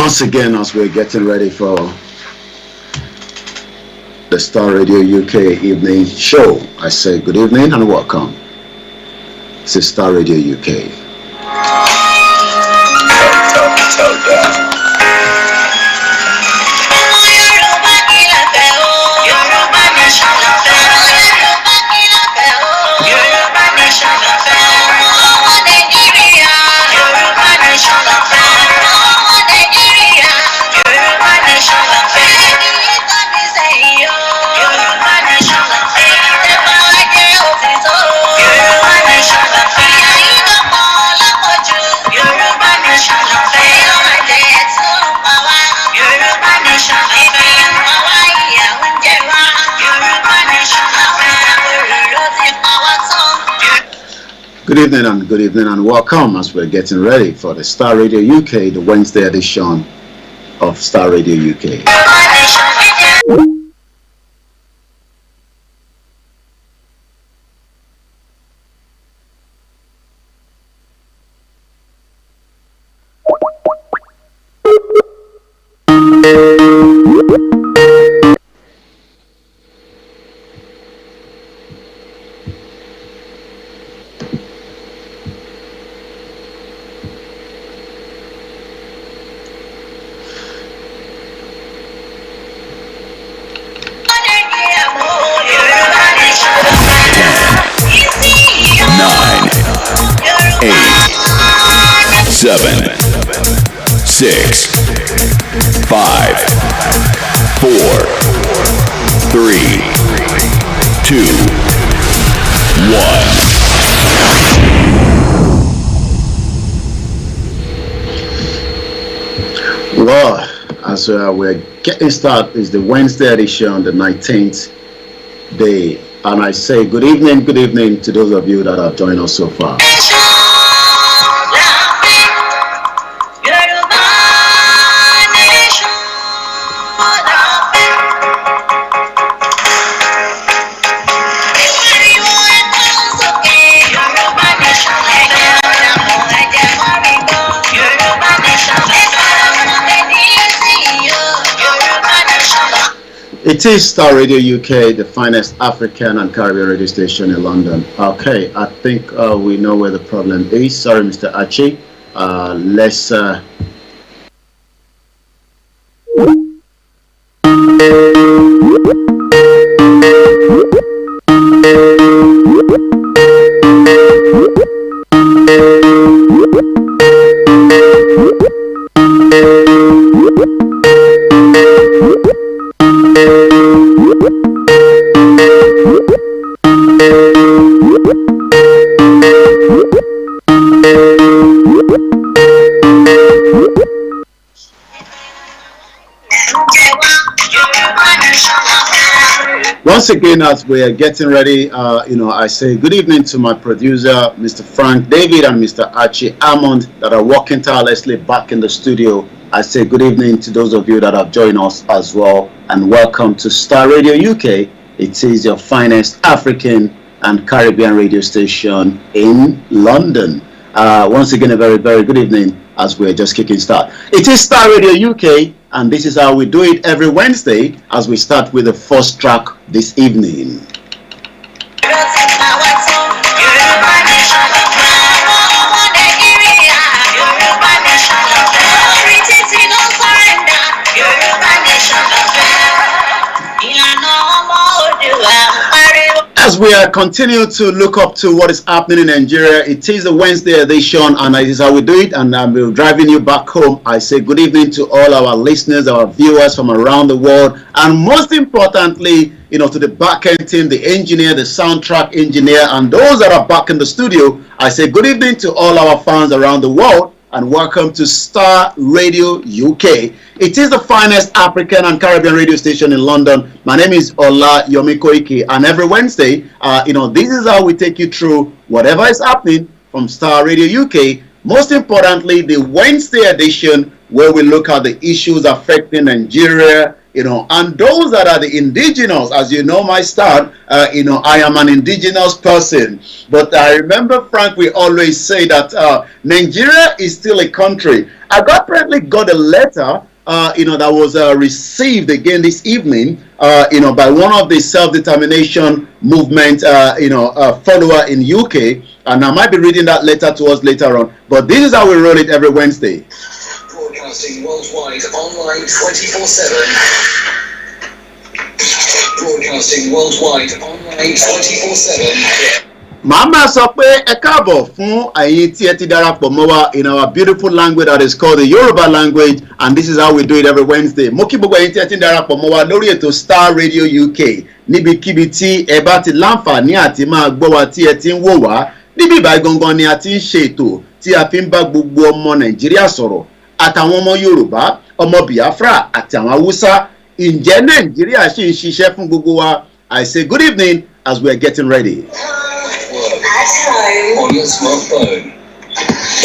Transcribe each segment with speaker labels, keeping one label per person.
Speaker 1: Once again, as we're getting ready for the Star Radio UK evening show, I say good evening and welcome. This is Star Radio UK. Good evening and welcome as we're getting ready for the Star Radio UK, the Wednesday edition of Star Radio UK.
Speaker 2: Seven, 6, 5, 4, 3, 2, 1.
Speaker 1: Well, as we're getting started, is the Wednesday edition, the 19th day, and I say good evening to those of you that have joined us so far. It is Star Radio UK, the finest African and Caribbean radio station in London. Okay, I think we know where the problem is. Sorry, Mr. Archie. Let's... Once again, as we are getting ready, I say good evening to my producer, Mr. Frank David, and Mr. Archie Hammond, that are working tirelessly back in the studio. I say good evening to those of you that have joined us as well, and welcome to Star Radio UK. It is your finest African and Caribbean radio station in London. Once again, a very, very good evening as we're just kicking start. It is Star Radio UK, and this is how we do it every Wednesday as we start with the first track this evening. As we are continuing to look up to what is happening in Nigeria, it is a Wednesday edition, and this is how we do it. And I'm driving you back home. I say good evening to all our listeners, our viewers from around the world, and most importantly, to the back-end team, the engineer, the soundtrack engineer, and those that are back in the studio. I say good evening to all our fans around the world, and welcome to Star Radio UK. It is the finest African and Caribbean radio station in London. My name is Olayomo Koiki, and every Wednesday, this is how we take you through whatever is happening from Star Radio UK. Most importantly, the Wednesday edition, where we look at the issues affecting Nigeria, and those that are the indigenous, as you know, my start, I am an indigenous person. But I remember, Frank, we always say that Nigeria is still a country. I apparently got a letter, that was received again this evening, by one of the self-determination movement, follower in UK. And I might be reading that letter to us later on. But this is how we roll it every Wednesday.
Speaker 3: Broadcasting worldwide, online 24/7. Broadcasting worldwide, online 24/7.
Speaker 1: Mama sọ pé ẹ káàbọ̀ fún ẹ̀yin tí ẹ ti darapọ̀ mọ́ wa in our beautiful language that is called the Yoruba language, and this is how we do it every Wednesday. Mo kí gbogbo ẹ̀yin tí ẹ ti darapọ̀ mọ́ wa lórí ètò Star Radio UK níbikíbi tí ẹ bá ti láǹfààní àti máa gbọ́ wa tí ẹ ti ń wò wá. Níbí ìbáyìí gangan ni a ti ń ṣe ètò tí a fi ń bá gbogbo ọmọ Nàìjíríà sọ̀rọ̀ àtàwọn ọmọ Yorùbá, ọmọ Biafra àti àwọn Haúsá. Ǹjẹ́ Nàìjíríà ṣì ń ṣiṣẹ́ fún gbogbo wa? I say good evening as we are getting ready.
Speaker 3: At home, on your smartphone.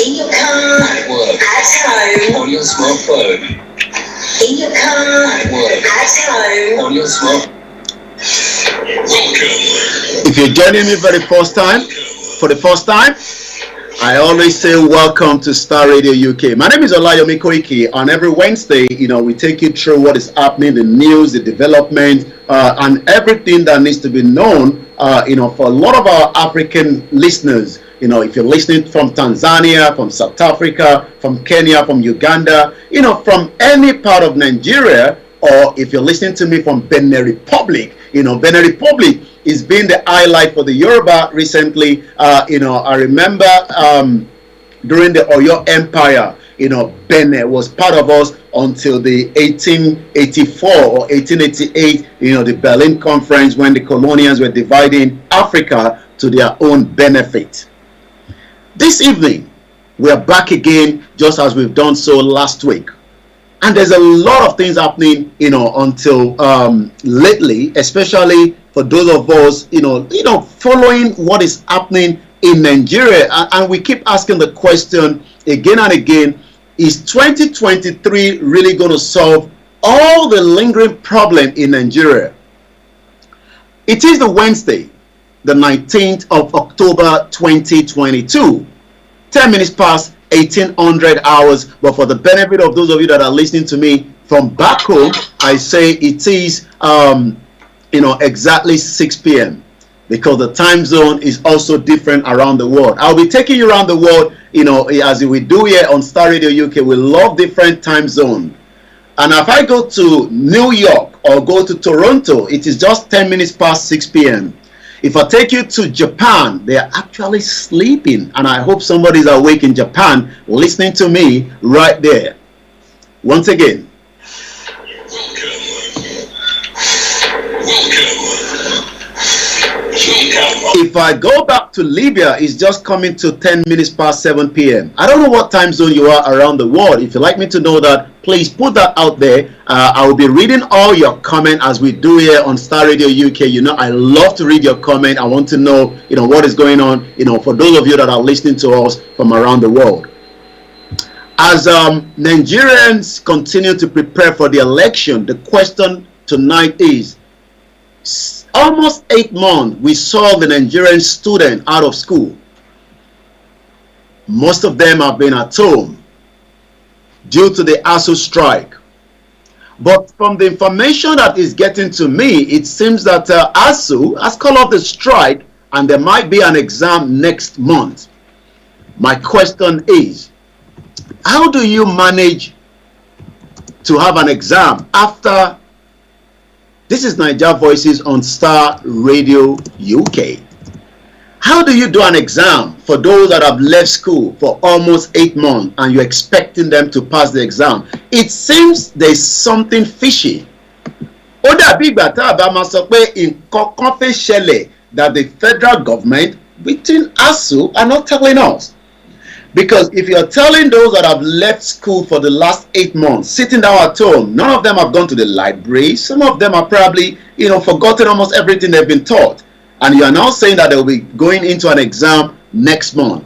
Speaker 3: In your car, at work. At home, on your smartphone. In your car, at work. At home, on your smartphone.
Speaker 1: If you're joining me for the first time, I always say welcome to Star Radio UK. My name is Olayomo Koiki. On every Wednesday, we take you through what is happening, the news, the development, and everything that needs to be known, for a lot of our African listeners. If you're listening from Tanzania, from South Africa, from Kenya, from Uganda, from any part of Nigeria, or if you're listening to me from Benin Republic, Benin Republic is being the highlight for the Yoruba recently. I remember during the Oyo Empire, Benin was part of us until the 1884 or 1888, the Berlin Conference, when the colonials were dividing Africa to their own benefit. This evening, we are back again, just as we've done so last week. And there's a lot of things happening, until lately, especially for those of us, following what is happening in Nigeria. And we keep asking the question again and again, is 2023 really going to solve all the lingering problem in Nigeria? It is the Wednesday, the 19th of October 2022, 10 minutes past 1800 hours. But for the benefit of those of you that are listening to me from back home, I say it is exactly 6 p.m. because the time zone is also different around the world. I'll be taking you around the world, as we do here on Star Radio UK. We love different time zones. And if I go to New York or go to Toronto, it is just 10 minutes past 6 p.m. If I take you to Japan, they are actually sleeping. And I hope somebody's awake in Japan listening to me right there. Once again. If I go back to Libya, it's just coming to 10 minutes past 7 p.m. I don't know what time zone you are around the world. If you'd like me to know that, please put that out there. I will be reading all your comment as we do here on Star Radio UK. I love to read your comment. I want to know, what is going on, for those of you that are listening to us from around the world. As Nigerians continue to prepare for the election, the question tonight is, almost 8 months we saw the Nigerian student out of school. Most of them have been at home due to the ASU strike. But from the information that is getting to me, it seems that ASU has called off the strike and there might be an exam next month. My question is, how do you manage to have an exam after? This is Niger Voices on Star Radio UK. How do you do an exam for those that have left school for almost 8 months and you're expecting them to pass the exam? It seems there's something fishy. Ó dàbí ìgbà tá a bá máa sọ pé nǹkan kan fẹ́ ṣẹlẹ̀ that the federal government within ASU are not telling us. Because if you're telling those that have left school for the last 8 months, sitting down at home, none of them have gone to the library. Some of them are probably, forgotten almost everything they've been taught. And you are now saying that they'll be going into an exam next month.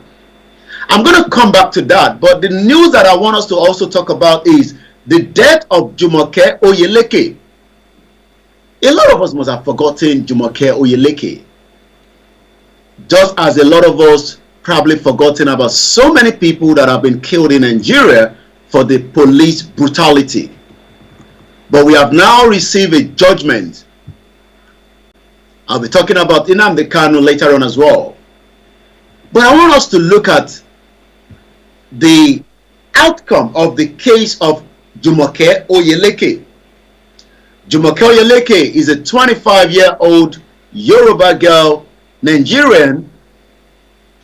Speaker 1: I'm going to come back to that. But the news that I want us to also talk about is the death of Jumoke Oyeleke. A lot of us must have forgotten Jumoke Oyeleke, just as a lot of us probably forgotten about so many people that have been killed in Nigeria for the police brutality. But we have now received a judgment. I'll be talking about Nnamdi Kanu later on as well. But I want us to look at the outcome of the case of Jumoke Oyeleke. Jumoke Oyeleke is a 25-year-old Yoruba girl, Nigerian,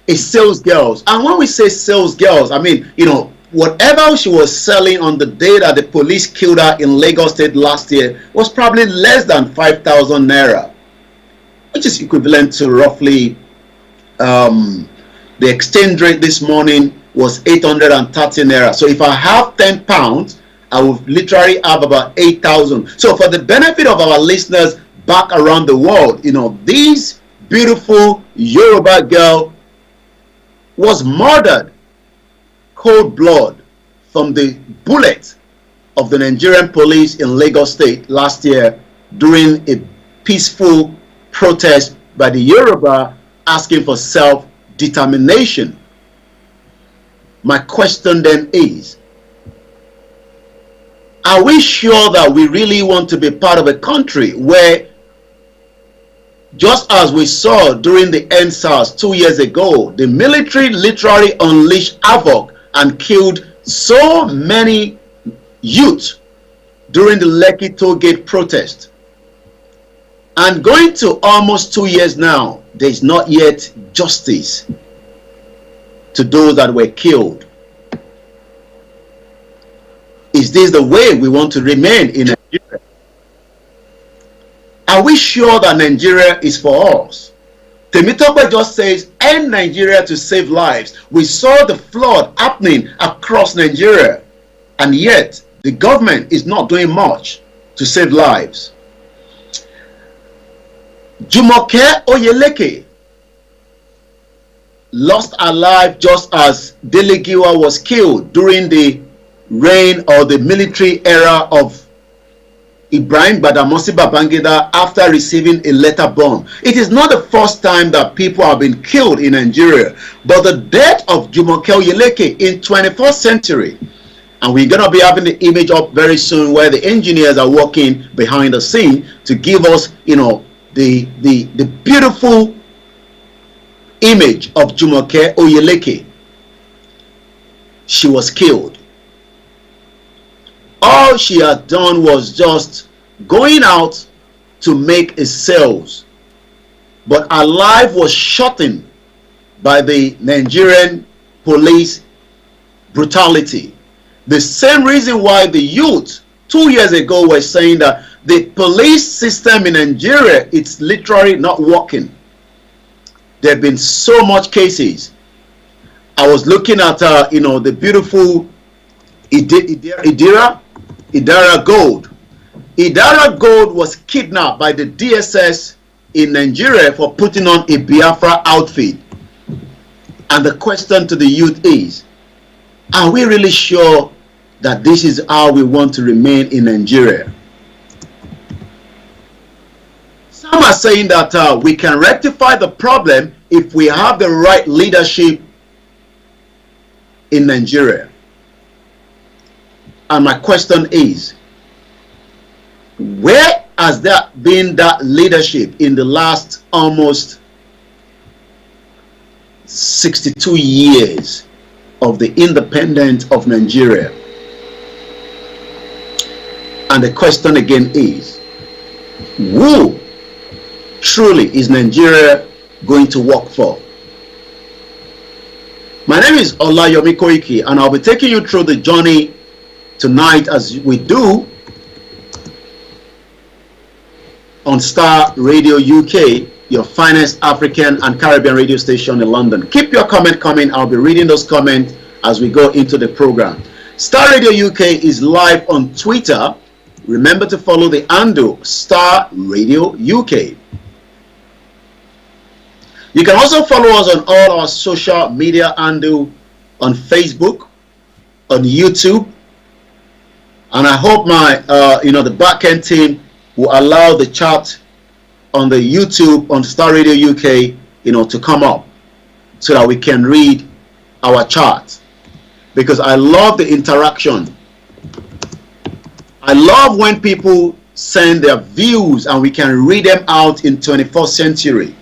Speaker 1: a sales girl. And when we say sales girls, I mean, you know, whatever she was selling on the day that the police killed her in Lagos State last year was probably less than 5,000 naira, which is equivalent to roughly, the exchange rate this morning was 830 naira. So if I have 10 pounds, I will literally have about 8,000. So for the benefit of our listeners back around the world, you know, this beautiful Yoruba girl was murdered cold blood from the bullet of the Nigerian police in Lagos State last year during a peaceful protest by the Yoruba asking for self-determination. My question then is, are we sure that we really want to be part of a country where, just as we saw during the EndSARS 2 years ago, the military literally unleashed havoc and killed so many youth during the Lekki Toll Gate protest? And going to almost 2 years now, there is not yet justice to those that were killed. Is this the way we want to remain in Nigeria? Are we sure that Nigeria is for us? Temitope just says, end Nigeria to save lives. We saw the flood happening across Nigeria, and yet the government is not doing much to save lives. Jumoke Oyeleke lost her life just as Delegiwa was killed during the reign or the military era of Ibrahim Badamasi Babangida after receiving a letter bomb. It is not the first time that people have been killed in Nigeria, but the death of Jumoke Oyeleke in 21st century, and we're going to be having the image up very soon where the engineers are working behind the scene to give us, you know, the beautiful image of Jumoke Oyeleke. She was killed. All she had done was just going out to make a sales, but her life was shortened by the Nigerian police brutality. The same reason why the youth 2 years ago were saying that the police system in Nigeria, it's literally not working. There have been so much cases. I was looking at you know, the beautiful Idara Gold. Idara Gold was kidnapped by the DSS in Nigeria for putting on a Biafra outfit. And the question to the youth is, are we really sure that this is how we want to remain in Nigeria? Some are saying that we can rectify the problem if we have the right leadership in Nigeria. And my question is, where has there been that leadership in the last almost 62 years of the independence of Nigeria? And the question again is, who truly is Nigeria going to work for? My name is Olayomo Koiki, and I'll be taking you through the journey tonight as we do on Star Radio UK, your finest African and Caribbean radio station in London. Keep your comment coming. I'll be reading those comments as we go into the program. Star Radio UK is live on Twitter. Remember to follow the handle Star Radio UK. You can also follow us on all our social media handle on Facebook, on YouTube, and I hope my the back end team will allow the chat on the YouTube on Star Radio UK, to come up so that we can read our chat, because I love the interaction. I love when people send their views and we can read them out in 21st century.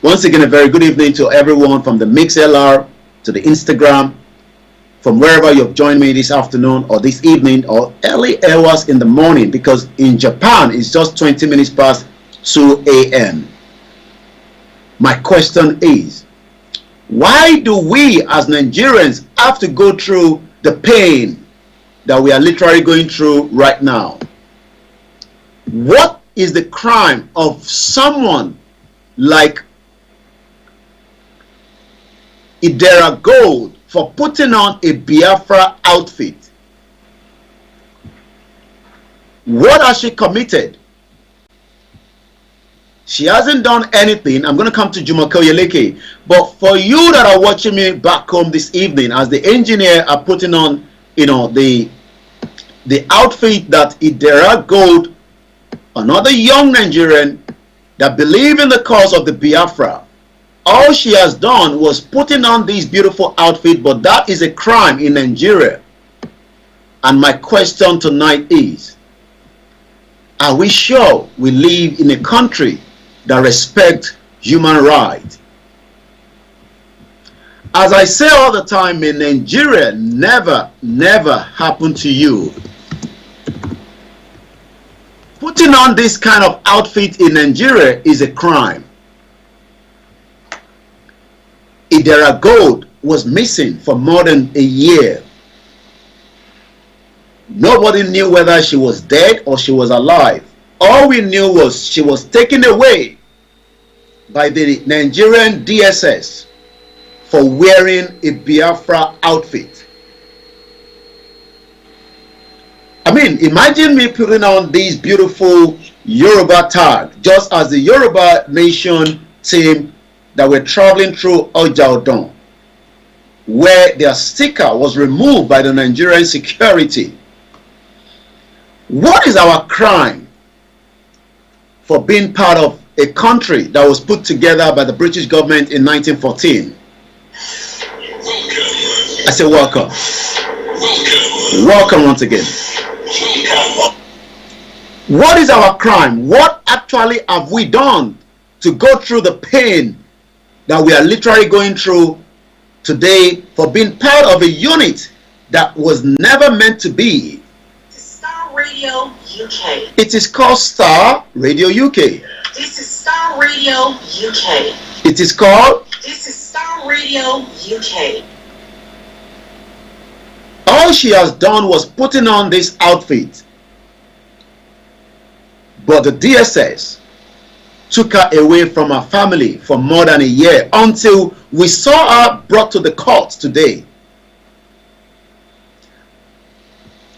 Speaker 1: Once again, a very good evening to everyone from the MixLR to the Instagram, from wherever you've joined me this afternoon or this evening or early hours in the morning, because in Japan it's just 20 minutes past 2 a.m. My question is, why do we as Nigerians have to go through the pain that we are literally going through right now? What is the crime of someone like Idera Gold for putting on a Biafra outfit? What has she committed? She hasn't done anything. I'm going to come to Jumoke Oyeleke. But for you that are watching me back home this evening, as the engineer are putting on, the outfit that Idera Gold, another young Nigerian that believe in the cause of the Biafra, all she has done was putting on this beautiful outfit, but that is a crime in Nigeria. And my question tonight is, are we sure we live in a country that respects human rights? As I say all the time, in Nigeria, never happened to you. Putting on this kind of outfit in Nigeria is a crime. Idera Gold was missing for more than a year. Nobody knew whether she was dead or she was alive. All we knew was she was taken away by the Nigerian DSS for wearing a Biafra outfit. I mean, imagine me putting on this beautiful Yoruba tag, just as the Yoruba Nation team that were traveling through Ojaodon, where their sticker was removed by the Nigerian security. What is our crime for being part of a country that was put together by the British government in 1914? I say welcome. Welcome once again. What is our crime? What actually have we done to go through the pain that we are literally going through today for being part of a unit that was never meant to be?
Speaker 4: Star Radio UK.
Speaker 1: It is called Star Radio UK.
Speaker 4: This is Star Radio UK.
Speaker 1: It is called.
Speaker 4: This is Star Radio UK.
Speaker 1: All she has done was putting on this outfit, but the DSS took her away from her family for more than a year until we saw her brought to the court today.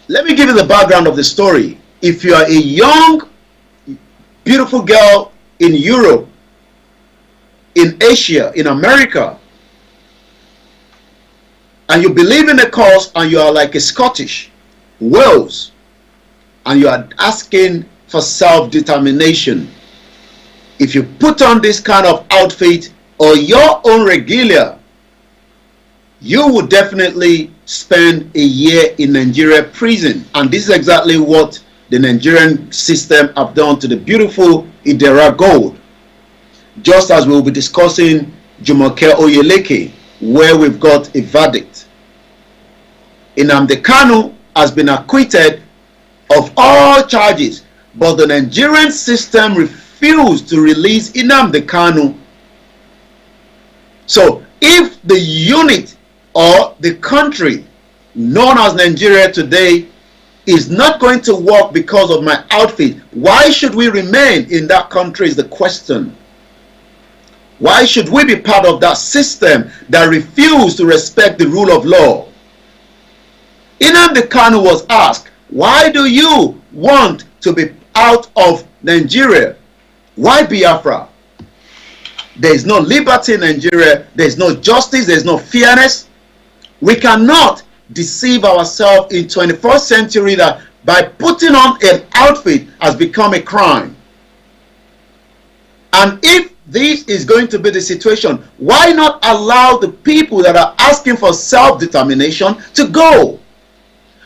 Speaker 1: Let me give you the background of the story. If you are a young, beautiful girl in Europe, in Asia, in America, and you believe in the cause and you are like a Scottish, Wales, and you are asking for self-determination, if you put on this kind of outfit or your own regalia, you will definitely spend a year in Nigeria prison. And this is exactly what the Nigerian system have done to the beautiful Idera Gold. Just as we will be discussing Jumoke Oyeleke, where we've got a verdict. Nnamdi Kanu has been acquitted of all charges, but the Nigerian system refused to release Nnamdi Kanu. So if the unit or the country known as Nigeria today is not going to work because of my outfit, why should we remain in that country is the question. Why should we be part of that system that refused to respect the rule of law? Nnamdi Kanu was asked, why do you want to be out of Nigeria? Why Biafra? There is no liberty in Nigeria. There is no justice. There is no fairness. We cannot deceive ourselves in 21st century that by putting on an outfit has become a crime. And if this is going to be the situation, why not allow the people that are asking for self-determination to go?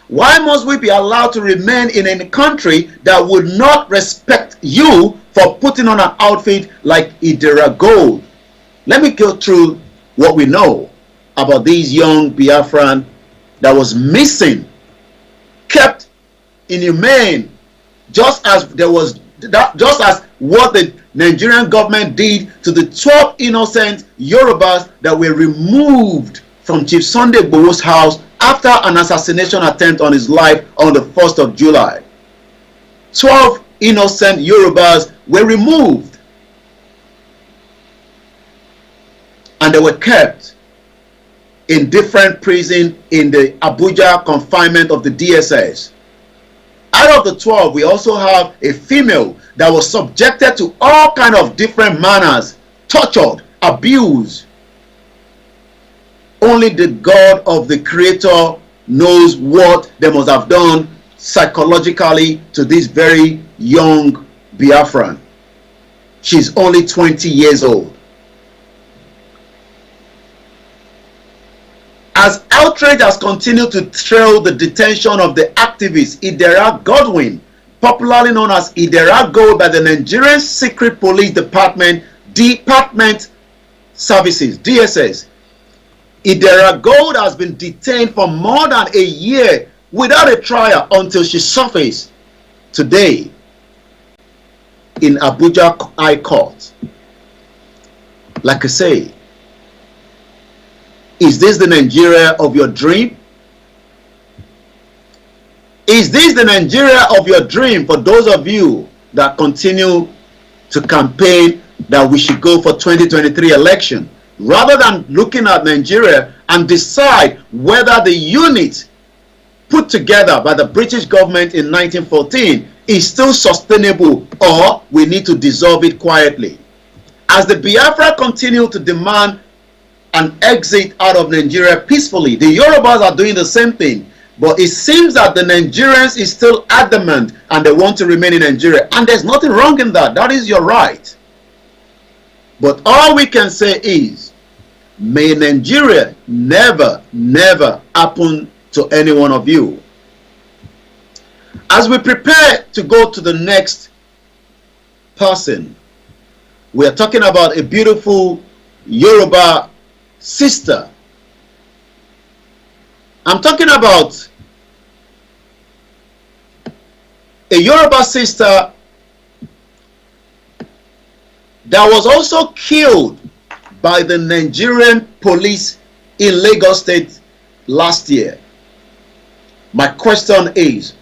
Speaker 1: Why must we be allowed to remain in a country that would not respect you for putting on an outfit like Idera Gold? Let me go through what we know about these young Biafran that was missing, kept inhumane, just as what the Nigerian government did to the 12 innocent Yorubas that were removed from Chief Sunday Igboho's house after an assassination attempt on his life on the 1st of July. 12 innocent Yorubas were removed and they were kept in different prisons in the Abuja confinement of the DSS. Out of the 12, we also have a female that was subjected to all kinds of different manners, tortured, abused. Only the God of the Creator knows what they must have done psychologically to this very young Biafran. She's only 20 years old. As outrage has continued to trail the detention of the activist Idera Godwin, popularly known as Idera Gold by the Nigerian Secret Police Department, Department Services, DSS, Idera Gold has been detained for more than a year without a trial until she surfaced today in Abuja High Court. Like I say, is this the Nigeria of your dream? Is this the Nigeria of your dream for those of you that continue to campaign that we should go for 2023 election? Rather than looking at Nigeria and decide whether the unit put together by the British government in 1914 is still sustainable or we need to dissolve it quietly. As the Biafra continue to demand an exit out of Nigeria peacefully, the Yorubas are doing the same thing. But it seems that the Nigerians is still adamant and they want to remain in Nigeria. And there's nothing wrong in that. That is your right. But all we can say is, may Nigeria never, never happen to any one of you. As we prepare to go to the next person, we are talking about a beautiful Yoruba sister. I'm talking about a Yoruba sister that was also killed by the Nigerian police in Lagos State last year. My question is,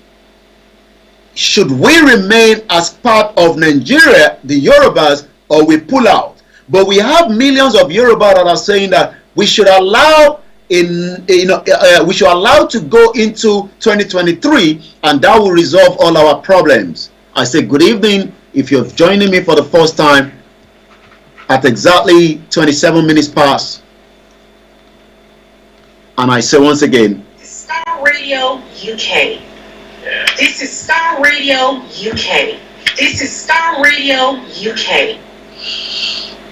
Speaker 1: should we remain as part of Nigeria, the Yorubas, or we pull out? But we have millions of Yoruba that are saying that we should allow we should allow to go into 2023 and that will resolve all our problems. I say good evening if you're joining me for the first time at exactly 27 minutes past. And I say once again,
Speaker 4: Star Radio UK. This is Star Radio UK. This is Star Radio UK.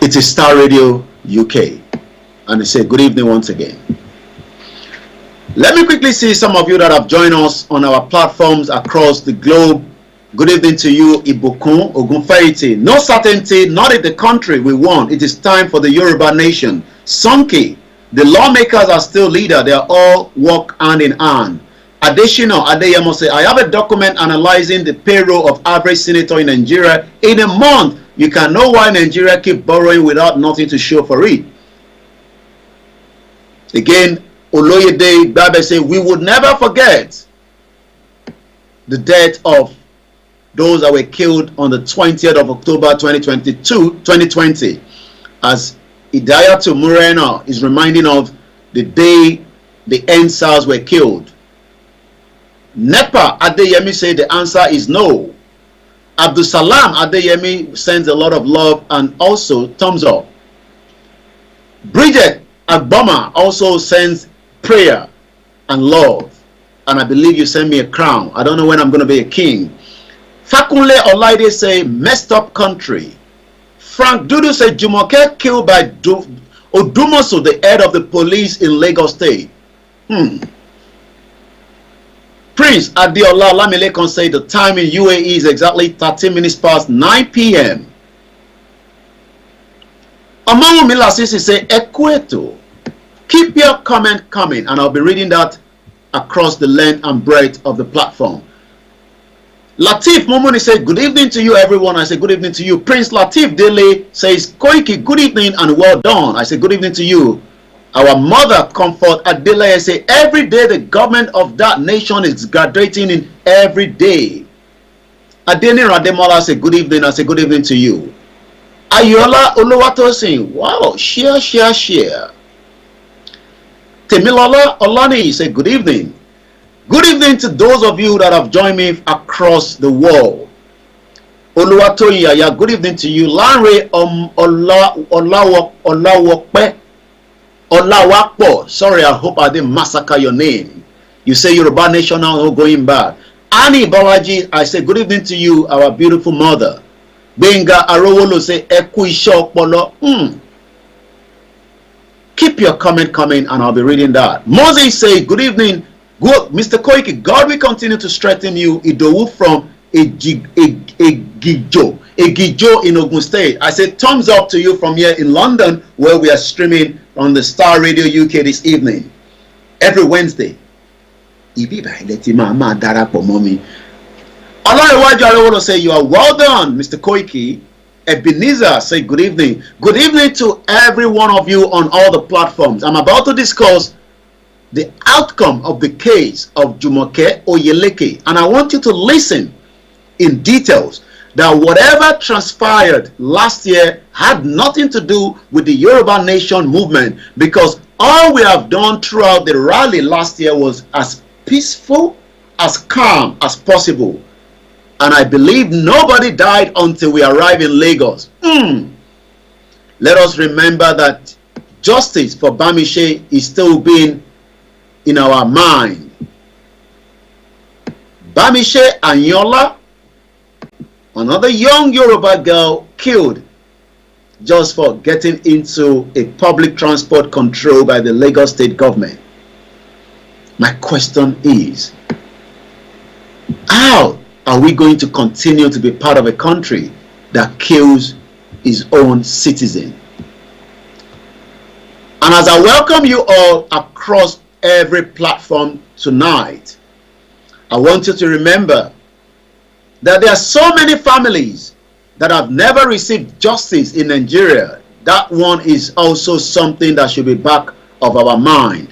Speaker 1: It is Star Radio UK. And I say good evening once again. Let me quickly see some of you that have joined us on our platforms across the globe. Good evening to you, Ibukun Ogunfeiti. No certainty, not in the country we want. It is time for the Yoruba nation. Sonki, the lawmakers are still leader. They are all work hand in hand. Additional, Adeyemo say, I have a document analyzing the payroll of average senator in Nigeria. In a month, you can know why Nigeria keep borrowing without nothing to show for it. Again, Oloyede Babe say, we would never forget the death of those that were killed on the 20th of October 2020, as Idayatu Morena is reminding of the day the NSAS were killed. Nepa Adeyemi said the answer is no. Abdul Salam Adeyemi sends a lot of love and also thumbs up. Bridget Agboma also sends prayer and love. and I believe you sent me a crown. I don't know when I'm going to be a king. Fakunle Olaide say, messed up country. Frank Dudu said, Jumoke killed by Odumosu, the head of the police in Lagos State. Prince Adeola Lamilekon said the time in UAE is exactly 13 minutes past 9 p.m. Among Milasisi say, Equato. Keep your comment coming, and I'll be reading that across the length and breadth of the platform. Latif Momoni said, good evening to you, everyone. I say, good evening to you. Prince Latif Dele says, Koiki, good evening and well done. I say, good evening to you. Our mother, Comfort Adele, say, every day the government of that nation is graduating in every day. Adeni Rademola say, good evening. I say, good evening to you. Ayola Oluwatosin, wow, share. Temilola Olani say, good evening. Good evening to those of you that have joined me across the world. Oluwatoyin, good evening to you. Lanre Olawakpo, sorry, I hope I didn't massacre your name. You say Yoruba National going back. Annie Balaji, I say good evening to you, our beautiful mother. Benga Arowolo say Eku Isho Opolo. Keep your comment coming and I'll be reading that. Moses say good evening. Good, Mr. Koiki, God will continue to strengthen you. Idowu from Egijo in Ogun State. I say thumbs up to you from here in London, where we are streaming on the Star Radio UK this evening. Every Wednesday. I want to say you are well done, Mr. Koiki. Ebenezer say good evening. Good evening to every one of you on all the platforms. I'm about to discuss the outcome of the case of Jumoke Oyeleke, and I want you to listen in details that whatever transpired last year had nothing to do with the Yoruba Nation movement, because all we have done throughout the rally last year was as peaceful, as calm as possible, and I believe nobody died until we arrived in Lagos. Let us remember that justice for Bamishe is still being in our mind. Bamishe Anyola, another young Yoruba girl killed just for getting into a public transport controlled by the Lagos state government. My question is, how are we going to continue to be part of a country that kills its own citizen? And as I welcome you all across every platform tonight, I want you to remember that there are so many families that have never received justice in Nigeria. That one is also something that should be back of our mind.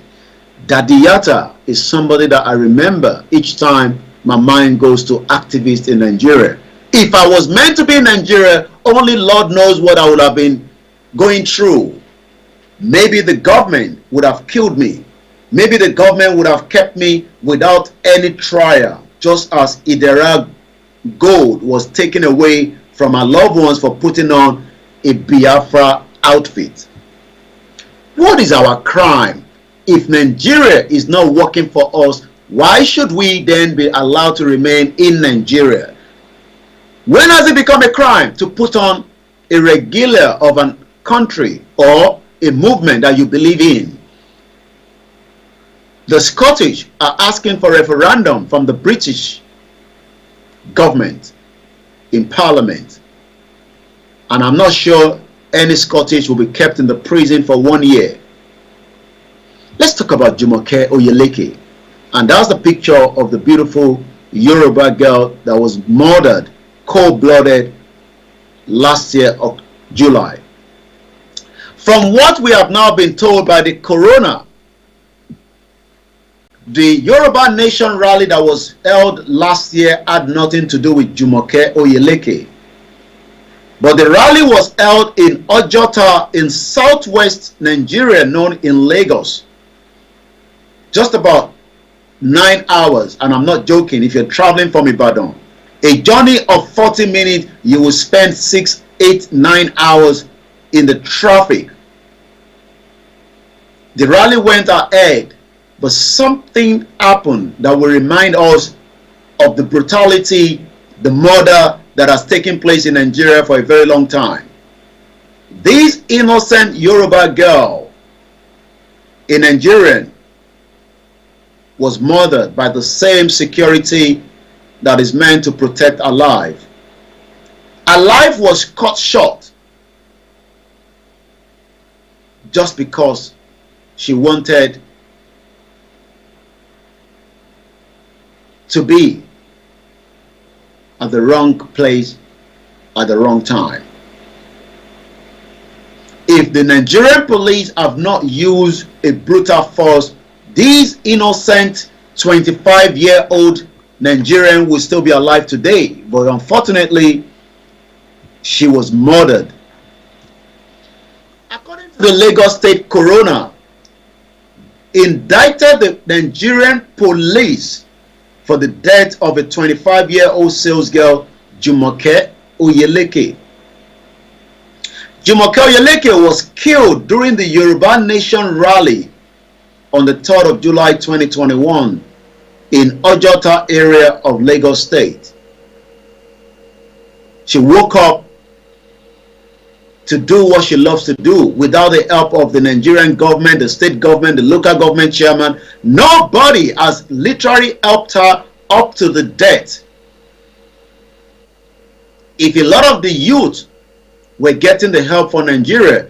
Speaker 1: Daddy Yatta is somebody that I remember each time my mind goes to activists in Nigeria. If I was meant to be in Nigeria, only Lord knows what I would have been going through. Maybe the government would have killed me. Maybe the government would have kept me without any trial, just as Idera gold was taken away from our loved ones for putting on a Biafra outfit. What is our crime? If Nigeria is not working for us, why should we then be allowed to remain in Nigeria? When has it become a crime to put on a regular of a country or a movement that you believe in? The Scottish are asking for a referendum from the British government in Parliament, and I'm not sure any Scottish will be kept in the prison for 1 year. Let's talk about Jumoke Oyeleke, and that's the picture of the beautiful Yoruba girl that was murdered cold-blooded last year of July. From what we have now been told by the coroner, the Yoruba Nation rally that was held last year had nothing to do with Jumoke Oyeleke. But the rally was held in Ojota in southwest Nigeria, known in Lagos. Just about 9 hours, and I'm not joking, if you're traveling from Ibadan. A journey of 40 minutes, you will spend 6, 8, 9 hours in the traffic. The rally went ahead. but something happened that will remind us of the brutality, the murder that has taken place in Nigeria for a very long time. This innocent Yoruba girl in Nigeria was murdered by the same security that is meant to protect her life. Her life was cut short just because she wanted to be at the wrong place at the wrong time. If the Nigerian police have not used a brutal force, these innocent 25-year-old Nigerian will still be alive today. But unfortunately, she was murdered. According to the Lagos State Coroner, indicted the Nigerian police for the death of a 25-year-old sales girl, Jumoke Oyeleke. Jumoke Oyeleke was killed during the Yoruba Nation rally on the 3rd of July 2021 in Ojota area of Lagos State. She woke up to do what she loves to do without the help of the Nigerian government, the state government, the local government chairman. Nobody has literally helped her up to the death. If a lot of the youth were getting the help from Nigeria,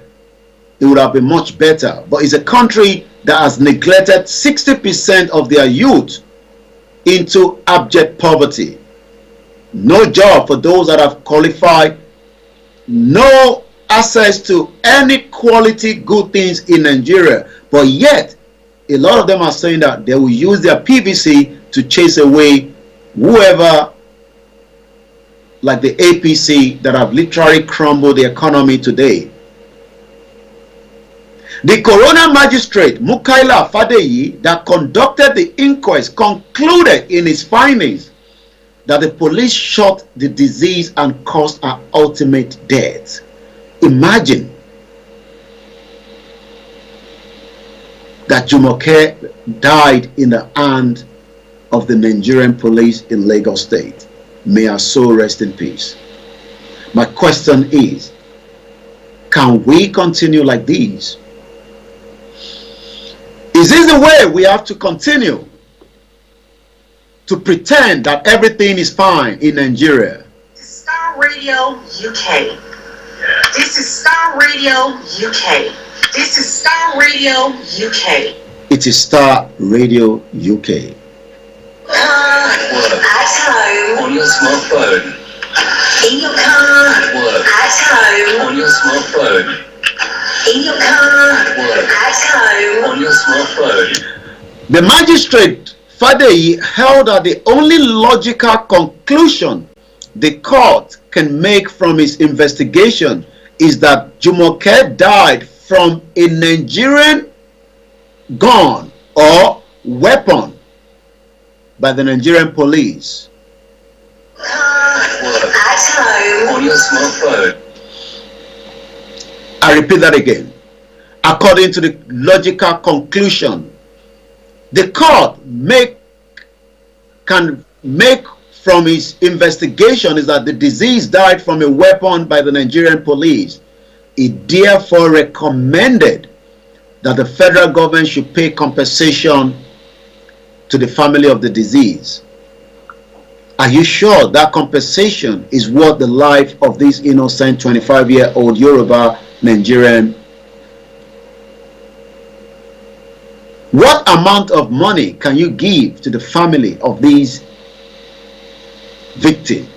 Speaker 1: it would have been much better. But it's a country that has neglected 60% of their youth into abject poverty. No job for those that have qualified, no access to any quality good things in Nigeria. But yet, a lot of them are saying that they will use their PVC to chase away whoever, like the APC, that have literally crumbled the economy today. The coroner magistrate Mukaila Fadeyi that conducted the inquest concluded in his findings that the police shot the deceased and caused her ultimate death. Imagine that Jumoke died in the hand of the Nigerian police in Lagos State. May her soul rest in peace. My question is, can we continue like this? Is this the way we have to continue to pretend that everything is fine in Nigeria?
Speaker 4: Star Radio UK. This is Star Radio UK. This is Star Radio UK.
Speaker 1: It is Star Radio UK.
Speaker 3: At home.
Speaker 2: On your smartphone.
Speaker 3: In your car.
Speaker 2: At work.
Speaker 3: At home.
Speaker 2: On your smartphone.
Speaker 3: In your car.
Speaker 2: At work.
Speaker 3: At home.
Speaker 2: On your smartphone.
Speaker 1: The magistrate Fadeyi held that the only logical conclusion the court can make from his investigation is that Jumoke died from a Nigerian gun or weapon by the Nigerian police.
Speaker 2: At work.
Speaker 3: At home.
Speaker 2: On your smartphone.
Speaker 1: I repeat that again. According to the logical conclusion the court can make from his investigation is that the deceased died from a weapon by the Nigerian police. It therefore recommended that the federal government should pay compensation to the family of the deceased. Are you sure that compensation is worth the life of this innocent 25-year-old Yoruba Nigerian? What amount of money can you give to the family of these victims?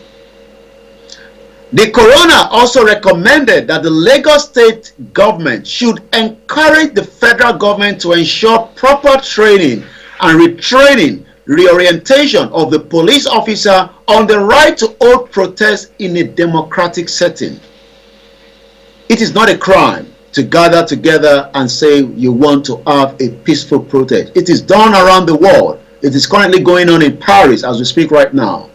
Speaker 1: The coroner also recommended that the Lagos State government should encourage the federal government to ensure proper training and retraining, reorientation of the police officer on the right to hold protests in a democratic setting. It is not a crime to gather together and say you want to have a peaceful protest. It is done around the world. It is currently going on in Paris as we speak right now.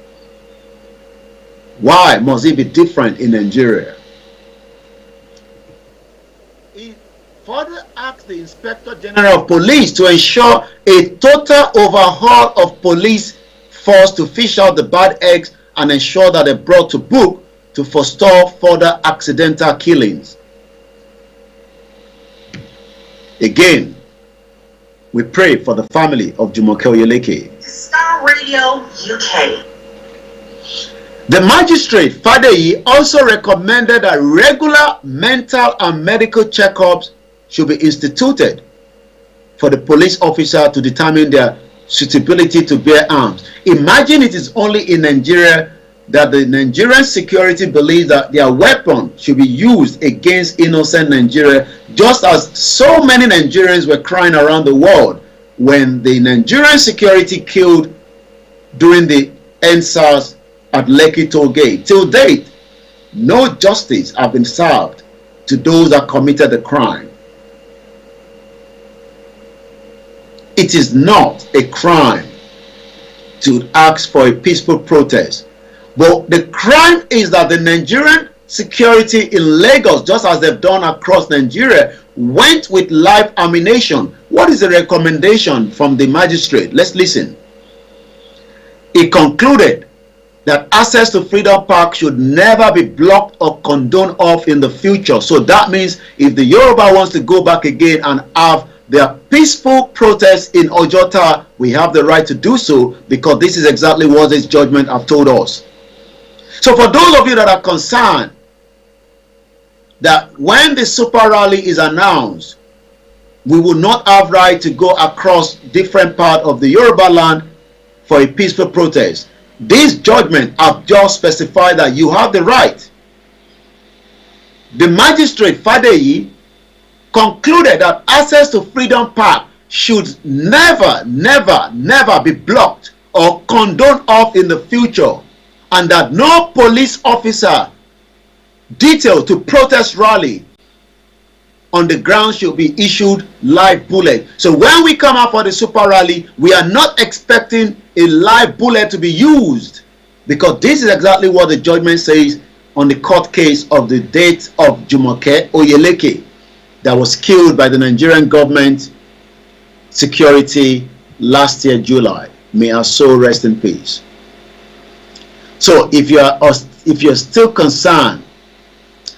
Speaker 1: Why must it be different in Nigeria? further asked the Inspector General of Police to ensure a total overhaul of police force to fish out the bad eggs and ensure that they're brought to book to forestall further accidental killings. Again, we pray for the family of Jumoke Oyeleke.
Speaker 4: Star Radio UK.
Speaker 1: The magistrate Fadeyi also recommended that regular mental and medical checkups should be instituted for the police officer to determine their suitability to bear arms. Imagine it is only in Nigeria that the Nigerian security believes that their weapon should be used against innocent Nigeria, just as so many Nigerians were crying around the world when the Nigerian security killed during the NSAS at Lekki Toll Gate. Till date, no justice has been served to those that committed the crime. It is not a crime to ask for a peaceful protest, but the crime is that the Nigerian security in Lagos, just as they've done across Nigeria, went with live ammunition. What is the recommendation from the magistrate? Let's listen. He concluded that access to Freedom Park should never be blocked or condoned off in the future. So that means if the Yoruba wants to go back again and have their peaceful protests in Ojota, we have the right to do so, because this is exactly what this judgment have told us. So for those of you that are concerned that when the super rally is announced, we will not have right to go across different parts of the Yoruba land for a peaceful protest, this judgment have just specified that you have the right. The magistrate Fadeyi concluded that access to Freedom Park should never be blocked or condoned off in the future, and that no police officer detailed to protest rally on the ground should be issued live bullet. So when we come out for the super rally, we are not expecting a live bullet to be used, because this is exactly what the judgment says on the court case of the death of Jumoke Oyeleke that was killed by the Nigerian government security last year July. May her soul rest in peace. So if you're still concerned,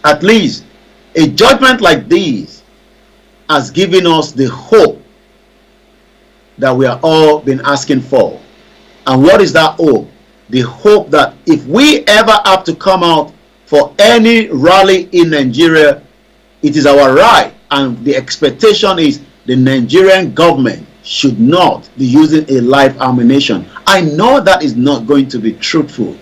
Speaker 1: at least a judgment like this has given us the hope that we are all been asking for. And what is that hope? The hope that if we ever have to come out for any rally in Nigeria, it is our right, and the expectation is the Nigerian government should not be using a live ammunition. I know that is not going to be truthful.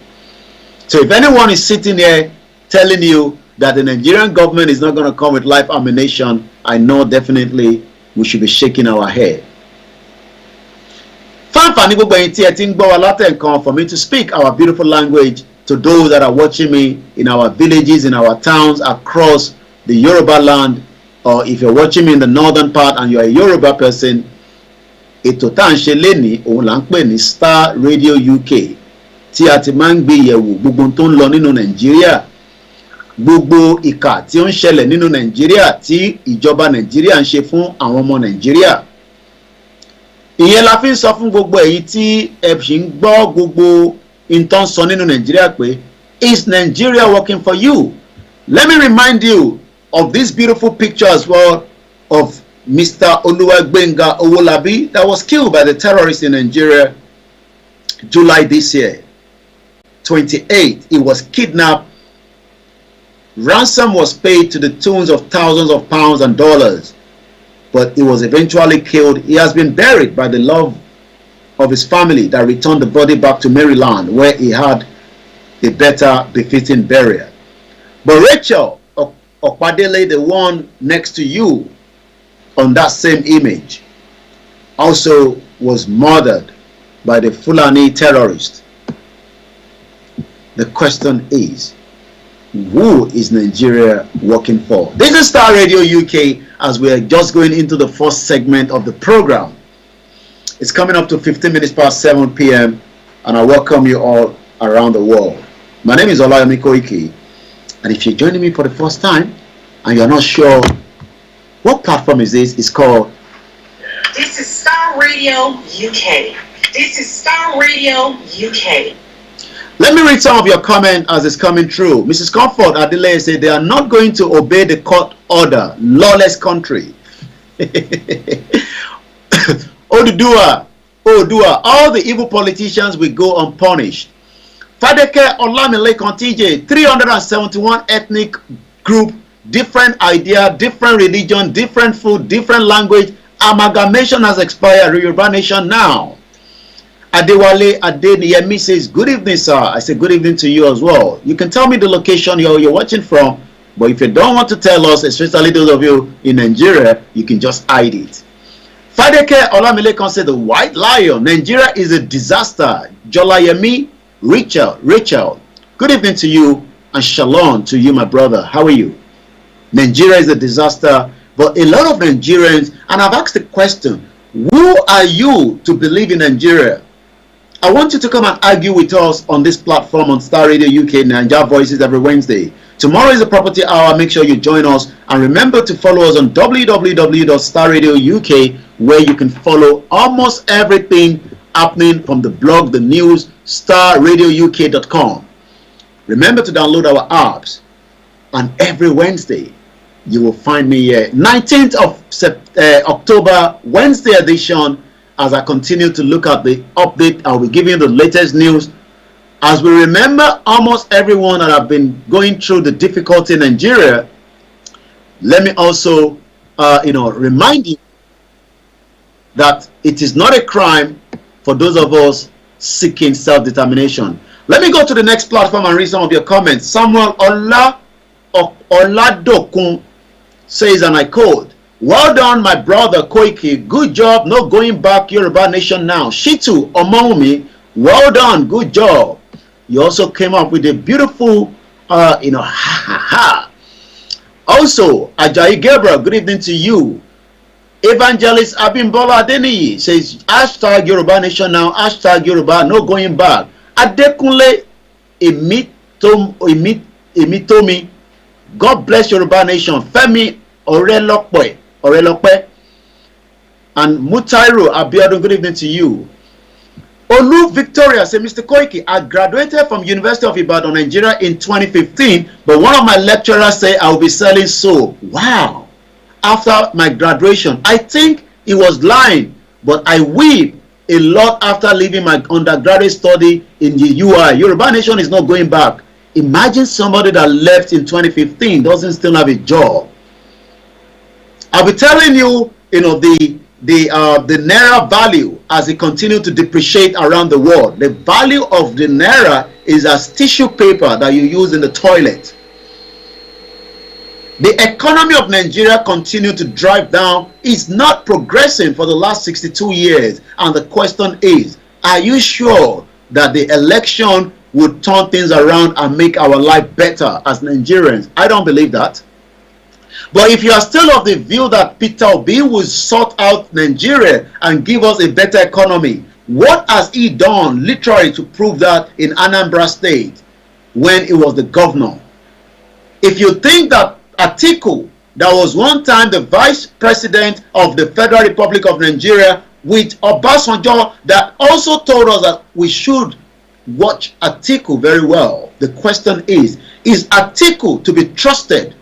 Speaker 1: So if anyone is sitting here telling you that the Nigerian government is not going to come with live ammunition, I know definitely we should be shaking our head. For me to speak our beautiful language to those that are watching me in our villages, in our towns across the Yoruba land, or if you're watching me in the northern part and you're a Yoruba person, ètò tá à ń ṣe lénìí òun là ń pè ní Star Radio UK, tí a ti máa ń gbé yẹ̀wò gbogbo tó ń lọ nínú Nàìjíríà, gbogbo ìkà tí ó ń ṣẹlẹ̀ nínú Nàìjíríà tí ìjọba Nàìjíríà ń ṣe fún àwọn ọmọ Nàìjíríà. Ìyẹn la fi ń sọ fún gbogbo èyí tí ẹ ṣì ń gbọ́ gbogbo nǹkan sọ nínú Nàìjíríà pé, is Nigeria working for you? Let me remind you of this beautiful picture as well of Mr. Oluwagbenga Owolabi that was killed by the terrorists in Nigeria July this year. 28, he was kidnapped. Ransom was paid to the tunes of thousands of pounds and dollars, but he was eventually killed. He has been buried by the love of his family that returned the body back to Maryland, where he had a better befitting burial. But Rachel Okpadele, the one next to you on that same image, also was murdered by the Fulani terrorist. The question is, who is Nigeria working for? This is Star Radio UK as we are just going into the first segment of the program. It's coming up to 15 minutes past 7 p.m. and I welcome you all around the world. My name is Olayomo Koiki, and if you're joining me for the first time and you're not sure What platform is this? It's called.
Speaker 4: This is Star Radio UK. This is Star Radio UK.
Speaker 1: Let me read some of your comment as it's coming through. Mrs. Comfort Adelaide said they are not going to obey the court order. Lawless country. Odudua, all the evil politicians will go unpunished. Fadeke Olamile Contingent, 371 ethnic group, different idea, different religion, different food, different language. Amalgamation has expired. Yoruba Nation now. Adewale Adeniyemi says, good evening, sir. I say good evening to you as well. You can tell me the location you're watching from, but if you don't want to tell us, especially those of you in Nigeria, you can just hide it. Fadeke Olamilekan said, the white lion, Nigeria is a disaster. Jolayemi, Rachel, good evening to you, and shalom to you, my brother. How are you? Nigeria is a disaster, but a lot of Nigerians, and I've asked the question, who are you to believe in Nigeria? I want you to come and argue with us on this platform on Star Radio UK Nigeria Voices every Wednesday. Tomorrow is the property hour. Make sure you join us, and remember to follow us on www.starradio.uk, where you can follow almost everything happening from the blog, the news, starradiouk.com. Remember to download our apps, and every Wednesday you will find me here. 19th of October, Wednesday edition. As I continue to look at the update, I'll be giving you the latest news. As we remember, almost everyone that have been going through the difficulty in Nigeria, let me also, remind you that it is not a crime for those of us seeking self-determination. Let me go to the next platform and read some of your comments. Samuel Oladokun says, and I quote, well done, my brother Koiki. Good job, no going back. Yoruba Nation now. Shitu Omomi, well done, good job. You also came up with a beautiful, Also, Ajayi Gabriel, good evening to you. Evangelist Abimbola Adeniyi says, hashtag Yoruba Nation now, hashtag Yoruba, no going back. Adekunle Emitomi, God bless Yoruba Nation. Femi Orelope, and Mutairu Abiodun, good evening to you. Olu Victoria said, Mr. Koiki, I graduated from University of Ibadan, Nigeria in 2015, but one of my lecturers said I will be selling soap. Wow. After my graduation, I think he was lying, but I weep a lot after leaving my undergraduate study in the UI. Yoruba Nation is not going back. Imagine somebody that left in 2015 doesn't still have a job. I'll be telling you, the naira value as it continues to depreciate around the world. The value of the naira is as tissue paper that you use in the toilet. The economy of Nigeria continues to drive down. It's not progressing for the last 62 years. And the question is, are you sure that the election would turn things around and make our life better as Nigerians? I don't believe that. But if you are still of the view that Peter Obi will sort out Nigeria and give us a better economy, what has he done literally to prove that in Anambra State when he was the governor? If you think that Atiku, that was one time the vice president of the Federal Republic of Nigeria, with Obasanjo, that also told us that we should watch Atiku very well. The question is Atiku to be trusted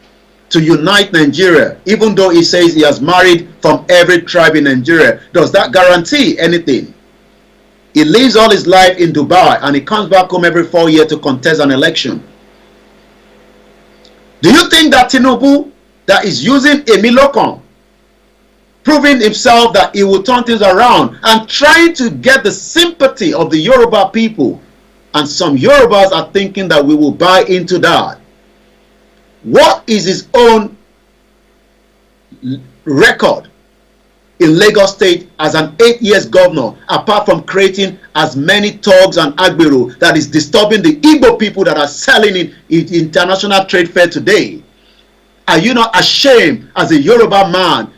Speaker 1: to unite Nigeria, even though he says he has married from every tribe in Nigeria? Does that guarantee anything? He lives all his life in Dubai and he comes back home every 4 years to contest an election. Do you think that Tinubu, that is using Emilokon, proving himself that he will turn things around and trying to get the sympathy of the Yoruba people, and some Yorubas are thinking that we will buy into that? What is his own record in Lagos State as an 8 years governor, apart from creating as many thugs and agbero that is disturbing the Igbo people that are selling in international trade fair today? Are you not ashamed as a Yoruba man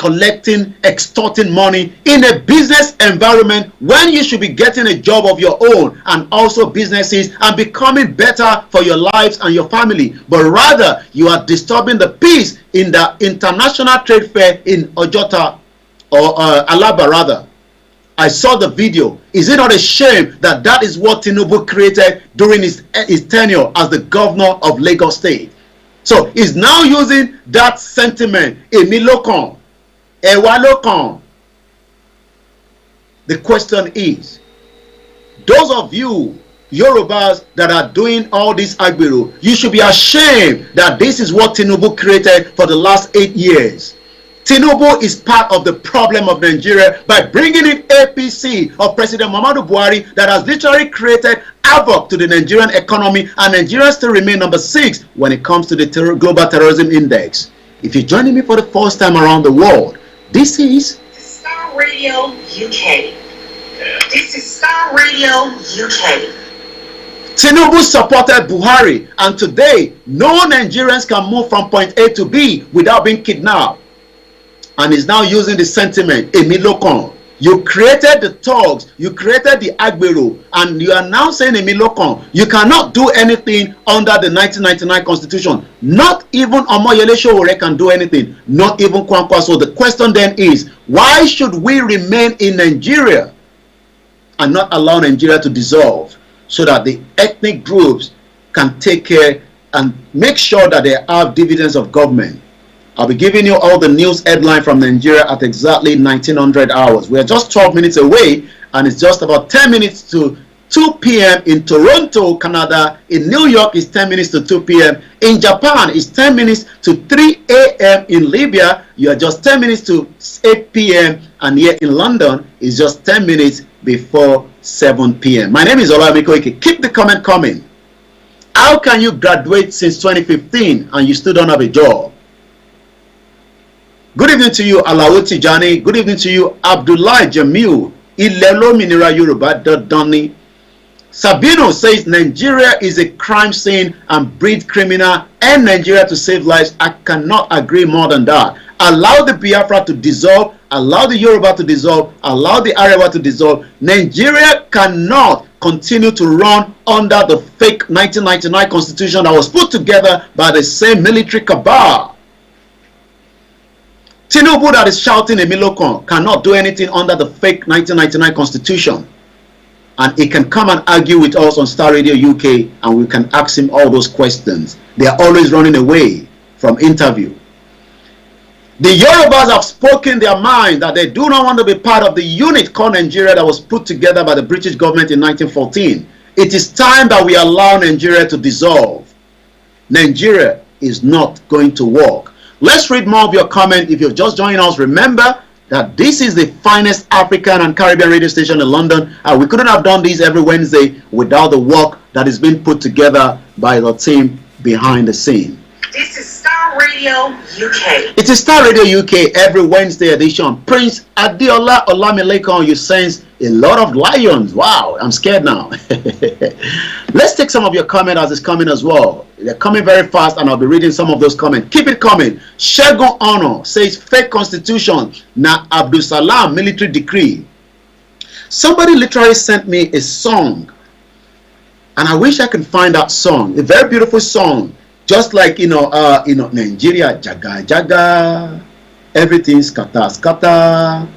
Speaker 1: collecting, extorting money in a business environment when you should be getting a job of your own and also businesses and becoming better for your lives and your family. But rather, you are disturbing the peace in the international trade fair in Ojota or Alaba rather. I saw the video. Is it not a shame that that is what Tinubu created during his tenure as the governor of Lagos State? So he's now using that sentiment. Emi lokan, ewa lokan. The question is, those of you Yorubas that are doing all this agbero, you should be ashamed that this is what Tinubu created for the last 8 years. Tinubu is part of the problem of Nigeria by bringing in APC of President Muhammadu Buhari that has literally created havoc to the Nigerian economy, and Nigeria still remain number 6 when it comes to the Global Terrorism Index. If you're joining me for the first time around the world, this is
Speaker 4: Star Radio UK. This is Star Radio UK.
Speaker 1: Tinubu supported Buhari, and today no Nigerians can move from point A to B without being kidnapped. And is now using the sentiment, Emi lokan. You created the thugs, you created the agbero, and you are now saying Emi lokan. You cannot do anything under the 1999 constitution. Not even Omoyele Sowore can do anything, not even Kwankwa. So the question then is, why should we remain in Nigeria and not allow Nigeria to dissolve so that the ethnic groups can take care and make sure that they have dividends of government? I'll be giving you all the news headline from Nigeria at exactly 1900 hours. We are just 12 minutes away, and it's just about 10 minutes to 2 p.m. in Toronto, Canada. In New York, it's 10 minutes to 2 p.m. In Japan, it's 10 minutes to 3 a.m. In Libya, you are just 10 minutes to 8 p.m. And here in London, it's just 10 minutes before 7 p.m. My name is Olayomo Koiki. Keep the comment coming. How can you graduate since 2015 and you still don't have a job? Good evening to you, Alawo Tijani. Good evening to you, Abdullah Jamil. Ilelo Minira Yoruba Dani. Sabino says Nigeria is a crime scene and breed criminal, and Nigeria to save lives. I cannot agree more than that. Allow the Biafra to dissolve, allow the Yoruba to dissolve, allow the Arewa to dissolve. Nigeria cannot continue to run under the fake 1999 constitution that was put together by the same military cabal. Tinubu that is shouting Emi lokan cannot do anything under the fake 1999 constitution. And he can come and argue with us on Star Radio UK, and we can ask him all those questions. They are always running away from interview. The Yorubas have spoken their mind that they do not want to be part of the unit called Nigeria that was put together by the British government in 1914. It is time that we allow Nigeria to dissolve. Nigeria is not going to work. Let's read more of your comment. If you're just joining us, remember that this is the finest African and Caribbean radio station in London. We couldn't have done this every Wednesday without the work that is being put together by the team behind the scene.
Speaker 4: This is Star Radio UK.
Speaker 1: It is Star Radio UK every Wednesday edition. Prince Adiola Olamilekan, you sense a lot of lions. Wow, I'm scared now. Let's take some of your comment as it's coming as well. They're coming very fast, and I'll be reading some of those comments. Keep it coming. Shegun Honor says fake constitution na Abdul Salam military decree. Somebody literally sent me a song, and I wish I could find that song. A very beautiful song. Just like Nigeria, jaga jaga, everything's scatter scatter.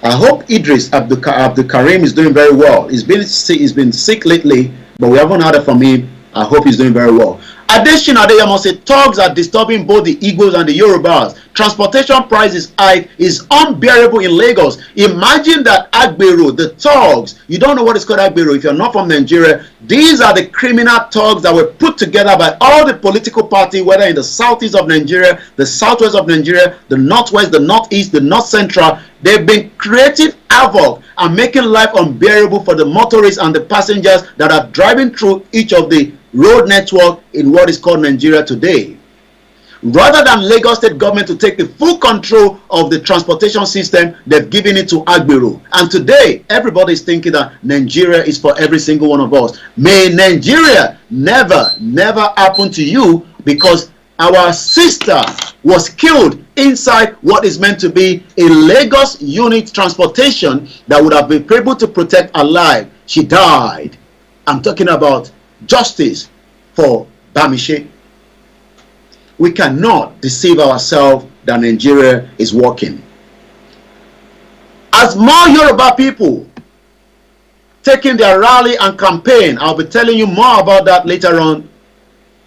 Speaker 1: I hope Idris Abdul Karim is doing very well. He's been sick lately, but we haven't heard it from him. I hope he's doing very well. Adeshin Adeyemo said thugs are disturbing both the Igbos and the Yorubas. Transportation prices hike is unbearable in Lagos. Imagine that Agbero, the thugs, you don't know what is called Agbero if you're not from Nigeria. These are the criminal thugs that were put together by all the political parties, whether in the southeast of Nigeria, the southwest of Nigeria, the northwest, the northeast, the north central. They've been creating havoc and making life unbearable for the motorists and the passengers that are driving through each of the road network in what is called Nigeria today. Rather than Lagos state government to take the full control of the transportation system, they've given it to Agbero. And today, everybody is thinking that Nigeria is for every single one of us. May Nigeria never happen to you, because our sister was killed inside what is meant to be a Lagos unit transportation that would have been able to protect her life. She died. I'm talking about justice for Bamishe. We cannot deceive ourselves that Nigeria is working. As more Yoruba people taking their rally and campaign, I'll be telling you more about that later on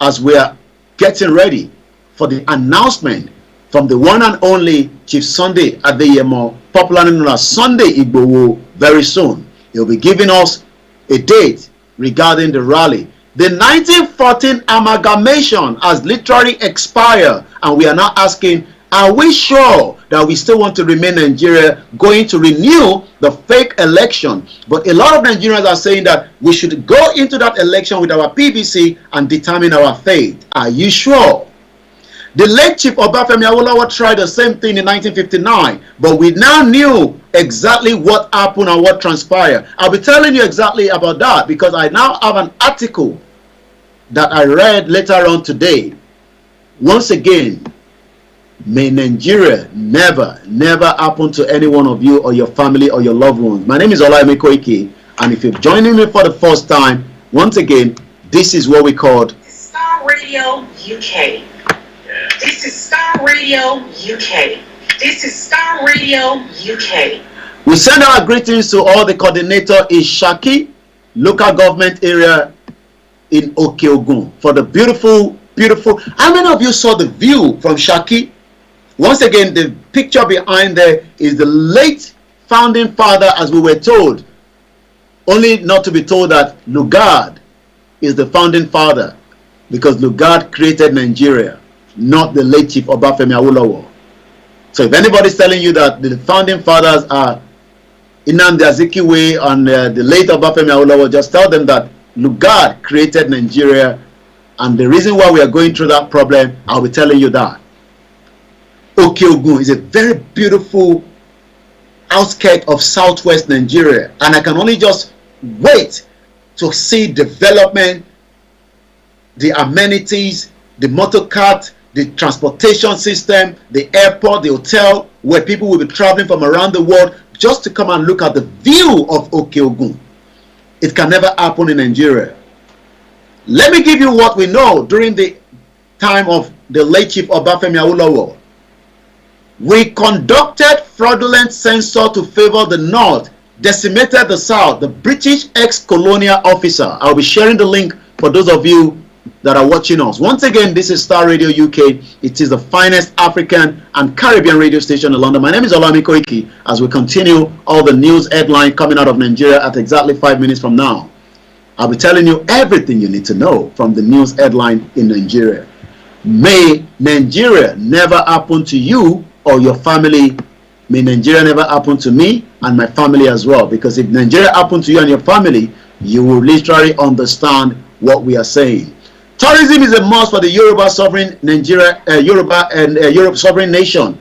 Speaker 1: as we are getting ready for the announcement from the one and only Chief Sunday Adeyemo, popularly known as Sunday Igboho, very soon. He'll be giving us a date regarding the rally. The 1914 amalgamation has literally expired, and we are now asking, are we sure that we still want to remain Nigeria, going to renew the fake election? But a lot of Nigerians are saying that we should go into that election with our PVC and determine our fate. Are you sure? The late Chief Obafemi Awolowo tried the same thing in 1959, but we now knew exactly what happened and what transpired. I'll be telling you exactly about that because I now have an article that I read later on today. Once again, may Nigeria never happen to any one of you or your family or your loved ones. My name is Olayomo Koiki, and if you're joining me for the first time, once again, this is what we called
Speaker 4: Star Radio UK. This is Star Radio UK. This is Star Radio UK.
Speaker 1: We send our greetings to all the coordinator in Shaki, local government area in Okeogun, for the beautiful. How many of you saw the view from Shaki? Once again, the picture behind there is the late founding father, as we were told, only not to be told that Lugard is the founding father, because Lugard created Nigeria, not the late Chief Obafemi Awolowo. So if anybody's telling you that the founding fathers are Nnamdi Azikiwe and the late Obafemi Awolowo, just tell them that Lugard created Nigeria, and the reason why we are going through that problem, I'll be telling you that. Okeogun is a very beautiful outskirt of southwest Nigeria, and I can only just wait to see development, the amenities, the motor cart, the transportation system, the airport, the hotel, where people will be traveling from around the world just to come and look at the view of Okeogun. It can never happen in Nigeria. Let me give you what we know during the time of the late Chief Obafemi Awolowo. We conducted fraudulent census to favor the North, decimated the South, the British ex-colonial officer. I'll be sharing the link for those of you that are watching us. Once again, this is Star Radio UK. It is the finest African and Caribbean radio station in London. My name is Olayomo Koiki, as we continue all the news headline coming out of Nigeria at exactly 5 minutes from now. I'll be telling you everything you need to know from the news headline in Nigeria. May Nigeria never happen to you or your family. May Nigeria never happen to me and my family as well. Because if Nigeria happened to you and your family, you will literally understand what we are saying. Tourism is a must for the Yoruba sovereign Nigeria, Yoruba and Europe sovereign nation.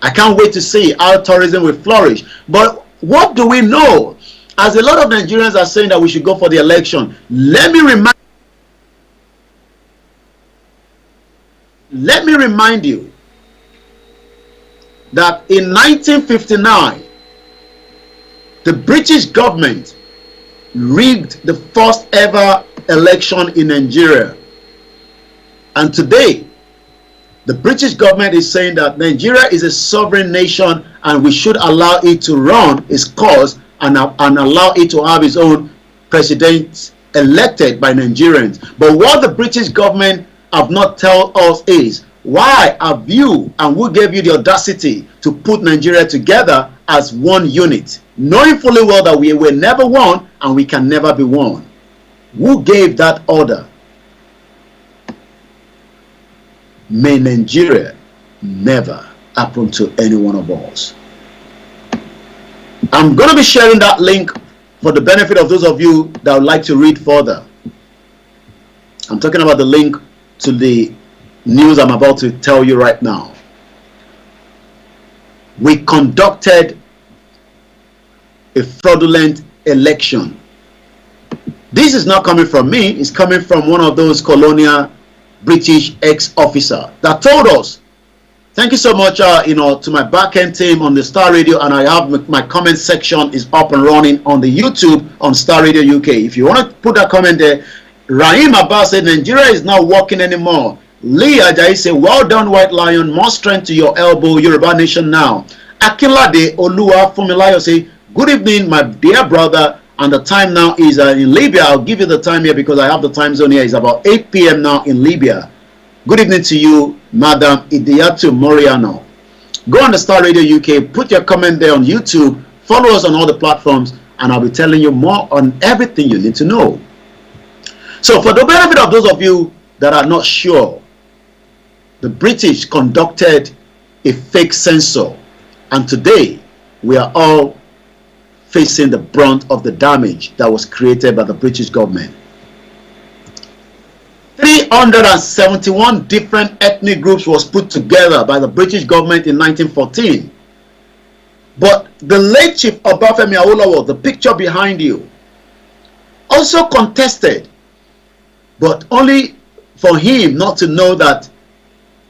Speaker 1: I can't wait to see how tourism will flourish. But what do we know? As a lot of Nigerians are saying that we should go for the election, let me remind you that in 1959, the British government rigged the first ever election in Nigeria. And today, the British government is saying that Nigeria is a sovereign nation and we should allow it to run its course and allow it to have its own president elected by Nigerians. But what the British government have not told us is, why have you and who gave you the audacity to put Nigeria together as one unit, knowing fully well that we were never one and we can never be one? Who gave that order? May Nigeria never happen to any one of us. I'm going to be sharing that link for the benefit of those of you that would like to read further. I'm talking about the link to the news I'm about to tell you right now. We conducted a fraudulent election. This is not coming from me, it's coming from one of those colonial British ex-officer that told us. Thank you so much, to my back-end team on the Star Radio, and I have my comment section is up and running on the YouTube on Star Radio UK. If you want to put that comment there, Rahim Abbas said Nigeria is not working anymore. Lee Ajayi said, well done, White Lion, more strength to your elbow, Yoruba Nation now. Akinlade Oluwa Fumilayo say, good evening, my dear brother, and the time now is in Libya. I'll give you the time here because I have the time zone here. It's about 8 p.m. now in Libya. Good evening to you, Madam Idiyatu Moriano. Go on the Star Radio UK, put your comment there on YouTube, follow us on all the platforms, and I'll be telling you more on everything you need to know. So for the benefit of those of you that are not sure, the British conducted a fake census, and today we are all facing the brunt of the damage that was created by the British government. 371 different ethnic groups was put together by the British government in 1914. But the late Chief Obafemi Awolowo, the picture behind you, also contested, but only for him not to know that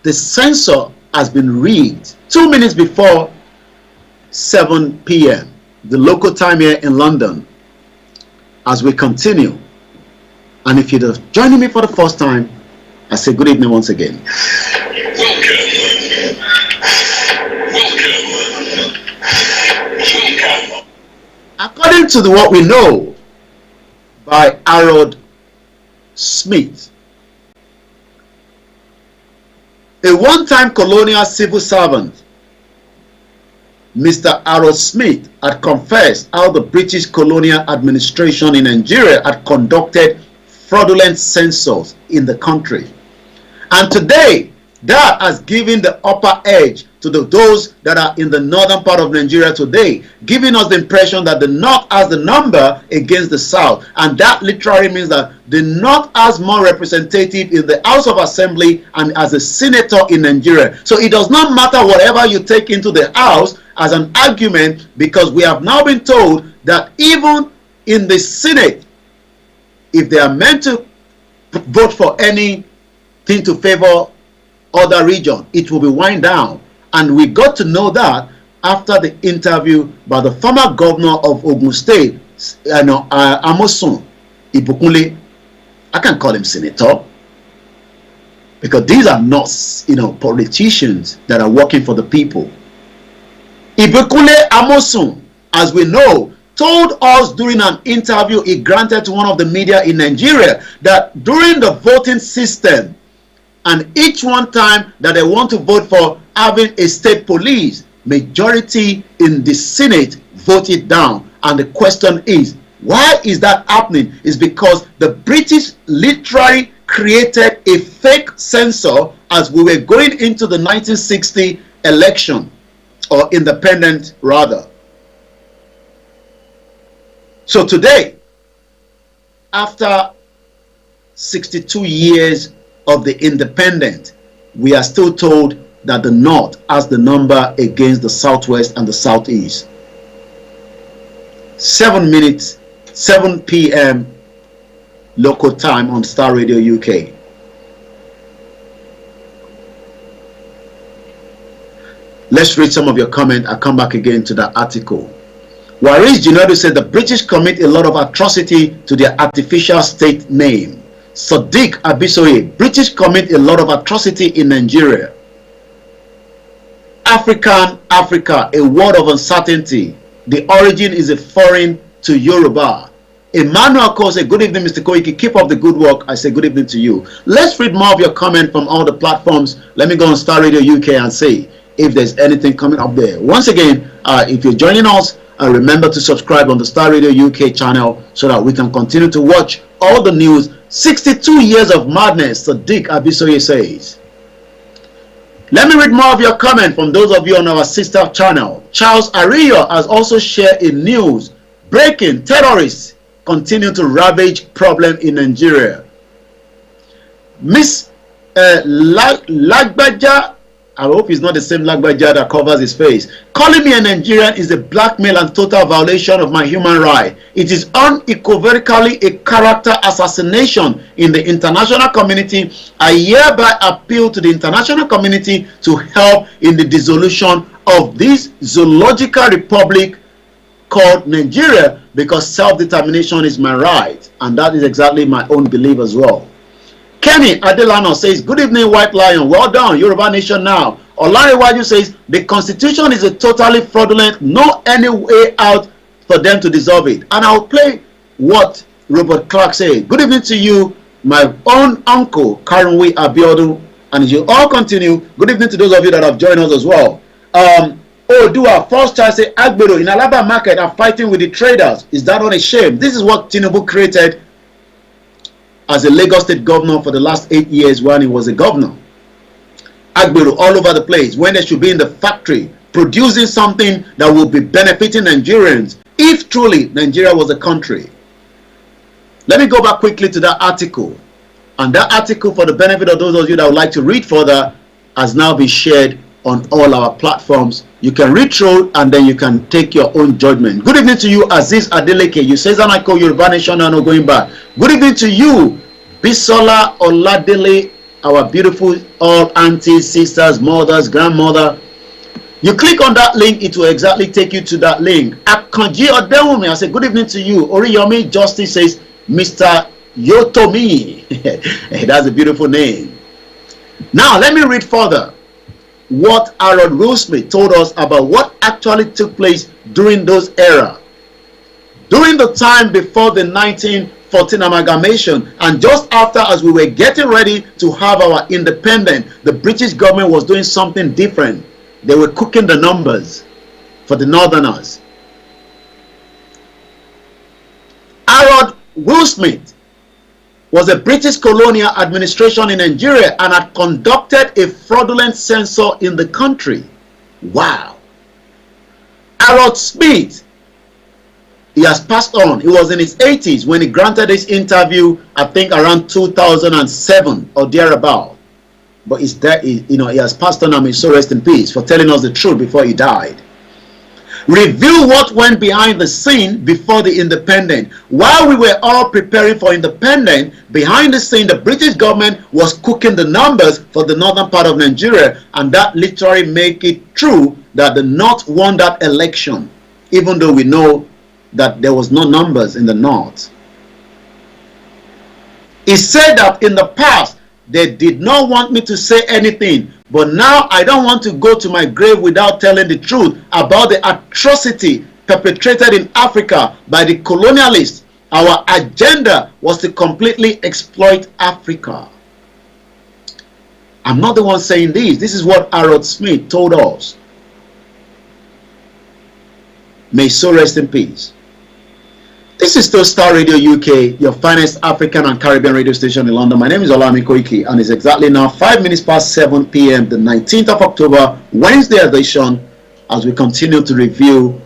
Speaker 1: the census has been rigged 2 minutes before 7 p.m. the local time here in London. As we continue, and if you're joining me for the first time, I say good evening once again. Welcome. According to what we know by Harold Smith, a one-time colonial civil servant, Mr. Harold Smith had confessed how the British colonial administration in Nigeria had conducted fraudulent census in the country. And today, that has given the upper edge to those that are in the northern part of Nigeria today, giving us the impression that the North has the number against the South. And that literally means that the North has more representative in the House of Assembly and as a senator in Nigeria. So it does not matter whatever you take into the House as an argument, because we have now been told that even in the Senate, if they are meant to vote for anything to favor other region, it will be wind down. And we got to know that after the interview by the former governor of Ogun State, Amosun Ibukunle. I can call him senator, because these are not, politicians that are working for the people. Ibukunle Amosun, as we know, told us during an interview he granted to one of the media in Nigeria that during the voting system, and each one time that they want to vote for having a state police, majority in the Senate vote it down. And the question is, why is that happening? It's because the British literally created a fake census as we were going into the 1960 election, or independent rather. So today, after 62 years of the independent, we are still told that the North has the number against the Southwest and the Southeast. 7 minutes, 7 p.m. local time on Star Radio UK. Let's read some of your comment. I'll come back again to that article. Waris Junadu said the British commit a lot of atrocity to their artificial state name. Sadiq Abisoye, British commit a lot of atrocity in Nigeria. Africa, a word of uncertainty. The origin is a foreign to Yoruba. Emmanuel calls a good evening, Mr. Koiki. Keep up the good work. I say good evening to you. Let's read more of your comment from all the platforms. Let me go on Star Radio UK and see if there's anything coming up there. Once again, if you're joining us, remember to subscribe on the Star Radio UK channel so that we can continue to watch all the news. 62 years of madness, Sadiq Abisoye says. Let me read more of your comment from those of you on our sister channel. Charles Ariyo has also shared a news. Breaking: terrorists continue to ravage problem in Nigeria. Miss Lagbaja I hope it's not the same Lagbaja that covers his face. Calling me a Nigerian is a blackmail and total violation of my human right. It is unequivocally a character assassination in the international community. I hereby appeal to the international community to help in the dissolution of this zoological republic called Nigeria, because self-determination is my right, and that is exactly my own belief as well. Kenny Adelano says, good evening, White Lion. Well done, Yoruba Nation now. Olarewaju says, the constitution is a totally fraudulent, no any way out for them to dissolve it. And I'll play what Robert Clark said. Good evening to you, my own uncle, Karanwi Abiodun. And as you all continue, good evening to those of you that have joined us as well. Odua, first child say, Agbero in Alaba market are fighting with the traders. Is that not a shame? This is what Tinubu created as a Lagos State governor for the last 8 years when he was a governor. Agbero all over the place, when they should be in the factory producing something that will be benefiting Nigerians, if truly Nigeria was a country. Let me go back quickly to that article. And that article, for the benefit of those of you that would like to read further, has now been shared on all our platforms. You can read through and then you can take your own judgment. Good evening to you, Aziz Adeleke. You say that I call Yoruba Nation and not going back. Good evening to you, Bisola Oladele, our beautiful all aunties, sisters, mothers, grandmother. You click on that link, it will exactly take you to that link. Akanji Odewumi, I say good evening to you. Oriyomi Justice says, Mr. Yotomi. That's a beautiful name. Now let me read further what Harold Wilsmith told us about what actually took place during those era. During the time before the 1914 amalgamation, and just after, as we were getting ready to have our independence, the British government was doing something different. They were cooking the numbers for the northerners. Harold Wilsmith was a British colonial administration in Nigeria and had conducted a fraudulent census in the country. Wow. Harold Smith, he has passed on. He was in his 80s when he granted this interview, I think around 2007 or thereabout. But it's that, he has passed on, and may so rest in peace, for telling us the truth before he died. Review what went behind the scene before the independence. While we were all preparing for independence, behind the scene, the British government was cooking the numbers for the northern part of Nigeria, and that literally made it true that the North won that election, even though we know that there was no numbers in the North. He said that in the past, they did not want me to say anything, but now I don't want to go to my grave without telling the truth about the atrocity perpetrated in Africa by the colonialists. Our agenda was to completely exploit Africa. I'm not the one saying this. This is what Harold Smith told us. May so rest in peace. This is still Star Radio UK, your finest African and Caribbean radio station in London. My name is Olayomo Koiki, and it's exactly now 5 minutes past 7 p.m. the 19th of October, Wednesday edition, as we continue to review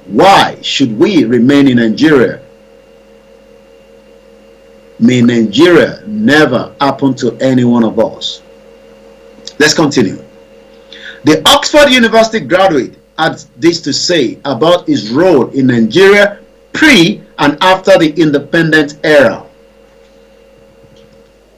Speaker 1: why should we remain in Nigeria. May Nigeria never happen to any one of us. Let's continue. The Oxford University graduate had this to say about his role in Nigeria pre and after the independent era.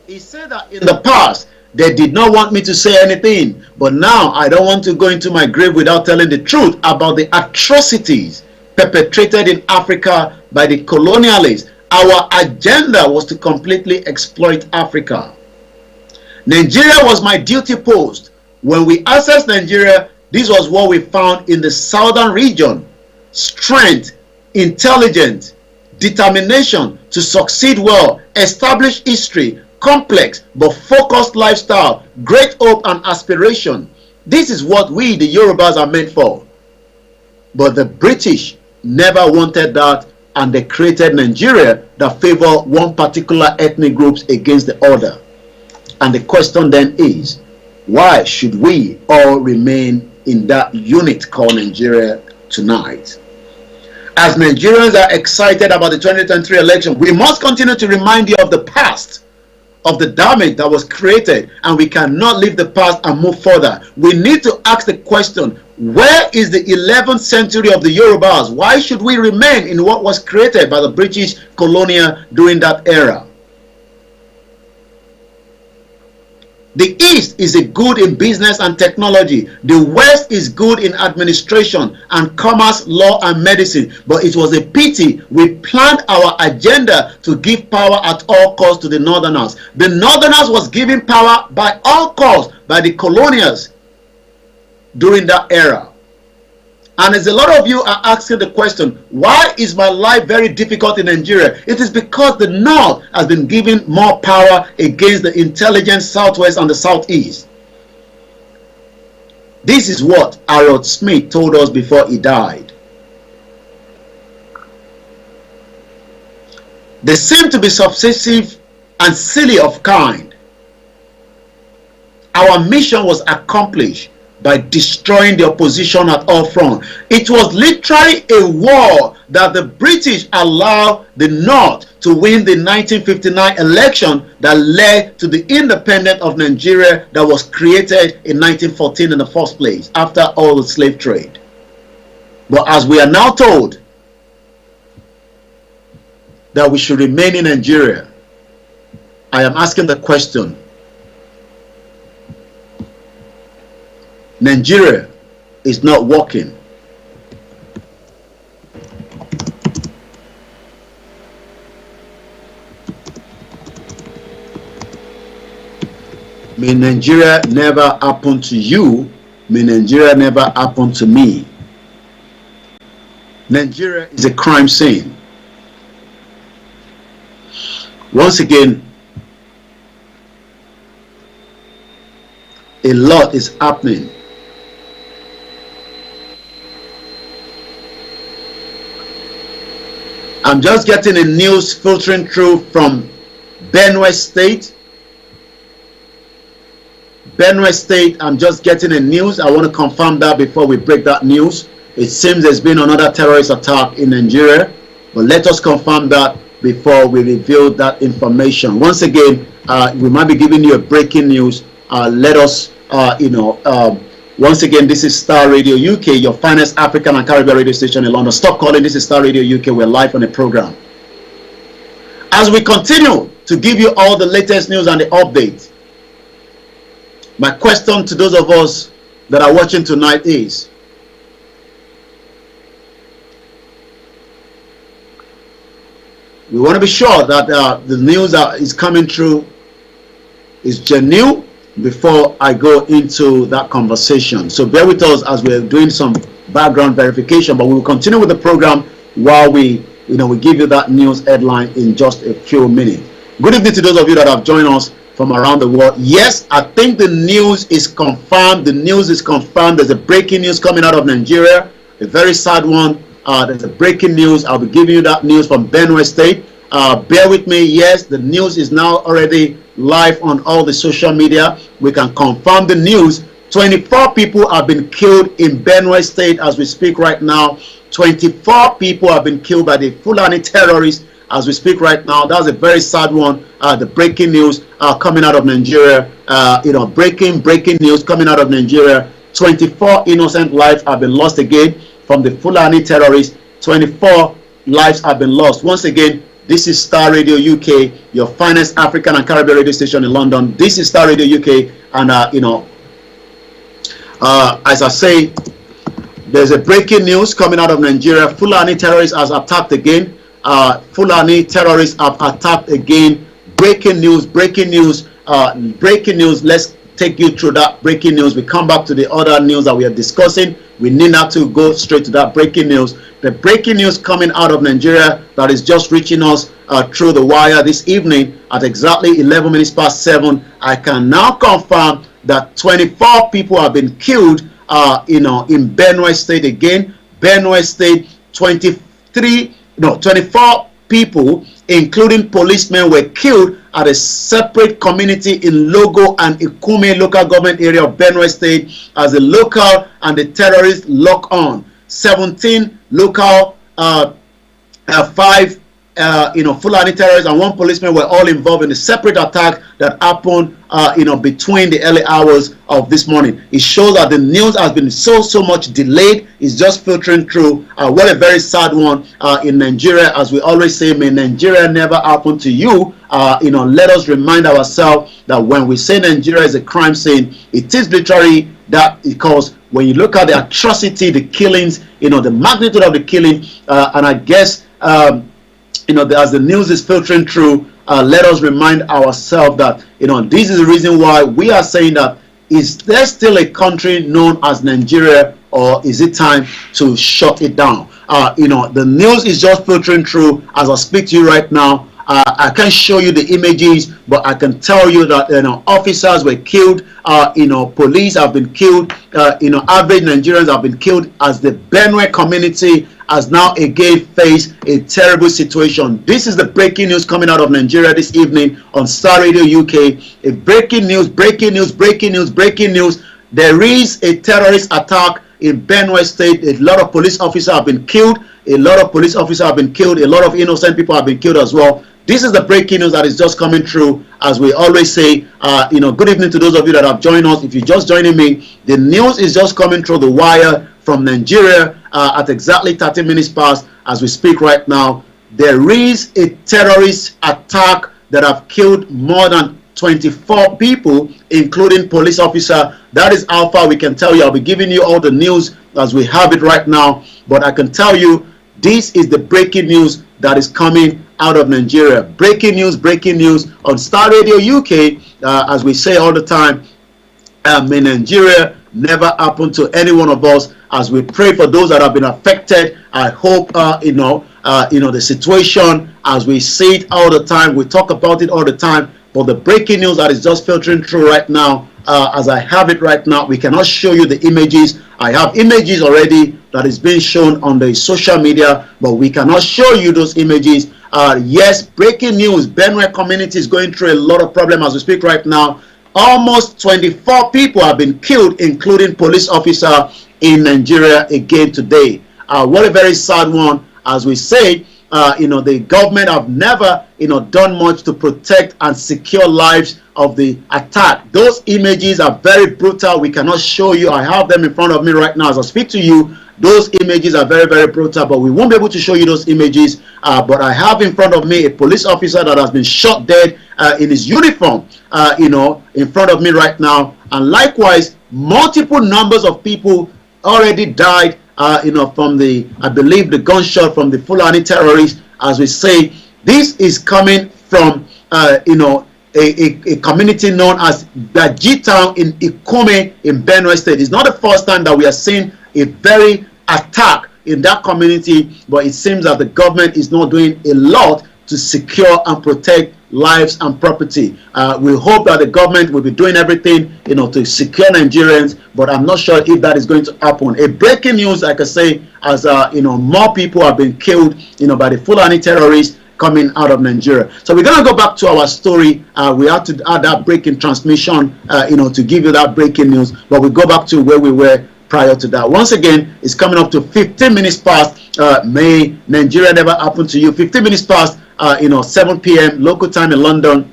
Speaker 1: He said that in the past, they did not want me to say anything, but now I don't want to go into my grave without telling the truth about the atrocities perpetrated in Africa by the colonialists. Our agenda was to completely exploit Africa. Nigeria was my duty post. When we accessed Nigeria, this was what we found in the southern region: strength, intelligence, determination to succeed well, establish history, complex but focused lifestyle, great hope and aspiration. This is what we, the Yorubas, are meant for. But the British never wanted that, and they created Nigeria that favor one particular ethnic group against the other. And the question then is, why should we all remain in that unit called Nigeria tonight? As Nigerians are excited about the 2023 election, we must continue to remind you of the past, of the damage that was created, and we cannot leave the past and move further. We need to ask the question, where is the 11th century of the Yorubas? Why should we remain in what was created by the British colonial during that era? The East is good in business and technology. The West is good in administration and commerce, law, and medicine. But it was a pity we planned our agenda to give power at all costs to the Northerners. The Northerners was given power by all costs by the colonials during that era. And as a lot of you are asking the question, why is my life very difficult in Nigeria? It is because the North has been given more power against the intelligent Southwest and the Southeast. This is what Harold Smith told us before he died. They seem to be subversive and silly of kind. Our mission was accomplished by destroying the opposition at all fronts. It was literally a war that the British allowed the North to win the 1959 election that led to the independence of Nigeria that was created in 1914 in the first place, after all the slave trade. But as we are now told that we should remain in Nigeria, I am asking the question, Nigeria is not working. May Nigeria never happen to you. May Nigeria never happen to me. Nigeria is a crime scene. Once again, a lot is happening. I'm just getting a news filtering through from Benue State. Benue State, I'm just getting a news. I want to confirm that before we break that news. It seems there's been another terrorist attack in Nigeria, but let us confirm that before we reveal that information. Once again, we might be giving you a breaking news. Let us, once again, this is Star Radio UK, your finest African and Caribbean radio station in London. Stop calling, this is Star Radio UK. We're live on the program. As we continue to give you all the latest news and the updates, my question to those of us that are watching tonight is, we want to be sure that the news that is coming through is genuine before I go into that conversation. So bear with us as we're doing some background verification, but we will continue with the program while we give you that news headline in just a few minutes. Good evening to those of you that have joined us from around the world. Yes, I think the news is confirmed. The news is confirmed. There's a breaking news coming out of Nigeria, a very sad one. There's a breaking news. I'll be giving you that news from Benue State. Bear with me. Yes, the news is now already live on all the social media. We can confirm the news. 24 people have been killed in Benue State as we speak right now. 24 people have been killed by the Fulani terrorists as we speak right now. That's a very sad one. The breaking news coming out of Nigeria. Breaking news coming out of Nigeria. 24 innocent lives have been lost again from the Fulani terrorists. 24 lives have been lost. Once again, this is Star Radio UK, your finest African and Caribbean radio station in London. This is Star Radio UK, and as I say, there's a breaking news coming out of Nigeria. Fulani terrorists has attacked again. Fulani terrorists have attacked again. Breaking news, breaking news, breaking news. Let's take you through that breaking news. We come back to the other news that we are discussing. We need not to go straight to that breaking news. The breaking news coming out of Nigeria that is just reaching us through the wire this evening at exactly 11 minutes past 7. I can now confirm that 24 people have been killed in Benue State again. Benue State, 24 people, including policemen, were killed at a separate community in Logo and Ikume local government area of Benue State as the local and the terrorists lock on. 17 local, 5 Fulani terrorists and 1 policeman were all involved in a separate attack that happened, between the early hours of this morning. It shows that the news has been so much delayed. It's just filtering through. What a very sad one in Nigeria. As we always say, may Nigeria never happen to you. Let us remind ourselves that when we say Nigeria is a crime scene, it is literally that, because when you look at the atrocity, the killings, the magnitude of the killing, and I guess, as the news is filtering through, let us remind ourselves that, this is the reason why we are saying that, is there still a country known as Nigeria, or is it time to shut it down? The news is just filtering through as I speak to you right now. I can't show you the images, but I can tell you that officers were killed, police have been killed, average Nigerians have been killed, as the Benue community has now again faced a terrible situation. This is the breaking news coming out of Nigeria this evening on Star Radio UK. A breaking news. There is a terrorist attack in Benue State. A lot of police officers have been killed. A lot of innocent people have been killed as well. This is the breaking news that is just coming through. As we always say, good evening to those of you that have joined us. If you're just joining me, the news is just coming through the wire from Nigeria at exactly 30 minutes past as we speak right now. There is a terrorist attack that have killed more than 24 people, including police officer. That is how far we can tell you. I'll be giving you all the news as we have it right now, but I can tell you this is the breaking news that is coming out of Nigeria. Breaking news on Star Radio UK. As we say all the time, may Nigeria never happen to any one of us. As we pray for those that have been affected, I hope the situation, as we see it all the time, we talk about it all the time, but the breaking news that is just filtering through right now, as I have it right now, we cannot show you the images. I have images already that is being shown on the social media, but we cannot show you those images. Yes, breaking news. Benue community is going through a lot of problems as we speak right now. Almost 24 people have been killed, including police officer in Nigeria again today. What a very sad one. As we say, the government have never, done much to protect and secure lives of the attack. Those images are very brutal. We cannot show you. I have them in front of me right now as I speak to you. Those images are very, very brutal, but we won't be able to show you those images. But I have in front of me a police officer that has been shot dead in his uniform, in front of me right now. And likewise, multiple numbers of people already died, from I believe, the gunshot from the Fulani terrorists. As we say, this is coming from, a community known as Daji Town in Ikome in Benue State. It's not the first time that we are seeing a very attack in that community, but it seems that the government is not doing a lot to secure and protect lives and property. We hope that the government will be doing everything, to secure Nigerians, but I'm not sure if that is going to happen. A breaking news, like I say, as more people have been killed, by the Fulani terrorists coming out of Nigeria. So we're going to go back to our story. We have to add that breaking transmission, to give you that breaking news, but we go back to where we were prior to that. Once again, it's coming up to 15 minutes past. May Nigeria never happen to you. 15 minutes past, 7 p.m. local time in London,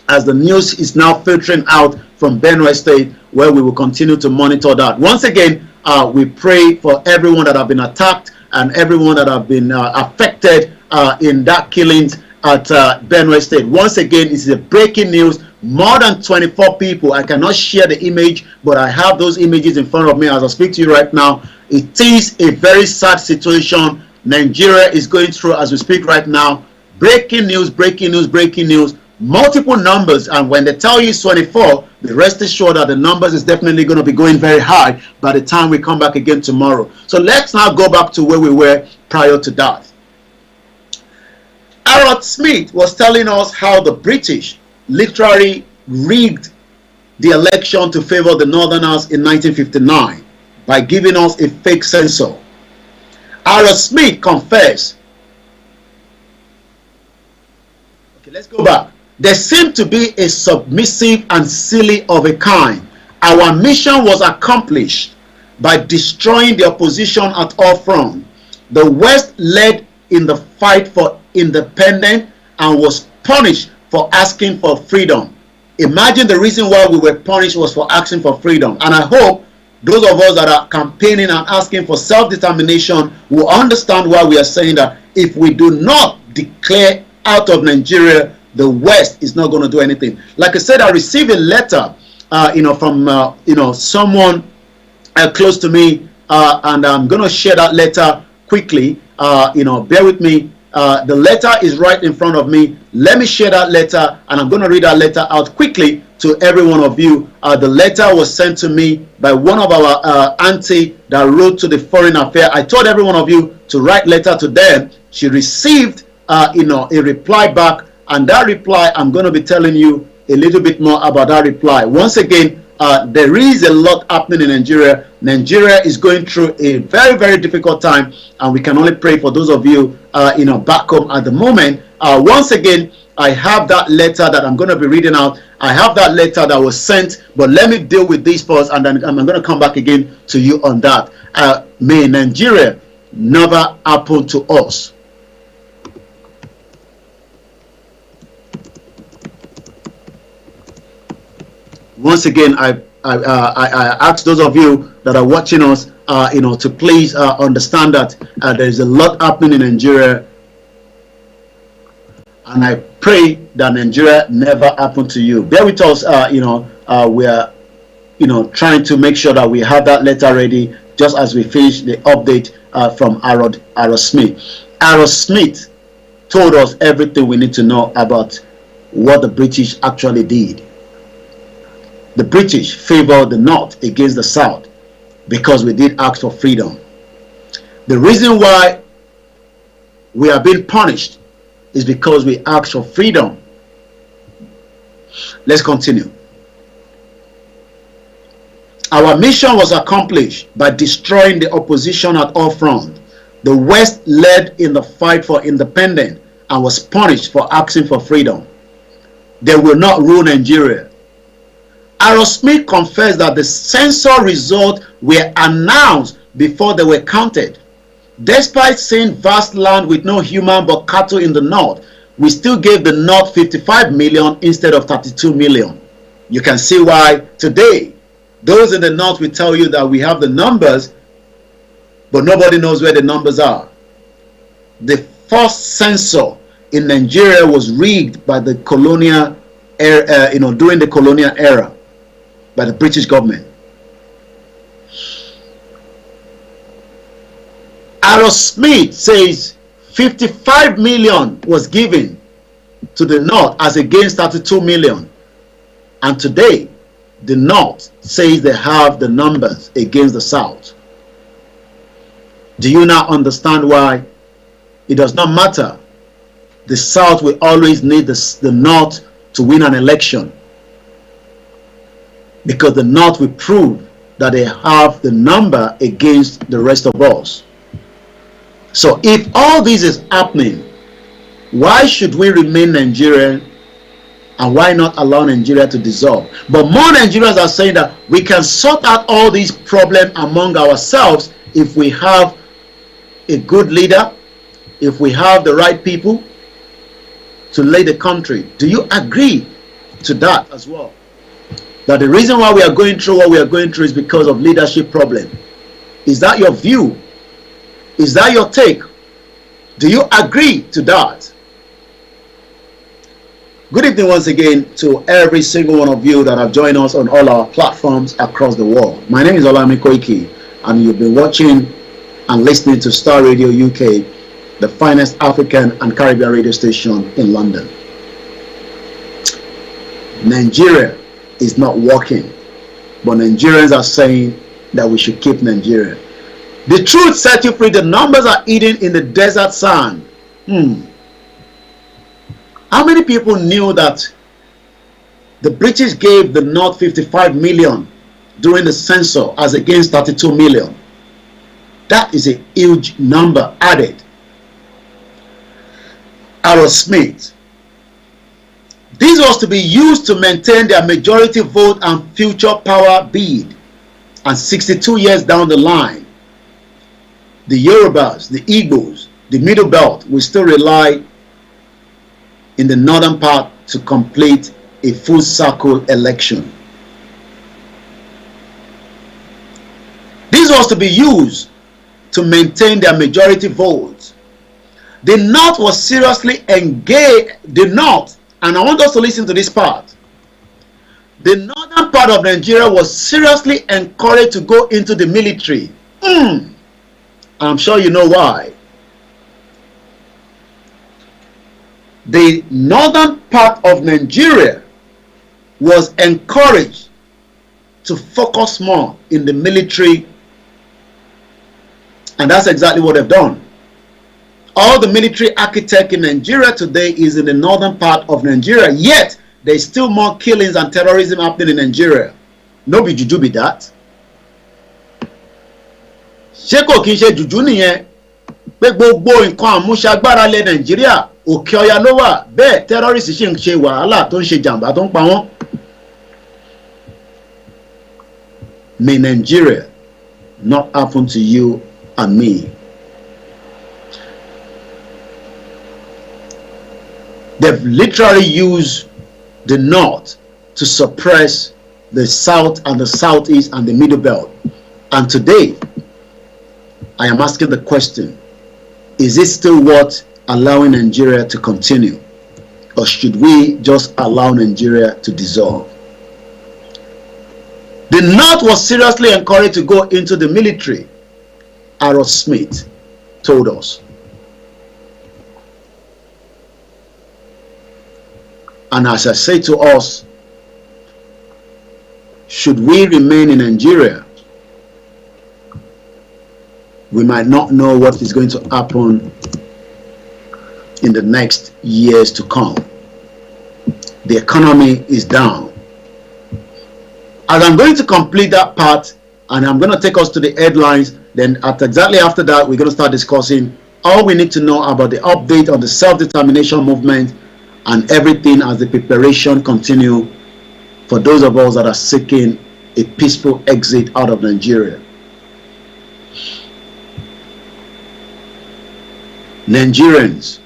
Speaker 1: as the news is now filtering out from Benue State, where we will continue to monitor that. Once again, we pray for everyone that have been attacked and everyone that have been affected in that killings at Benue State. Once again, it's a breaking news. More than 24 people. I cannot share the image, but I have those images in front of me as I speak to you right now. It is a very sad situation Nigeria is going through as we speak right now. Breaking news. Multiple numbers, and when they tell you it's 24, the rest assured that the numbers is definitely going to be going very high by the time we come back again tomorrow. So let's now go back to where we were prior to that. Harold Smith was telling us how the British literally rigged the election to favor the Northerners in 1959 by giving us a fake censor. Harold Smith confessed. Okay, let's go back. There seemed to be a submissive and silly of a kind. Our mission was accomplished by destroying the opposition at all fronts. The West led in the fight for independence and was punished for asking for freedom. Imagine the reason why we were punished was for asking for freedom. And I hope those of us that are campaigning and asking for self-determination will understand why we are saying that if we do not declare out of Nigeria, the West is not going to do anything. Like I said, I received a letter, from someone close to me, and I'm going to share that letter quickly. Bear with me. The letter is right in front of me. Let me share that letter, and I'm going to read that letter out quickly to every one of you. The letter was sent to me by one of our auntie that wrote to the Foreign Affairs. I told every one of you to write letter to them. She received a reply back, and that reply, I'm going to be telling you a little bit more about that reply. Once again, there is a lot happening in Nigeria. Nigeria is going through a very, very difficult time, and we can only pray for those of you back home at the moment. Once again, I have that letter that I'm going to be reading out. I have that letter that was sent, but let me deal with this first, and then I'm going to come back again to you on that. May Nigeria never happen to us. Once again, I ask those of you that are watching us, to please understand that there is a lot happening in Nigeria, and I pray that Nigeria never happen to you. Bear with us. We are, trying to make sure that we have that letter ready just as we finish the update from Aaron Smith. Aaron Smith told us everything we need to know about what the British actually did. The British favored the North against the South because we did ask for freedom. The reason why we are being punished is because we asked for freedom. Let's continue. Our mission was accomplished by destroying the opposition at all fronts. The West led in the fight for independence and was punished for asking for freedom. They will not rule Nigeria. Aaron Smith confessed that the census results were announced before they were counted. Despite seeing vast land with no human but cattle in the North, we still gave the North 55 million instead of 32 million. You can see why today those in the North will tell you that we have the numbers, but nobody knows where the numbers are. The first census in Nigeria was rigged by the colonial era, during the colonial era, by the British government. Aaron Smith says 55 million was given to the North as against 32 million. And today, the North says they have the numbers against the South. Do you now understand why it does not matter? The South will always need the North to win an election, because the North will prove that they have the number against the rest of us. So if all this is happening, why should we remain Nigerian, and why not allow Nigeria to dissolve? But more Nigerians are saying that we can sort out all these problems among ourselves if we have a good leader, if we have the right people to lead the country. Do you agree to that as well? That the reason why we are going through what we are going through is because of leadership problem. Is that your view? Is that your take? Do you agree to that? Good evening once again to every single one of you that have joined us on all our platforms across the world. My name is Olayomo Koiki, and you've been watching and listening to Star Radio UK, the finest African and Caribbean radio station in London. Nigeria is not working, but Nigerians are saying that we should keep Nigeria. The truth set you free. The numbers are eating in the desert sand. How many people knew that the British gave the North 55 million during the census as against 32 million? That is a huge number added. Aaron Smith. This was to be used to maintain their majority vote and future power bid. And 62 years down the line, the Yorubas, the Igbos, the Middle Belt will still rely in the northern part to complete a full circle election. This was to be used to maintain their majority votes. The North was seriously engaged. The North, and I want us to listen to this part. The northern part of Nigeria was seriously encouraged to go into the military. I'm sure you know why. The northern part of Nigeria was encouraged to focus more in the military, and that's exactly what they've done. All the military architect in Nigeria today is in the northern part of Nigeria, yet there's still more killings and terrorism happening in Nigeria. No be juju be that. Ṣé kò kí n ṣe juju nìyẹn pé gbogbo nǹkan àmúṣagbára lẹ Nàìjíríà òkè ọya ló wà, bẹ́ẹ̀ terrorist ṣì ń ṣe wàhálà tó ń ṣe jàǹbá tó ń pa wọ́n. May Nigeria not happen to you and me. They've literally used the North to suppress the South and the Southeast and the Middle Belt. And today, I am asking the question, is it still worth allowing Nigeria to continue? Or should we just allow Nigeria to dissolve? The North was seriously encouraged to go into the military. Aaron Smith told us. And as I say to us, should we remain in Nigeria, we might not know what is going to happen in the next years to come. The economy is down. As I'm going to complete that part, and I'm going to take us to the headlines, then exactly after that, we're going to start discussing all we need to know about the update on the self-determination movement and everything as the preparation continue for those of us that are seeking a peaceful exit out of Nigeria. Nigerians,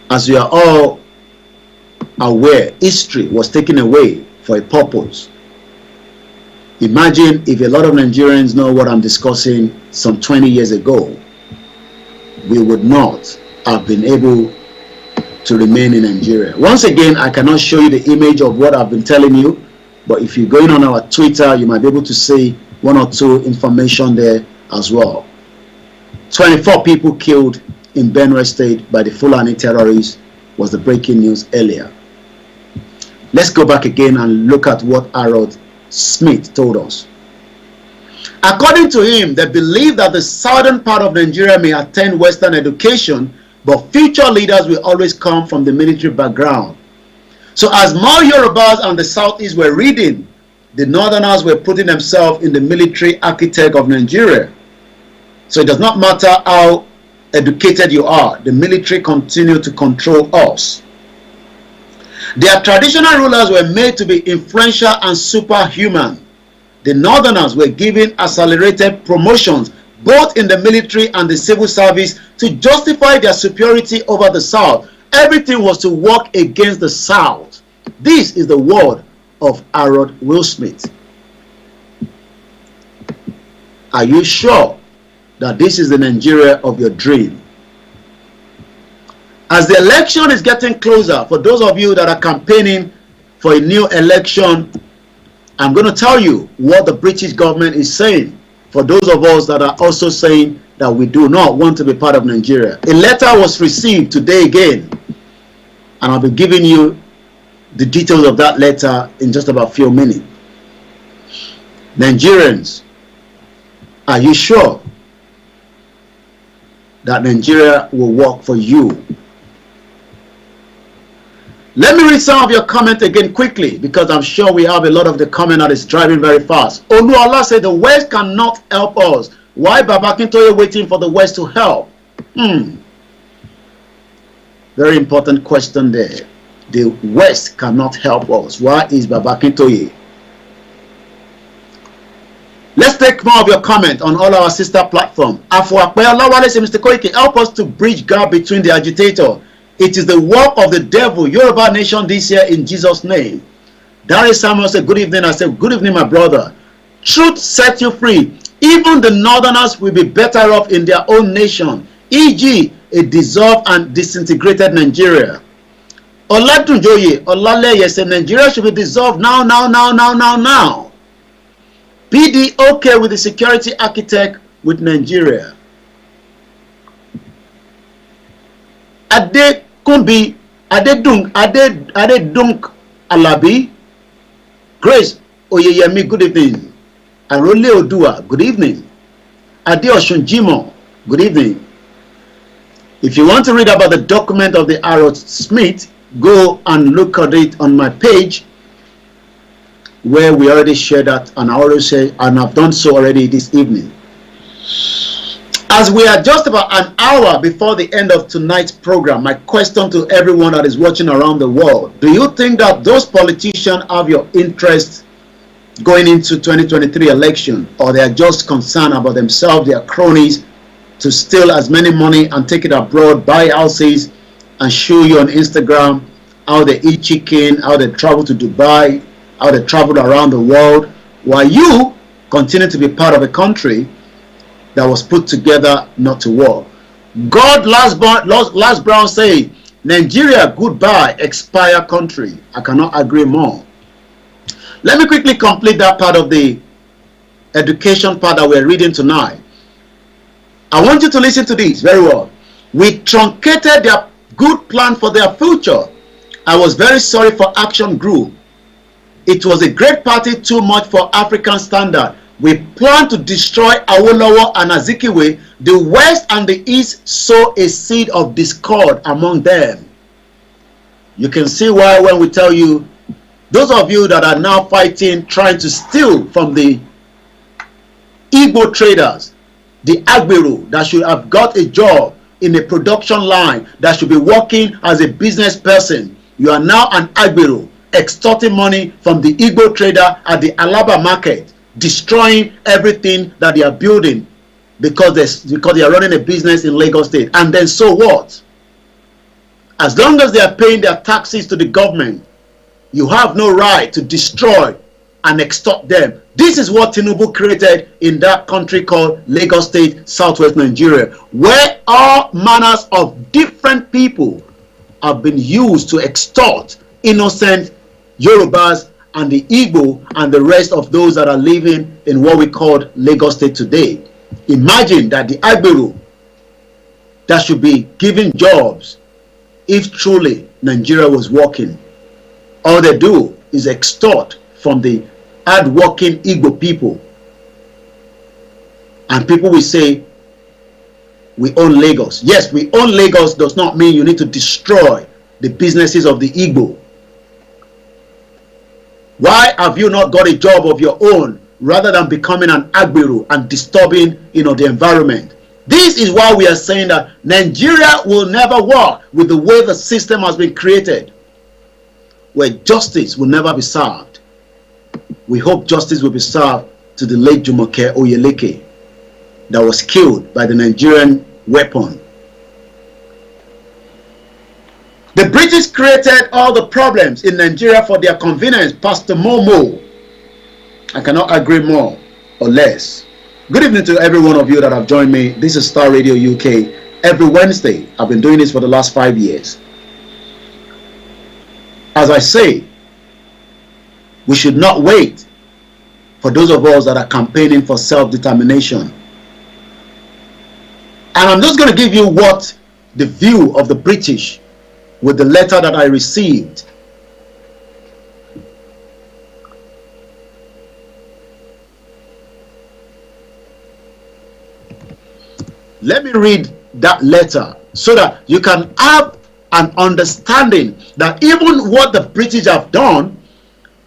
Speaker 1: as we are all aware, history was taken away for a purpose. Imagine if a lot of Nigerians know what I'm discussing some 20 years ago, we would not have been able to remain in Nigeria. Once again, I cannot show you the image of what I've been telling you, but if you're going on our Twitter, you might be able to see one or two information there as well. 24 people killed in Benue State by the Fulani terrorists was the breaking news earlier. Let's go back again and look at what Aaron Smith told us. According to him, they believe that the southern part of Nigeria may attend Western education, but future leaders will always come from the military background. So as more Yorubas and the Southeast were reading, the Northerners were putting themselves in the military architect of Nigeria. So it does not matter how educated you are, the military continue to control us. Their traditional rulers were made to be influential and superhuman. The Northerners were given accelerated promotions both in the military and the civil service to justify their superiority over the South. Everything was to work against the South. This is the word of Aaron Will Smith. Are you sure that this is the Nigeria of your dream? As the election is getting closer, for those of you that are campaigning for a new election, I'm going to tell you what the British government is saying. For those of us that are also saying that we do not want to be part of Nigeria. A letter was received today again, and I'll be giving you the details of that letter in just about a few minutes. Nigerians, are you sure that Nigeria will work for you? Let me read some of your comment again quickly, because I'm sure we have a lot of the comment that is driving very fast. Oluola said the West cannot help us. Why Baba Akintoye waiting for the West to help? Very important question there. The West cannot help us. Why is Baba Akintoye? Let's take more of your comment on all our sister platforms. Afuakpe Olawale says, Mr. Koiki, help us to bridge gap between the agitator It is the work of the devil, Yoruba nation this year in Jesus' name. Dari Samuel said, good evening. I said, good evening, my brother. Truth set you free. Even the northerners will be better off in their own nation, e.g., a dissolved and disintegrated Nigeria. Olatunjoye Olaleye said, Nigeria should be dissolved now. PD okay with the security architect with Nigeria. Adekumbi Adedunk Alabi. Grace Oyeyemi, good evening. Arole Odua, good evening. Adeosun Jimo, good evening. If you want to read about the document of the Harold Smith, go and look at it on my page, where we already shared that, and I already say, and I've done so already this evening. As we are just about an hour before the end of tonight's program, my question to everyone that is watching around the world: do you think that those politicians have your interest going into 2023 election, or they are just concerned about themselves, their cronies, to steal as many money and take it abroad, buy houses, and show you on Instagram how they eat chicken, how they travel to Dubai, how they travel around the world, while you continue to be part of a country that was put together not to war? God last Brown say, Nigeria, goodbye, expire country. I cannot agree more. Let me quickly complete that part of the education part that we're reading tonight. I want you to listen to this very well. We truncated their good plan for their future. I was very sorry for Action Group. It was a great party, too much for African standard. We plan to destroy Awolowo and Azikiwe. The West and the East sow a seed of discord among them. You can see why when we tell you, those of you that are now fighting, trying to steal from the Igbo traders, the Agbero that should have got a job in a production line, that should be working as a business person, you are now an Agbero, extorting money from the Igbo trader at the Alaba market, destroying everything that they are building because they are running a business in Lagos State. And then so what? As long as they are paying their taxes to the government, you have no right to destroy and extort them. This is what Tinubu created in that country called Lagos State, Southwest Nigeria, where all manners of different people have been used to extort innocent Yorubas and the Igbo and the rest of those that are living in what we call Lagos State today. Imagine that the Agbero that should be giving jobs, if truly Nigeria was working, all they do is extort from the hard-working Igbo people. And people will say, we own Lagos. Yes, we own Lagos does not mean you need to destroy the businesses of the Igbo. Why have you not got a job of your own rather than becoming an Agbero and disturbing, the environment? This is why we are saying that Nigeria will never work with the way the system has been created, where justice will never be served. We hope justice will be served to the late Jumoke Oyeleke that was killed by the Nigerian weapon. The British created all the problems in Nigeria for their convenience. Pastor Momo, I cannot agree more or less. Good evening to every one of you that have joined me. This is Star Radio UK. Every Wednesday, I've been doing this for the last 5 years. As I say, we should not wait for those of us that are campaigning for self-determination. And I'm just going to give you what the view of the British with the letter that I received. Let me read that letter so that you can have an understanding that even what the British have done,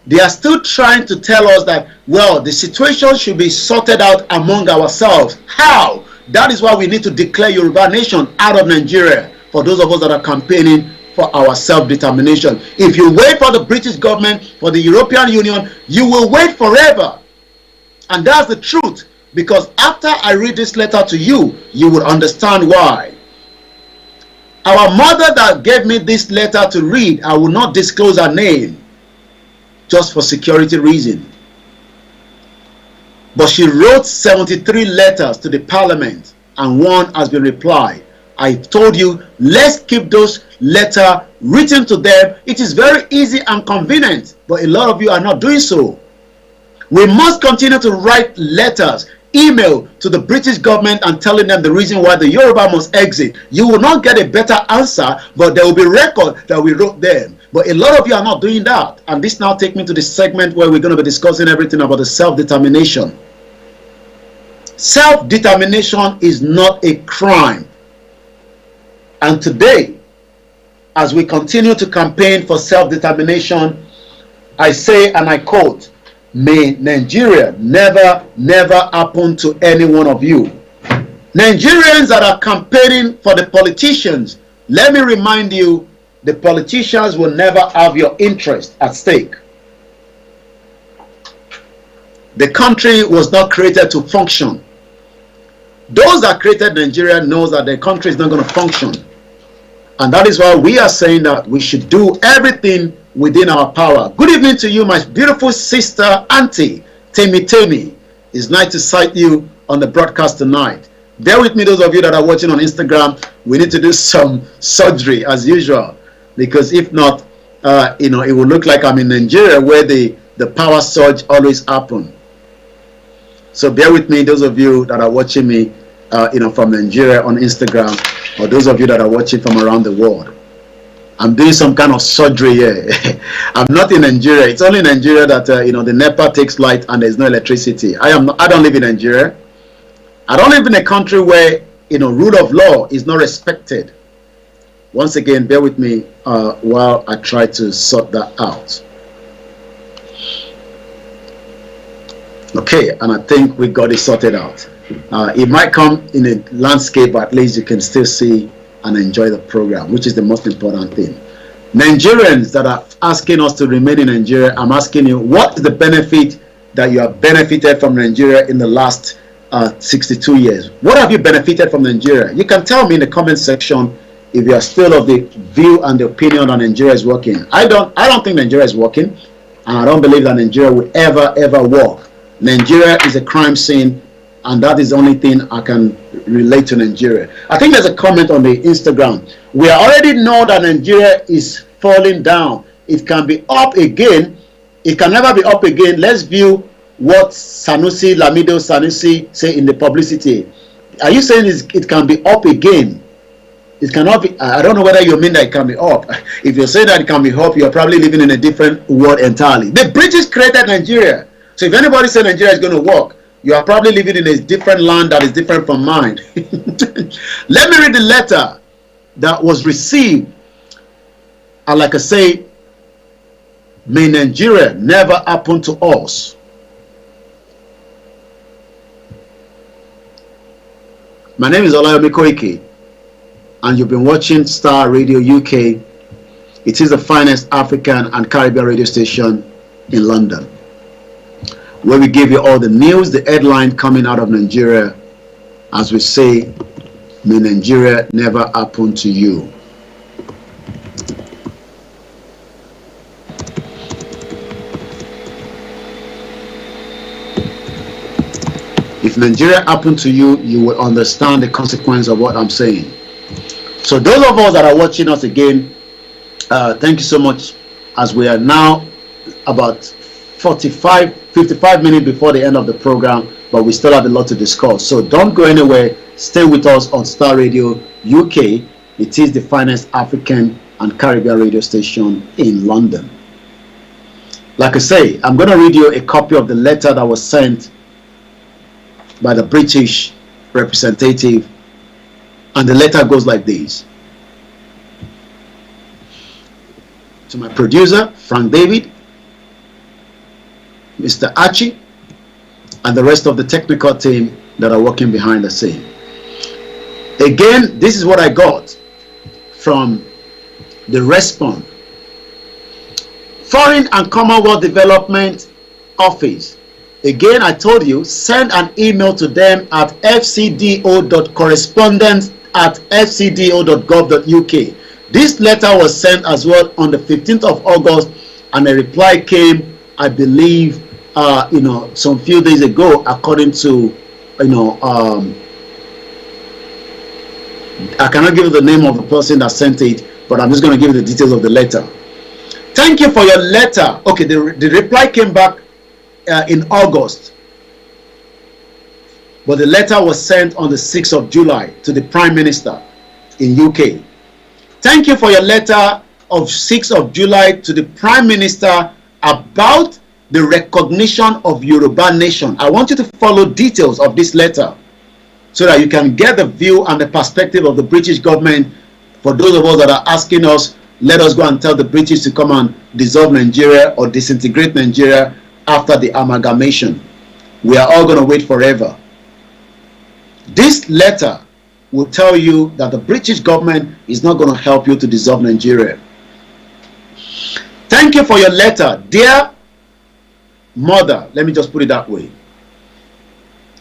Speaker 1: they are still trying to tell us that, well, the situation should be sorted out among ourselves. How? That is why we need to declare Yoruba nation out of Nigeria, for those of us that are campaigning for our self-determination. If you wait for the British government, for the European Union, you will wait forever. And that's the truth, because after I read this letter to you, you will understand why. Our mother that gave me this letter to read, I will not disclose her name just for security reason. But she wrote 73 letters to the parliament and one has been replied. I told you, let's keep those letters written to them. It is very easy and convenient, but a lot of you are not doing so. We must continue to write letters, email to the British government and telling them the reason why the Yoruba must exit. You will not get a better answer, but there will be record that we wrote them. But a lot of you are not doing that. And this now takes me to the segment where we're going to be discussing everything about the self-determination. Self-determination is not a crime. And today, as we continue to campaign for self-determination, I say, and I quote, may Nigeria never happen to any one of you. Nigerians that are campaigning for the politicians, let me remind you, the politicians will never have your interest at stake. The country was not created to function. Those that created Nigeria knows that the country is not going to function. And that is why we are saying that we should do everything within our power. Good evening to you, my beautiful sister, Auntie Temi. It's nice to sight you on the broadcast tonight. Bear with me, those of you that are watching on Instagram. We need to do some surgery as usual, because if not, it will look like I'm in Nigeria where the power surge always happen. So bear with me, those of you that are watching me, from Nigeria on Instagram, or those of you that are watching from around the world. I'm doing some kind of surgery here. I'm not in Nigeria. It's only in Nigeria that the NEPA takes light and there's no electricity. I don't live in Nigeria. I don't live in a country where rule of law is not respected. Once again, bear with me while I try to sort that out. Okay, and I think we got it sorted out. It might come in a landscape, but at least you can still see and enjoy the program, which is the most important thing. Nigerians that are asking us to remain in Nigeria, I'm asking you, what is the benefit that you have benefited from Nigeria in the last 62 years? What have you benefited from Nigeria? You can tell me in the comment section if you are still of the view and the opinion that Nigeria is working. I don't think Nigeria is working, and I don't believe that Nigeria will ever work. Nigeria is a crime scene, and that is the only thing I can relate to Nigeria. I think there's a comment on the Instagram. We already know that Nigeria is falling down. It can be up again. It can never be up again. Let's view what Lamido Sanusi say in the publicity. Are you saying it can be up again? It cannot be. I don't know whether you mean that it can be up. If you say that it can be up, you're probably living in a different world entirely. The British created Nigeria. So if anybody says Nigeria is going to work, you are probably living in a different land that is different from mine. Let me read the letter that was received. And like I say, may Nigeria never happen to us. My name is Olayomo Koiki, and you've been watching Star Radio UK. It is the finest African and Caribbean radio station in London, where we give you all the news, the headline coming out of Nigeria. As we say, may Nigeria never happen to you. If Nigeria happened to you, you will understand the consequence of what I'm saying. So those of us that are watching us again, thank you so much, as we are now about 55 minutes before the end of the program, but we still have a lot to discuss. So don't go anywhere. Stay with us on Star Radio UK. It is the finest African and Caribbean radio station in London. Like I say, I'm going to read you a copy of the letter that was sent by the British representative, and the letter goes like this. To my producer, Frank David, Mr. Archie, and the rest of the technical team that are working behind the scene. Again, this is what I got from the response. Foreign and Commonwealth Development Office. Again, I told you, send an email to them at fcdo.correspondence at fcdo.gov.uk. This letter was sent as well on the 15th of August, and a reply came, I believe, some few days ago, according to, I cannot give you the name of the person that sent it, but I'm just going to give you the details of the letter. Thank you for your letter. Okay, the reply came back in August, but the letter was sent on the 6th of July to the Prime Minister in UK. Thank you for your letter of 6th of July to the Prime Minister about the recognition of Yoruba Nation. I want you to follow details of this letter so that you can get the view and the perspective of the British government. For those of us that are asking us, let us go and tell the British to come and dissolve Nigeria or disintegrate Nigeria after the amalgamation. We are all going to wait forever. This letter will tell you that the British government is not going to help you to dissolve Nigeria. Thank you for your letter, dear mother. Let me just put it that way.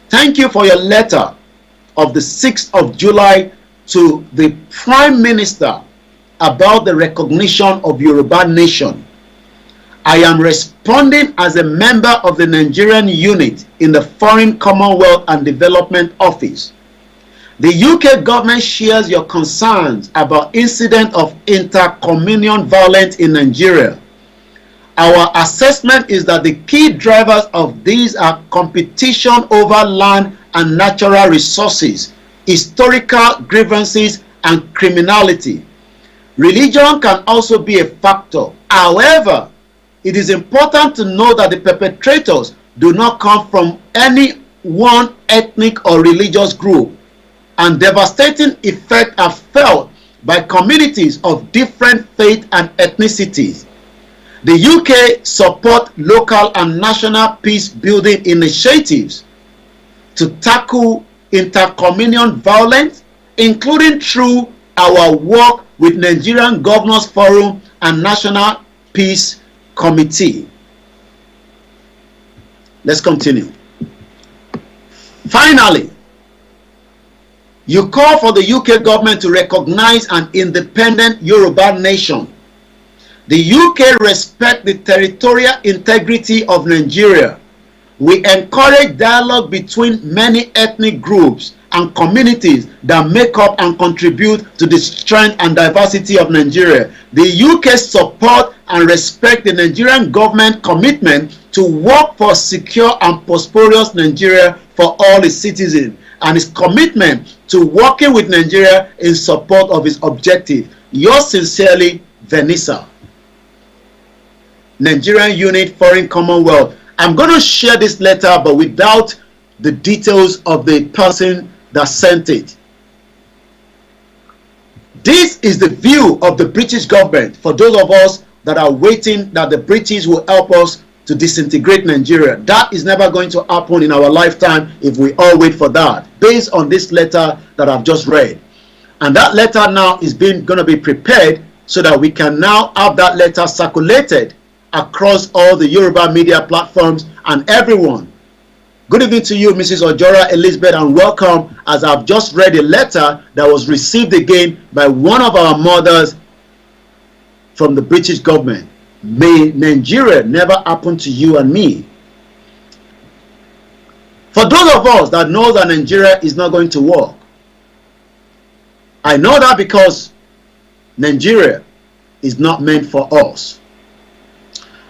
Speaker 1: Thank you for your letter of the 6th of July to the Prime Minister about the recognition of Yoruba Nation. I am responding as a member of the Nigerian unit in the Foreign Commonwealth and Development Office. The UK government shares your concerns about incident of intercommunion violence in Nigeria. Our assessment is that the key drivers of these are competition over land and natural resources, historical grievances, and criminality. Religion can also be a factor. However, it is important to know that the perpetrators do not come from any one ethnic or religious group, and devastating effects are felt by communities of different faith and ethnicities. The UK support local and national peace building initiatives to tackle intercommunion violence, including through our work with Nigerian Governors Forum and National Peace Committee. Let's continue. Finally, you call for the UK government to recognize an independent Yoruba nation. The UK respects the territorial integrity of Nigeria. We encourage dialogue between many ethnic groups and communities that make up and contribute to the strength and diversity of Nigeria. The UK support and respect the Nigerian government commitment to work for secure and prosperous Nigeria for all its citizens, and its commitment to working with Nigeria in support of its objective. Yours sincerely, Vanessa. Nigerian Unit, Foreign Commonwealth. I'm going to share this letter, but without the details of the person that sent it. This is the view of the British government for those of us that are waiting that the British will help us to disintegrate Nigeria. That is never going to happen in our lifetime if we all wait for that, based on this letter that I've just read. And that letter now is going to be prepared so that we can now have that letter circulated across all the Yoruba media platforms and everyone. Good evening to you, Mrs. Ojora Elizabeth, and welcome, as I've just read a letter that was received again by one of our mothers from the British government. May Nigeria never happen to you and me. For those of us that know that Nigeria is not going to work, I know that because Nigeria is not meant for us.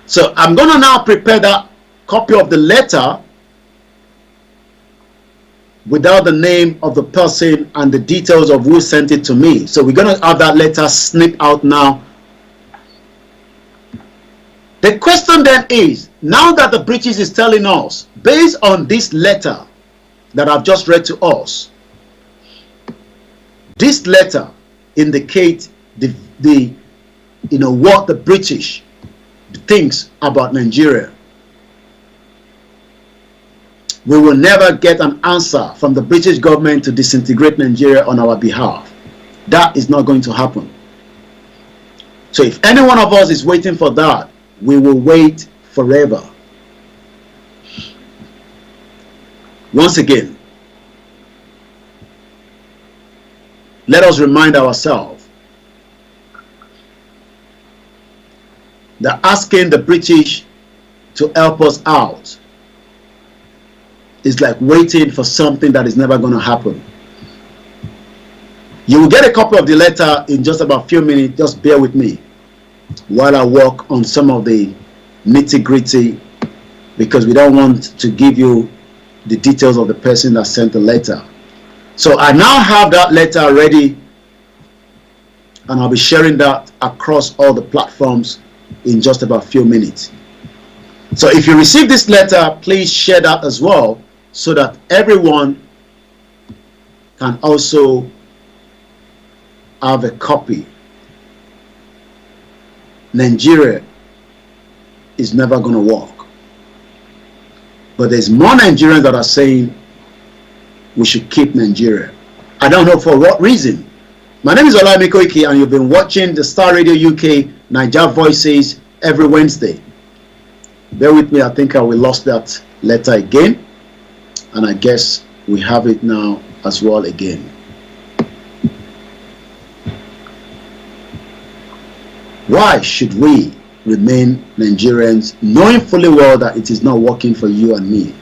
Speaker 1: So I'm going to now prepare that copy of the letter without the name of the person and the details of who sent it to me. So we're going to have that letter snip out now. The question then is, now that the British is telling us, based on this letter that I've just read to us, this letter indicates what the British thinks about Nigeria. We will never get an answer from the British government to disintegrate Nigeria on our behalf. That is not going to happen. So if any one of us is waiting for that, we will wait forever. Once again, let us remind ourselves that asking the British to help us out is like waiting for something that is never going to happen. You will get a copy of the letter in just about a few minutes. Just bear with me while I work on some of the nitty-gritty, because we don't want to give you the details of the person that sent the letter. So I now have that letter ready, and I'll be sharing that across all the platforms in just about a few minutes. So if you receive this letter, please share that as well, so that everyone can also have a copy. Nigeria is never going to work. But there's more Nigerians that are saying we should keep Nigeria. I don't know for what reason. My name is Olayomo Koiki, and you've been watching the Star Radio UK Niger Voices every Wednesday. Bear with me, I think we lost that letter again, and I guess we have it now as well again. Why should we remain Nigerians, knowing fully well that it is not working for you and me?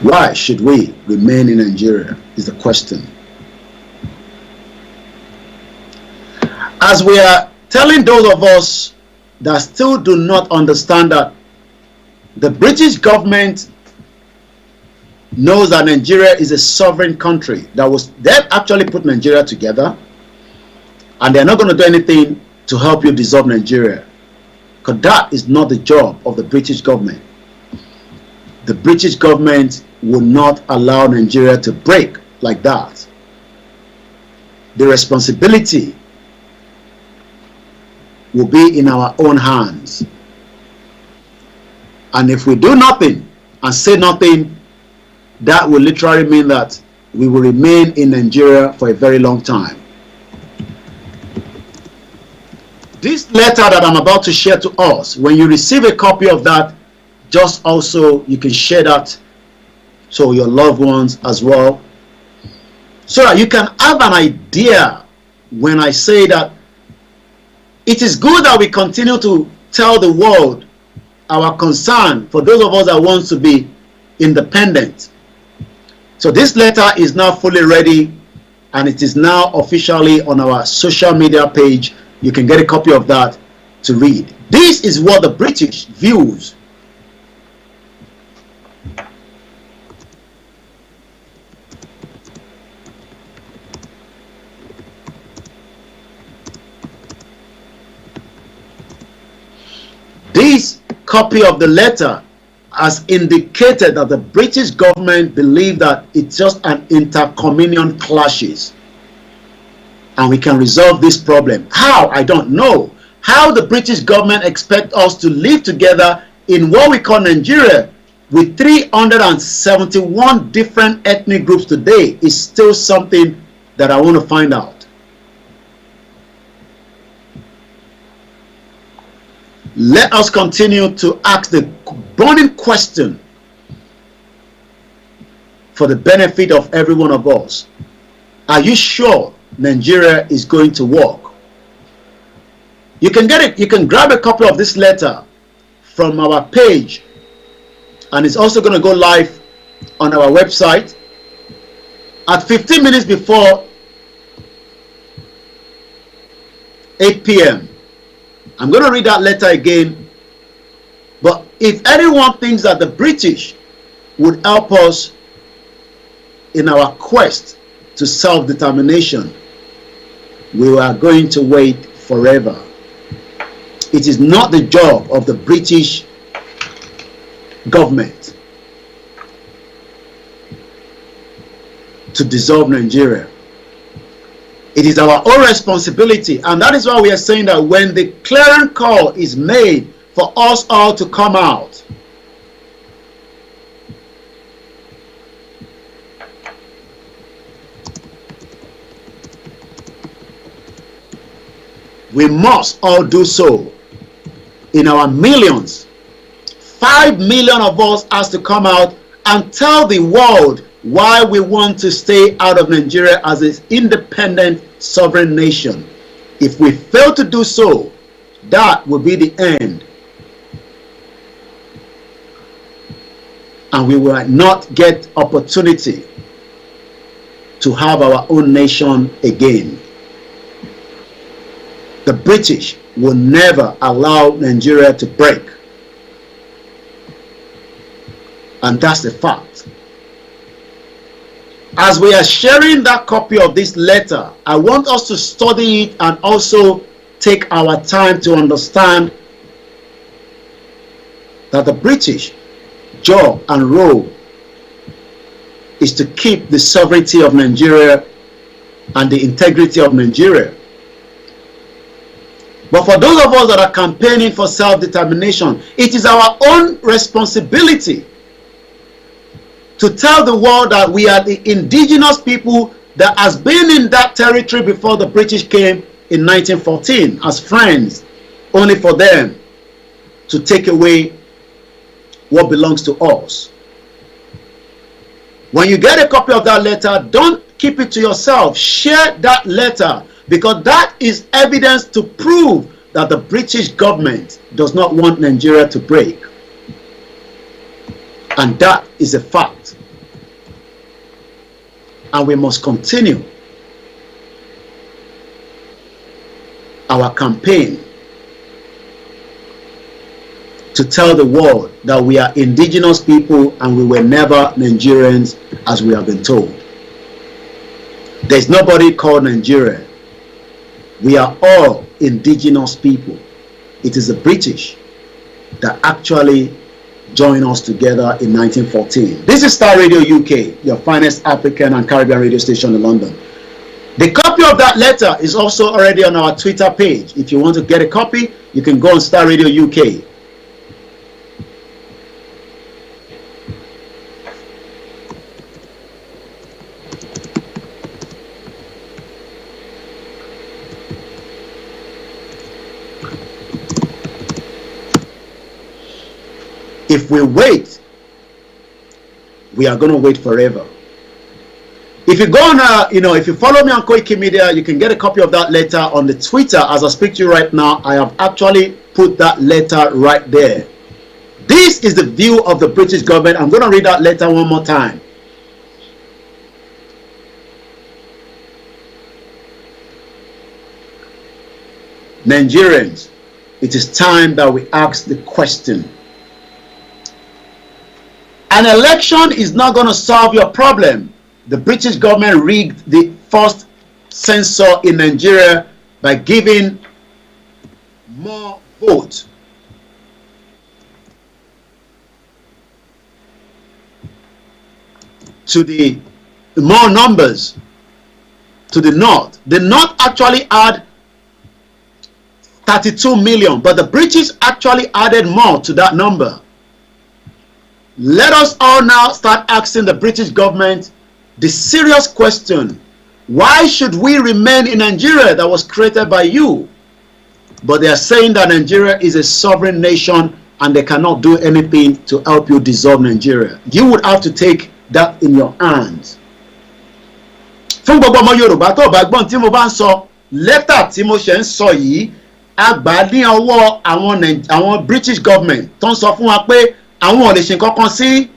Speaker 1: Why should we remain in Nigeria is the question. As we are telling those of us that still do not understand that the British government knows that Nigeria is a sovereign country, they actually put Nigeria together, and they're not going to do anything to help you dissolve Nigeria, because that is not the job of the British government. The British government will not allow Nigeria to break like that. The responsibility will be in our own hands, and if we do nothing and say nothing, that will literally mean that we will remain in Nigeria for a very long time. This letter that I'm about to share to us, when you receive a copy of that, just also you can share that to your loved ones as well, so that you can have an idea when I say that it is good that we continue to tell the world our concern for those of us that want to be independent. So this letter is now fully ready, and it is now officially on our social media page. You can get a copy of that to read. This is what the British views. This copy of the letter has indicated that the British government believe that it's just an intercommunion clashes, and we can resolve this problem. How? I don't know. How the British government expect us to live together in what we call Nigeria with 371 different ethnic groups today is still something that I want to find out. Let us continue to ask the burning question for the benefit of every one of us. Are you sure Nigeria is going to work? You can get it. You can grab a copy of this letter from our page, and it's also going to go live on our website at 15 minutes before 8 p.m. I'm going to read that letter again. But if anyone thinks that the British would help us in our quest to self-determination, we are going to wait forever. It is not the job of the British government to dissolve Nigeria. It is our own responsibility, and that is why we are saying that when the clarion call is made for us all to come out, we must all do so. in our millions, 5 million of us has to come out and tell the world why we want to stay out of Nigeria as an independent sovereign nation. If we fail to do so, that will be the end. And we will not get opportunity to have our own nation again. The British will never allow Nigeria to break. And that's the fact. As we are sharing that copy of this letter, I want us to study it and also take our time to understand that the British job and role is to keep the sovereignty of Nigeria and the integrity of Nigeria. But for those of us that are campaigning for self-determination, it is our own responsibility to tell the world that we are the indigenous people that has been in that territory before the British came in 1914 as friends, only for them to take away what belongs to us. When you get a copy of that letter, don't keep it to yourself. Share that letter, because that is evidence to prove that the British government does not want Nigeria to break. And that is a fact. And we must continue our campaign to tell the world that we are indigenous people and we were never Nigerians as we have been told. There's nobody called Nigeria. We are all indigenous people. It is the British that actually joined us together in 1914. This is Star Radio UK, your finest African and Caribbean radio station in London. The copy of that letter is also already on our Twitter page. If you want to get a copy, you can go on Star Radio UK. If we wait, we are going to wait forever. If you go on, if you follow me on Koiki Media, you can get a copy of that letter on the Twitter. As I speak to you right now, I have actually put that letter right there. This is the view of the British government. I'm going to read that letter one more time. Nigerians, it is time that we ask the question. An election is not going to solve your problem. The British government rigged the first census in Nigeria by giving more votes to the more numbers to the north. The north actually had 32 million, but the British actually added more to that number. Let us all now start asking the British government the serious question: why should we remain in Nigeria that was created by you? But they are saying that Nigeria is a sovereign nation and they cannot do anything to help you dissolve Nigeria. You would have to take that in your hands. Fún gbogbo ọmọ Yorùbá tó bá gbọ́n tí mo bá ń sọ, lẹ́tà tí mo ṣe ń sọ yìí, àgbà ní ọwọ́ àwọn British government tó ń sọ fún wa pé àwọn ò lè ṣe kankan sí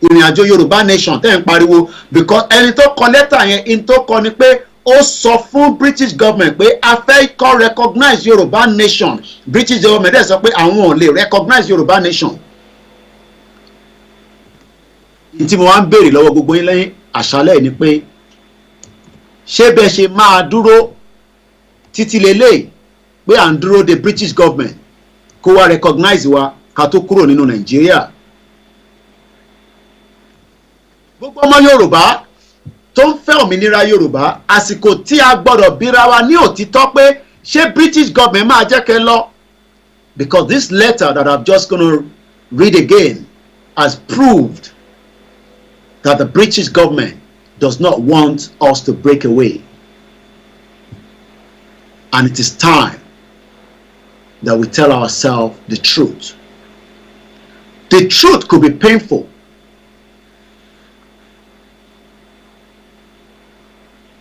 Speaker 1: ìrìn àjò Yorùbá nation tẹ́ ń pariwo, because ẹni tó kọ lẹ́tà yẹn in tó kọ ni pé ó sọ fún British government pé a fẹ́ kó recognize Yorùbá nation. British government dẹ̀ sọ pé àwọn ò lè recognize Yorùbá nation. Tí mo wá ń béèrè lọ́wọ́ gbogbo yín lẹ́yìn àṣálẹ́ ni pé ṣé bẹ́ẹ̀ ṣe máa dúró títí lélẹ̀ pé à ń dúró de British government kó wá recognize wa ká tó kúrò nínú Nàìjíríà. Gbogbo ọmọ Yorùbá tó ń fẹ́ òmìnira Yorùbá, àsìkò tí a gbọ́dọ̀ bíra wa ní òtítọ́ pé ṣé British government máa jẹ́ kẹ́ lọ, because this letter that I'm just going to read again has proved that the British government does not want us to break away. And it is time that we tell ourselves the truth. The truth could be painful.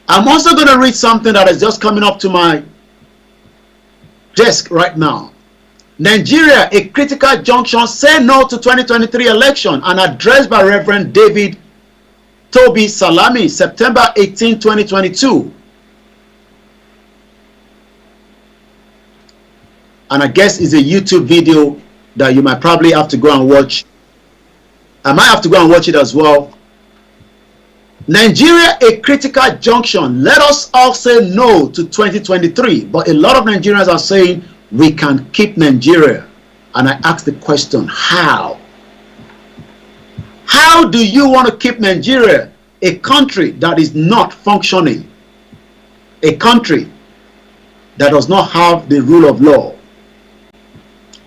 Speaker 1: I'm also going to read something that is just coming up to my desk right now. Nigeria, a critical junction, say no to 2023 election, and addressed by Reverend David Toby Salami, September 18, 2022. And I guess it's a YouTube video that you might probably have to go and watch. I might have to go and watch it as well. Nigeria, a critical junction. Let us all say no to 2023. But a lot of Nigerians are saying we can keep Nigeria. And I ask the question, how? How do you want to keep Nigeria, a country that is not functioning? A country that does not have the rule of law?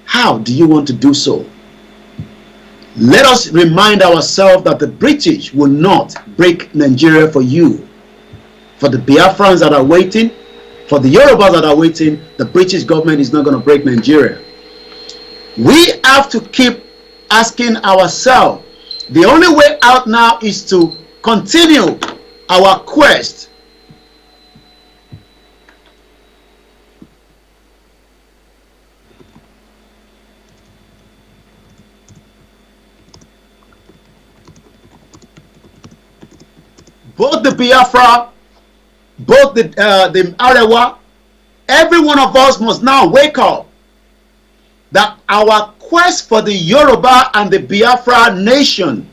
Speaker 1: How do you want to do so? Let us remind ourselves that the British will not break Nigeria for you. For the Biafrans that are waiting, for the Yorubas that are waiting, the British government is not going to break Nigeria. We have to keep asking ourselves. The only way out now is to continue our quest. Both the Biafra, both the Arewa, every one of us must now wake up that our quest for the Yoruba and the Biafra nation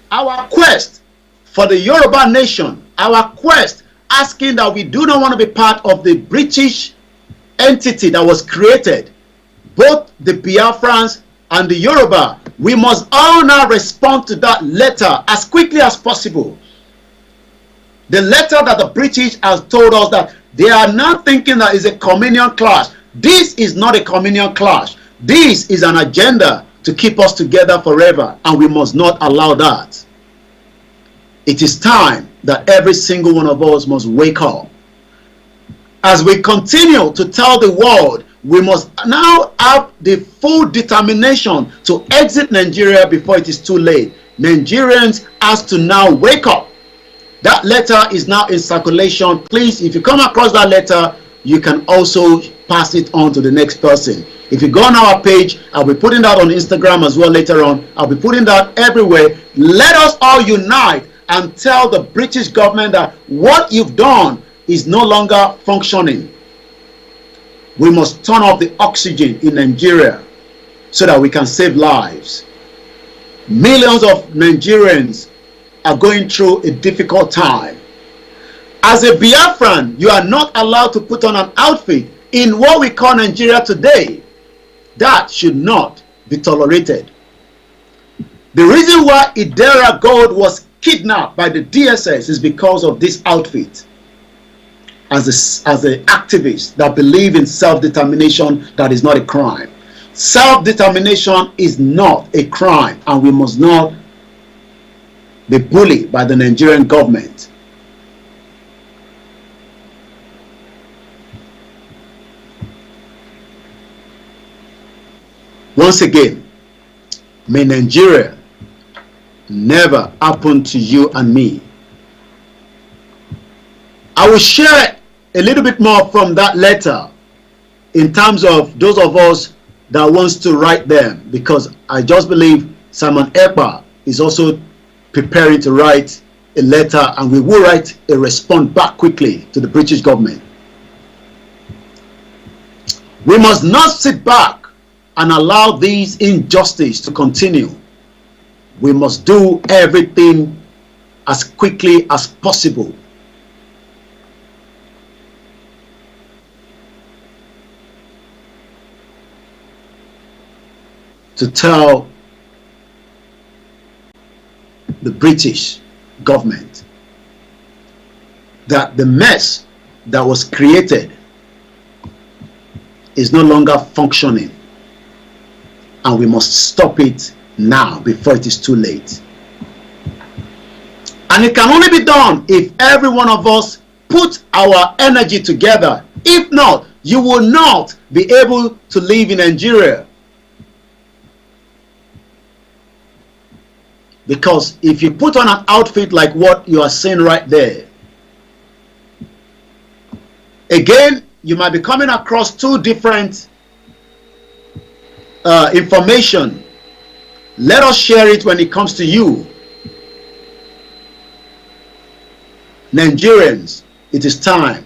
Speaker 1: our quest for the Yoruba nation, our quest asking that we do not want to be part of the British entity that was created, both the Biafrans and the Yoruba, we must all now respond to that letter as quickly as possible. The letter that the British has told us that they are now thinking that is a communion clash. This is not a communion clash. This is an agenda to keep us together forever, and we must not allow that. It is time that every single one of us must wake up. As we continue to tell the world, we must now have the full determination to exit Nigeria before it is too late. Nigerians have to now wake up. That letter is now in circulation. Please, if you come across that letter, you can also pass it on to the next person. If you go on our page, I'll be putting that on Instagram as well later on. I'll be putting that everywhere. Let us all unite and tell the British government that what you've done is no longer functioning. We must turn off the oxygen in Nigeria so that we can save lives. Millions of Nigerians are going through a difficult time. As a Biafran, you are not allowed to put on an outfit in what we call Nigeria today. That should not be tolerated. The reason why Idera Gold was kidnapped by the DSS is because of this outfit. As an activist that believe in self-determination, that is not a crime. Self-determination is not a crime, and we must not be bullied by the Nigerian government. Once again, may Nigeria never happen to you and me. I will share a little bit more from that letter in terms of those of us that wants to write them, because I just believe Simon Ekpa is also preparing to write a letter, and we will write a response back quickly to the British government. We must not sit back and allow these injustices to continue. We must do everything as quickly as possible to tell the British government that the mess that was created is no longer functioning, and we must stop it now before it is too late. And it can only be done if every one of us put our energy together. If not, you will not be able to live in Nigeria. Because if you put on an outfit like what you are seeing right there, again, you might be coming across two different information. Let us share it when it comes to you. Nigerians, it is time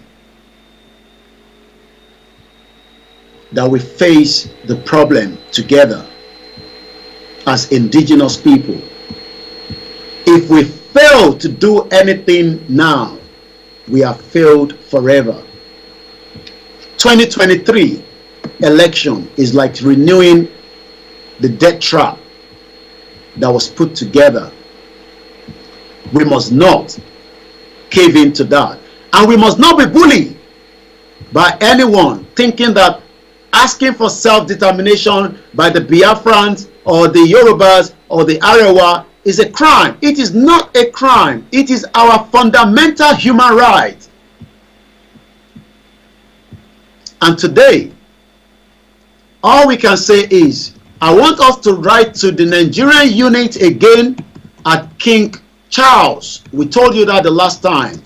Speaker 1: that we face the problem together as indigenous people. If we fail to do anything now, we have failed forever. 2023 election is like renewing the death trap that was put together. We must not cave into that, and we must not be bullied by anyone thinking that asking for self-determination by the Biafrans or the Yorubas or the Arewa is a crime. It is not a crime. It is our fundamental human right. And today, all we can say is, I want us to write to the Nigerian unit again at King Charles. We told you that the last time.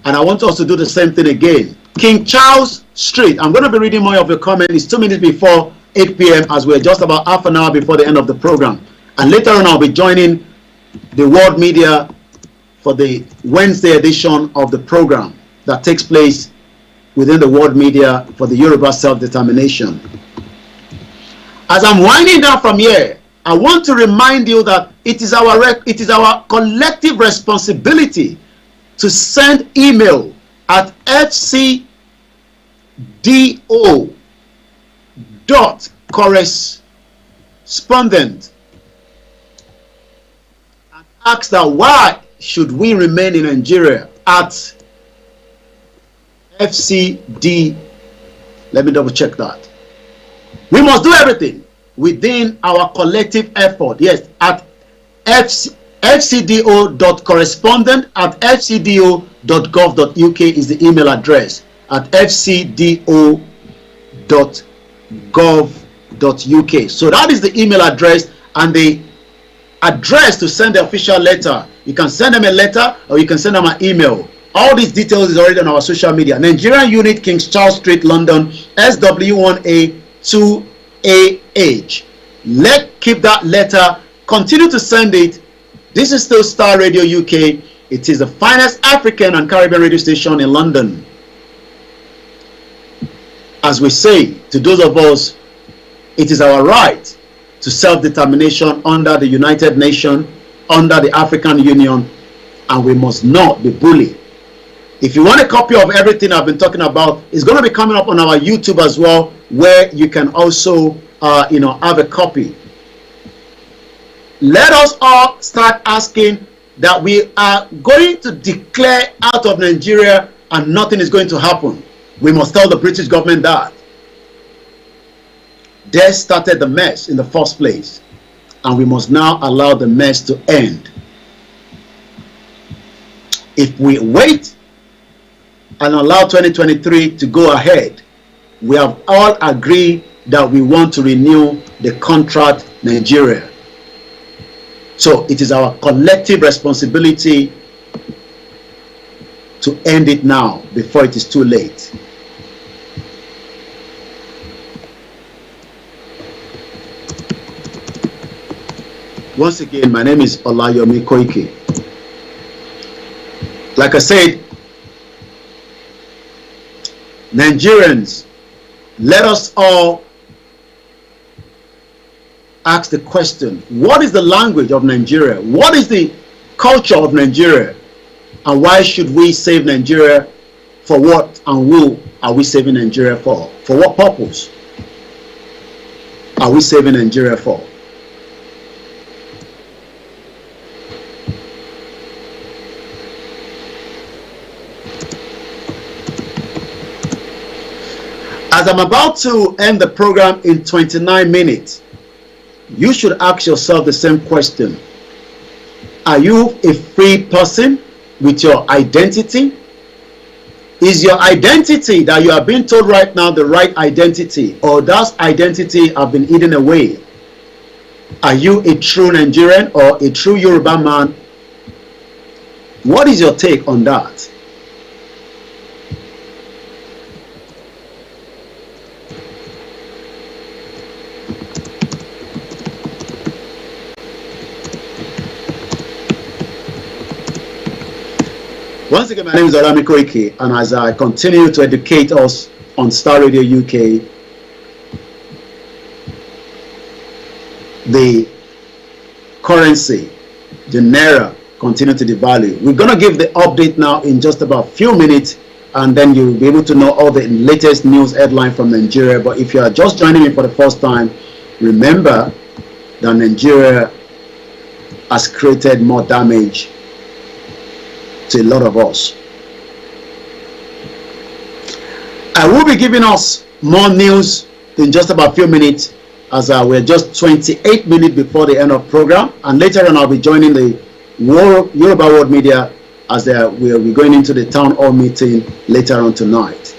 Speaker 1: And I want us to do the same thing again. King Charles Street. I'm going to be reading more of your comments. It's 2 minutes before 8 p.m. as we're just about half an hour before the end of the program. And later on, I'll be joining the world media for the Wednesday edition of the program that takes place within the world media for the Yoruba self-determination. As I'm winding down from here, I want to remind you that it is our collective responsibility to send email at fcdo.correspondent and ask that why should we remain in Nigeria at FCD. Let me double check that. We must do everything within our collective effort. Yes, at fcdo.correspondent@fcdo.gov.uk is the email address. At fcdo.gov.uk. So that is the email address and the address to send the official letter. You can send them a letter or you can send them an email. All these details is already on our social media. Nigerian Unit, King's Charles Street, London, SW1A 2AH. Keep that letter. Continue to send it. This is still Star Radio UK. It is the finest African and Caribbean radio station in London. As we say to those of us, it is our right to self-determination under the United Nations, under the African Union, and we must not be bullied. If you want a copy of everything I've been talking about, it's going to be coming up on our YouTube as well, where you can also, have a copy. Let us all start asking that we are going to declare out of Nigeria and nothing is going to happen. We must tell the British government that. They started the mess in the first place, and we must now allow the mess to end. If we wait and allow 2023 to go ahead, we have all agreed that we want to renew the contract Nigeria. So it is our collective responsibility to end it now before it is too late. Once again, my name is Olayomo Koiki. Like I said, Nigerians, let us all ask the question, what is the language of Nigeria? What is the culture of Nigeria? And why should we save Nigeria? For what and who are we saving Nigeria for? For what purpose are we saving Nigeria for? As I'm about to end the program in 29 minutes, you should ask yourself the same question. Are you a free person with your identity? Is your identity that you are being told right now the right identity, or does identity have been hidden away? Are you a true Nigerian or a true Yoruba man? What is your take on that? Once again, my name is Olayomo Koiki, and as I continue to educate us on Star Radio UK, the currency, the Naira, continue to devalue. We're going to give the update now in just about a few minutes, and then you'll be able to know all the latest news headline from Nigeria. But if you are just joining me for the first time, remember that Nigeria has created more damage to a lot of us. I will be giving us more news in just about a few minutes, as we're just 28 minutes before the end of the program, and later on I'll be joining the Yoruba World Media as we'll be going into the town hall meeting later on tonight.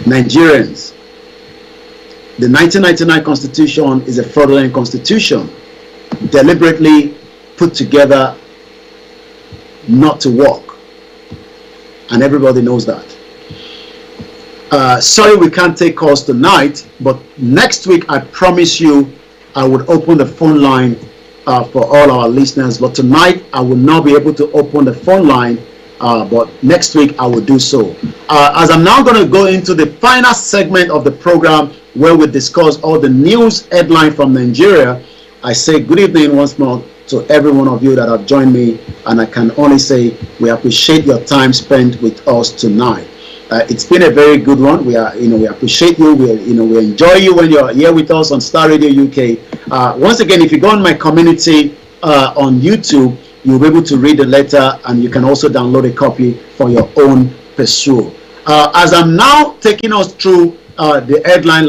Speaker 1: Nigerians, the 1999 Constitution is a fraudulent constitution, deliberately put together not to work, and everybody knows that. Sorry we can't take calls tonight, but next week I promise you I would open the phone line for all our listeners. But tonight I will not be able to open the phone line, but next week I will do so. As I'm now going to go into the final segment of the program where we discuss all the news headline from Nigeria, I say good evening once more to every one of you that have joined me, and I can only say we appreciate your time spent with us tonight. It's been a very good one. We appreciate you. We enjoy you when you're here with us on Star Radio UK. Once again, if you go on my community on YouTube, you'll be able to read the letter, and you can also download a copy for your own pursuit. As I'm now taking us through the headline,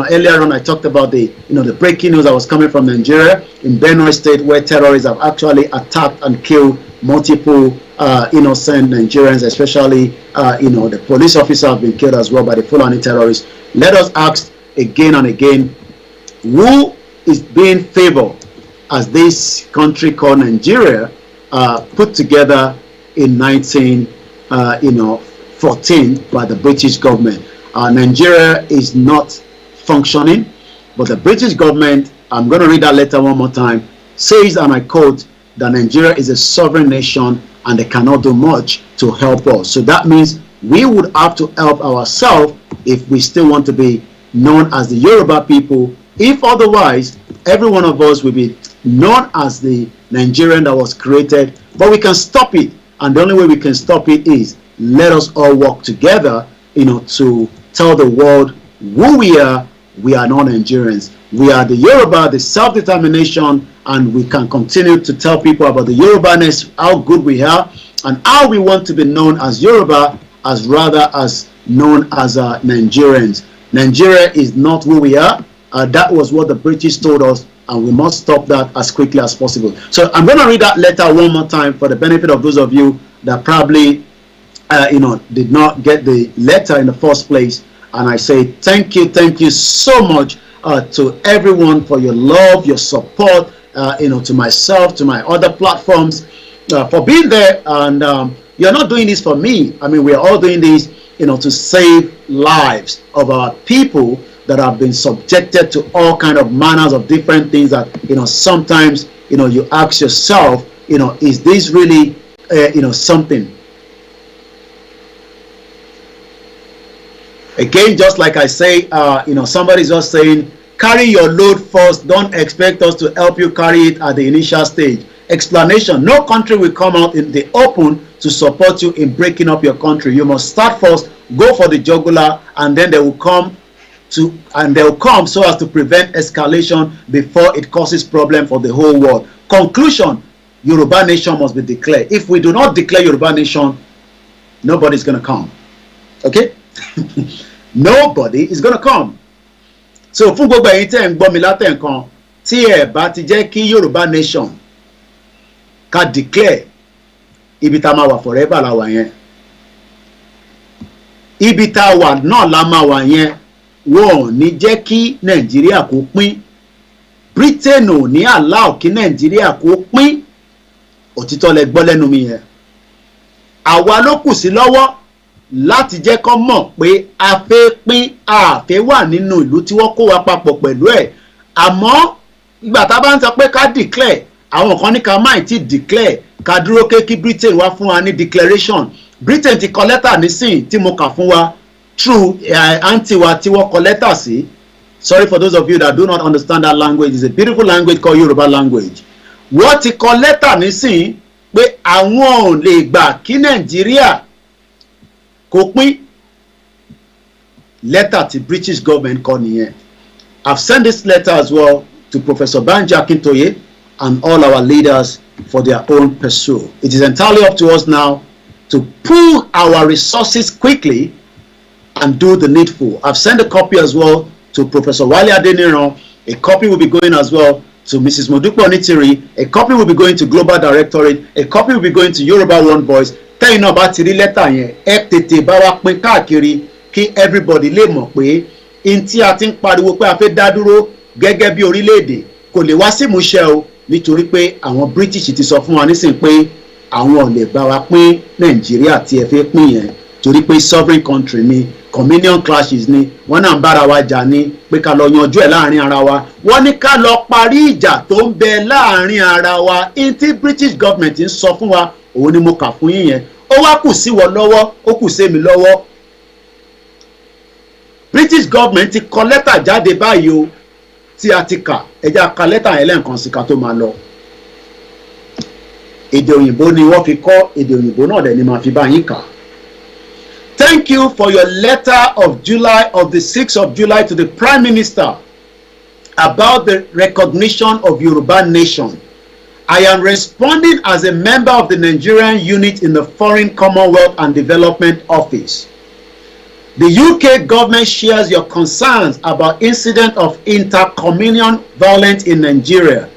Speaker 1: earlier on I talked about the breaking news that was coming from Nigeria in Benue State, where terrorists have actually attacked and killed multiple innocent Nigerians, especially the police officer have been killed as well by the Fulani terrorists. Let us ask again and again, who is being favored as this country called Nigeria put together in 1914 by the British government? Nigeria is not functioning, but the British government, I'm going to read that letter one more time, says, and I quote, that Nigeria is a sovereign nation and they cannot do much to help us. So that means we would have to help ourselves if we still want to be known as the Yoruba people. If otherwise, every one of us will be known as the Nigerian that was created, but we can stop it. And the only way we can stop it is let us all work together, to tell the world who we are. We are not Nigerians. We are the Yoruba, the self-determination, and we can continue to tell people about the Yorubaness, how good we are, and how we want to be known as Yoruba, as rather as known as Nigerians. Nigeria is not who we are. That was what the British told us, and we must stop that as quickly as possible. So I'm going to read that letter one more time for the benefit of those of you that probably did not get the letter in the first place. And I say thank you so much to everyone for your love, your support, to myself, to my other platforms, for being there. And you're not doing this for me. I mean, we are all doing this, to save lives of our people that have been subjected to all kind of manners of different things that, sometimes, you ask yourself, is this really, something? Again, just like I say, somebody's just saying, carry your load first. Don't expect us to help you carry it at the initial stage. Explanation: no country will come out in the open to support you in breaking up your country. You must start first, go for the jugular, and then they will come so as to prevent escalation before it causes problem for the whole world. Conclusion: Yoruba nation must be declared. If we do not declare Yoruba nation, nobody's going to come. Okay? Nobody is going to come. So fún gbogbo ẹ̀yin tẹ́ ń gbọ́ mi látẹ̀ǹkan tí ẹ̀ bá ti jẹ́ kí Yorùbá nation ká declare ibi tá a máa wà forever la wà yẹn. Ibi tá a wà náà la máa wà yẹn. Wọn ò ní jẹ́ kí Nàìjíríà kó pín. Britain ò ní allow kí Nàìjíríà kó pín. Òtítọ́ lẹ gbọ́ lẹ́nu mi yẹn. Àwa ló kù sí lọ́wọ́ láti jẹ́ kó mọ̀ pé a fẹ́ pín, a fẹ́ wà nínú ìlú tí wọ́n kó wa papọ̀ pẹ̀lú ẹ̀. Àmọ́ ìgbà tá a bá ń sọ pé ká declare, àwọn kan ní ká má ti declare, ká dúró kí Britain wá fún wa ní declaration. Britain ti kọ lẹ́tà nísìn tí mo kà fún wa through aunty wa tí wọ́n kọ lẹ́tà sí. Sorry for those of you that do not understand that language. It's a beautiful language called Yoruba language. Wọ́n ti kọ lẹ́tà nísìn pé àwọn ò lè gbà kí Nàìjíríà kó pín. Lẹ́tà tí British government kọ nìyẹn. I've sent this letter as well to Professor Banji Akintoye and all our leaders for their own pursuit. It is entirely up to us now to pool our resources quickly and do the needful. I've sent a copy as well to Professor Wale Adeniran. A copy will be going as well to Mrs. Modupe Onitiri. A copy will be going to Global Directorate. A copy will be going to Yoruba One Voice. Tẹ́yìn náà bá ti rí lẹ́tà yẹn, ẹ tètè bá wa pín káàkiri kí everybody lè mọ̀ pé in tí a ti ń pariwo pé a fẹ́ dá dúró gẹ́gẹ́ bí orílẹ̀-èdè kò lè wá sí ìmúṣẹ o, nítorí pé àwọn British ti sọ fún wa nísìnyí pé àwọn ò lè bá wa pín Nàìjíríà tí ẹ fẹ́ pín yẹn, torí pé sovereign country ni, communion clashes ni, wọ́n náà ń bára wa jà ní pé ká lọ yanjú ẹ̀ láàrin ara wa. Wọ́n ní ká lọ parí ìjà tó ń bẹ láàrin ara wa. In tí British government ń sọ fún wa òun ni mo kà fún yín yẹn. Ó wá kù sí wọ lọ́wọ́, ó kù sí mi lọ́wọ́. British government ti kọ lẹ́tà jáde báyìí o tí a ti kà. Ẹ jẹ́ ká lẹ́tà yẹn lẹ́ẹ̀kan sí ká tó máa lọ. Èdè òyìnbó ni wọ́n fi kọ, èdè òyìnbó náà dẹ̀ ni màá fi bá yín kà. Thank you for your letter of July, of the 6th of July, to the Prime Minister about the recognition of Yoruba nation. I am responding as a member of the Nigerian unit in the Foreign Commonwealth and Development Office. The UK government shares your concerns about incident of intercommunal violence in Nigeria.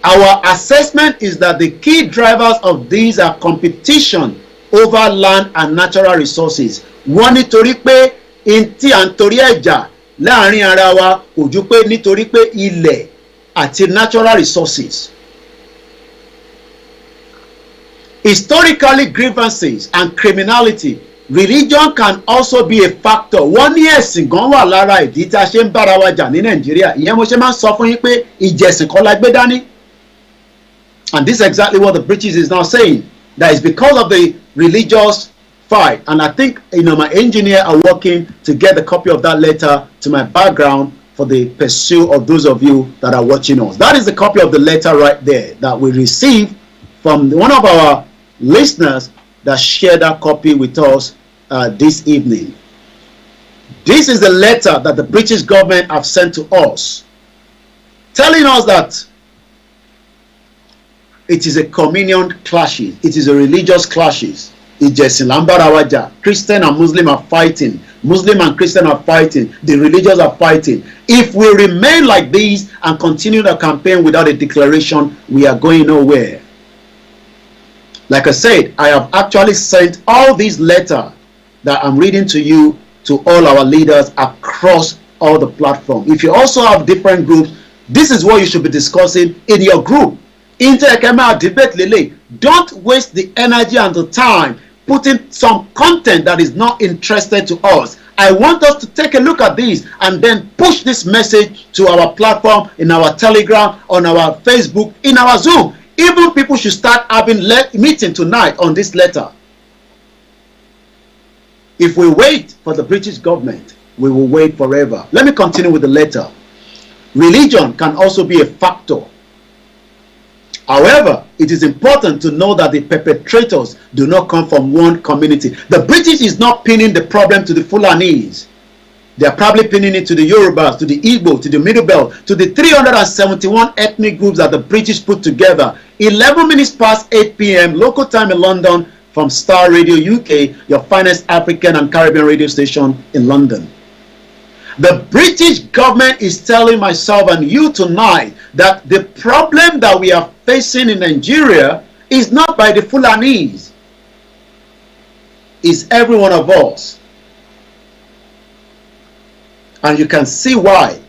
Speaker 1: Our assessment is that the key drivers of these are competition over land and natural resources. Wọ́n nítorí pé tí à ń torí ẹ̀jà láàrin ara wa kò ju pé nítorí pé ilẹ̀ àti natural resources. Historically, grievances and criminality, religion can also be a factor. Wọ́n ní ẹ̀sìn gan wà lára ìdí tí a ṣe ń bára wa jà ní Nàìjíríà. Ìyẹn mo ṣe máa ń sọ fún yín pé ìjẹ̀sìn kan la gbé dání. And this is exactly what the British is now saying. That is because of the religious fight. And I think, my engineer are working to get the copy of that letter to my background for the pursuit of those of you that are watching us. That is the copy of the letter right there that we received from one of our listeners that shared that copy with us this evening. This is the letter that the British government have sent to us, telling us that it is a communion clashes, it is a religious clashes. Ìjẹ̀sìn là ń bára wa jà. Christian and Muslim are fighting. Muslim and Christian are fighting. The religious are fighting. If we remain like this and continue the campaign without a declaration, we are going nowhere. Like I said, I have actually sent all these letters that I'm reading to you to all our leaders across all the platforms. If you also have different groups, this is what you should be discussing in your group. Inter-Ekema debate lele. Don't waste the energy and the time putting some content that is not interested to us. I want us to take a look at this and then push this message to our platform, in our Telegram, on our Facebook, in our Zoom. Even people should start having meeting tonight on this letter. If we wait for the British government, we will wait forever. Let me continue with the letter. Religion can also be a factor. However, it is important to know that the perpetrators do not come from one community. The British is not pinning the problem to the Fulanese. They are probably pinning it to the Yorubas, to the Igbo, to the Middle Belt, to the 371 ethnic groups that the British put together. 11 minutes past 8 p.m. local time in London from Star Radio UK, your finest African and Caribbean radio station in London. The British government is telling myself and you tonight that the problem that we are facing in Nigeria is not by the Fulanis. It's every one of us. And you can see why.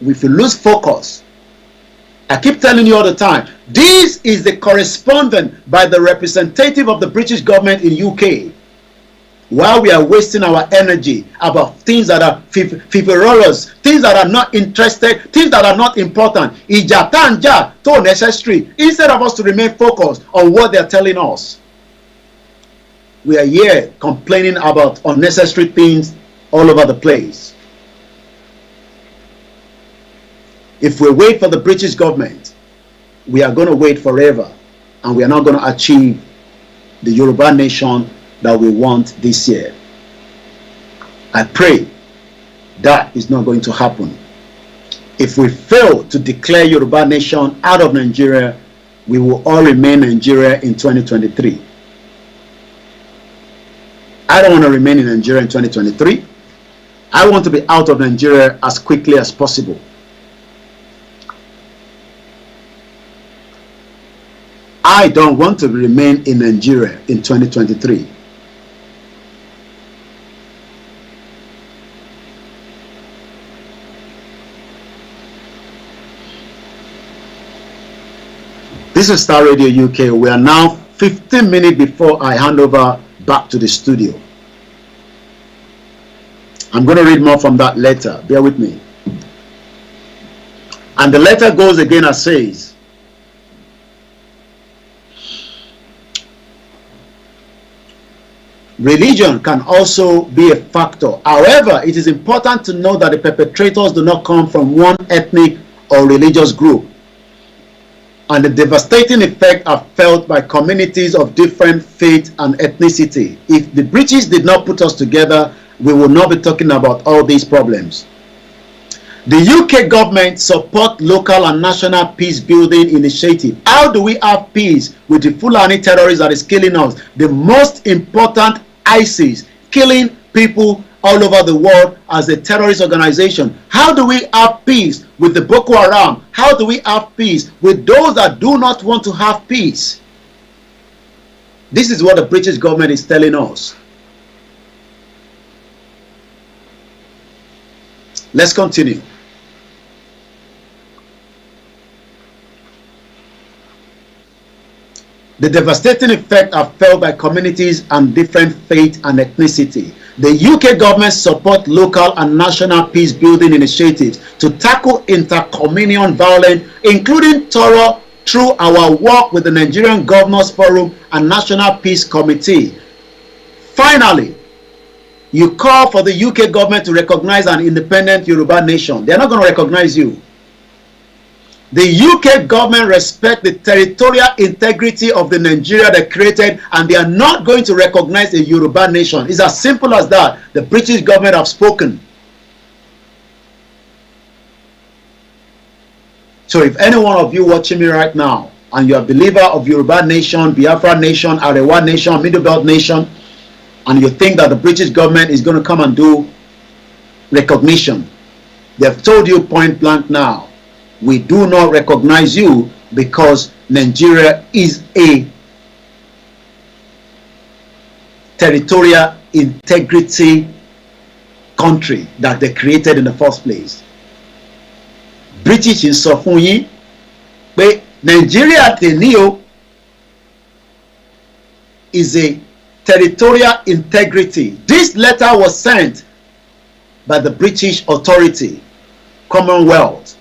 Speaker 1: If you lose focus, I keep telling you all the time, this is the correspondent by the representative of the British government in UK. While we are wasting our energy about things that are frivolous, things that are not interested, things that are not important, so necessary, instead of us to remain focused on what they are telling us. We are here complaining about unnecessary things all over the place. If we wait for the British government, we are going to wait forever, and we are not going to achieve the Yoruba nation that we want this year. I pray that is not going to happen. If we fail to declare Yoruba nation out of Nigeria, we will all remain Nigeria in 2023. I don't want to remain in Nigeria in 2023. I want to be out of Nigeria as quickly as possible. I don't want to remain in Nigeria in 2023. This is Star Radio UK. We are now 15 minutes before I hand over back to the studio. I'm going to read more from that letter. Bear with me. And the letter goes again as says, religion can also be a factor. However, it is important to know that the perpetrators do not come from one ethnic or religious group, and the devastating effect are felt by communities of different faith and ethnicity. If the British did not put us together, we will not be talking about all these problems. The UK government support local and national peace building initiative. How do we have peace with the Fulani terrorists that is killing us? The most important, ISIS, killing people all over the world as a terrorist organization. How do we have peace with the Boko Haram? How do we have peace with those that do not want to have peace? This is what the British government is telling us. Let's continue. The devastating effect are felt by communities and different faith and ethnicity. The UK government support local and national peace building initiatives to tackle intercommunal violence, including through our work with the Nigerian Governors Forum and National Peace Committee. Finally, you call for the UK government to recognize an independent Yoruba nation. They're not going to recognize you. The UK government respects the territorial integrity of the Nigeria they created, and they are not going to recognize a Yoruba nation. It's as simple as that. The British government have spoken. So if any one of you watching me right now, and you're a believer of Yoruba nation, Biafra nation, Arewa nation, Middle Belt nation, and you think that the British government is going to come and do recognition, they've told you point blank now, we do not recognize you because Nigeria is a territorial integrity country that they created in the first place. British in sọ fún yín pé Nigeria tèmi o is a territorial integrity. This letter was sent by the British authority, Commonwealth.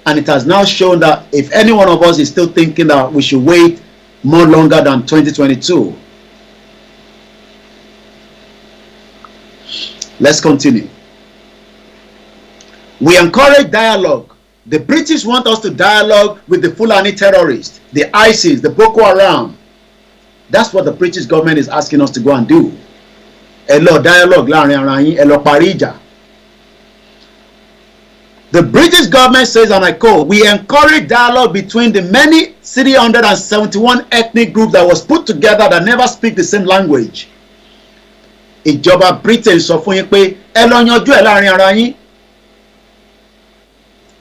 Speaker 1: And it has now shown that if any one of us is still thinking that we should wait more longer than 2022. Let's continue. We encourage dialogue. The British want us to dialogue with the Fulani terrorists, the ISIS, the Boko Haram. That's what the British government is asking us to go and do. Hello, dialogue. Hello, parija. The British government says, and I quote, we encourage dialogue between the many 371 ethnic groups that was put together that never speak the same language. ìjọba Britain sọ fún yín pé ẹ lọ yanjú ẹ̀ láàrin ara yín.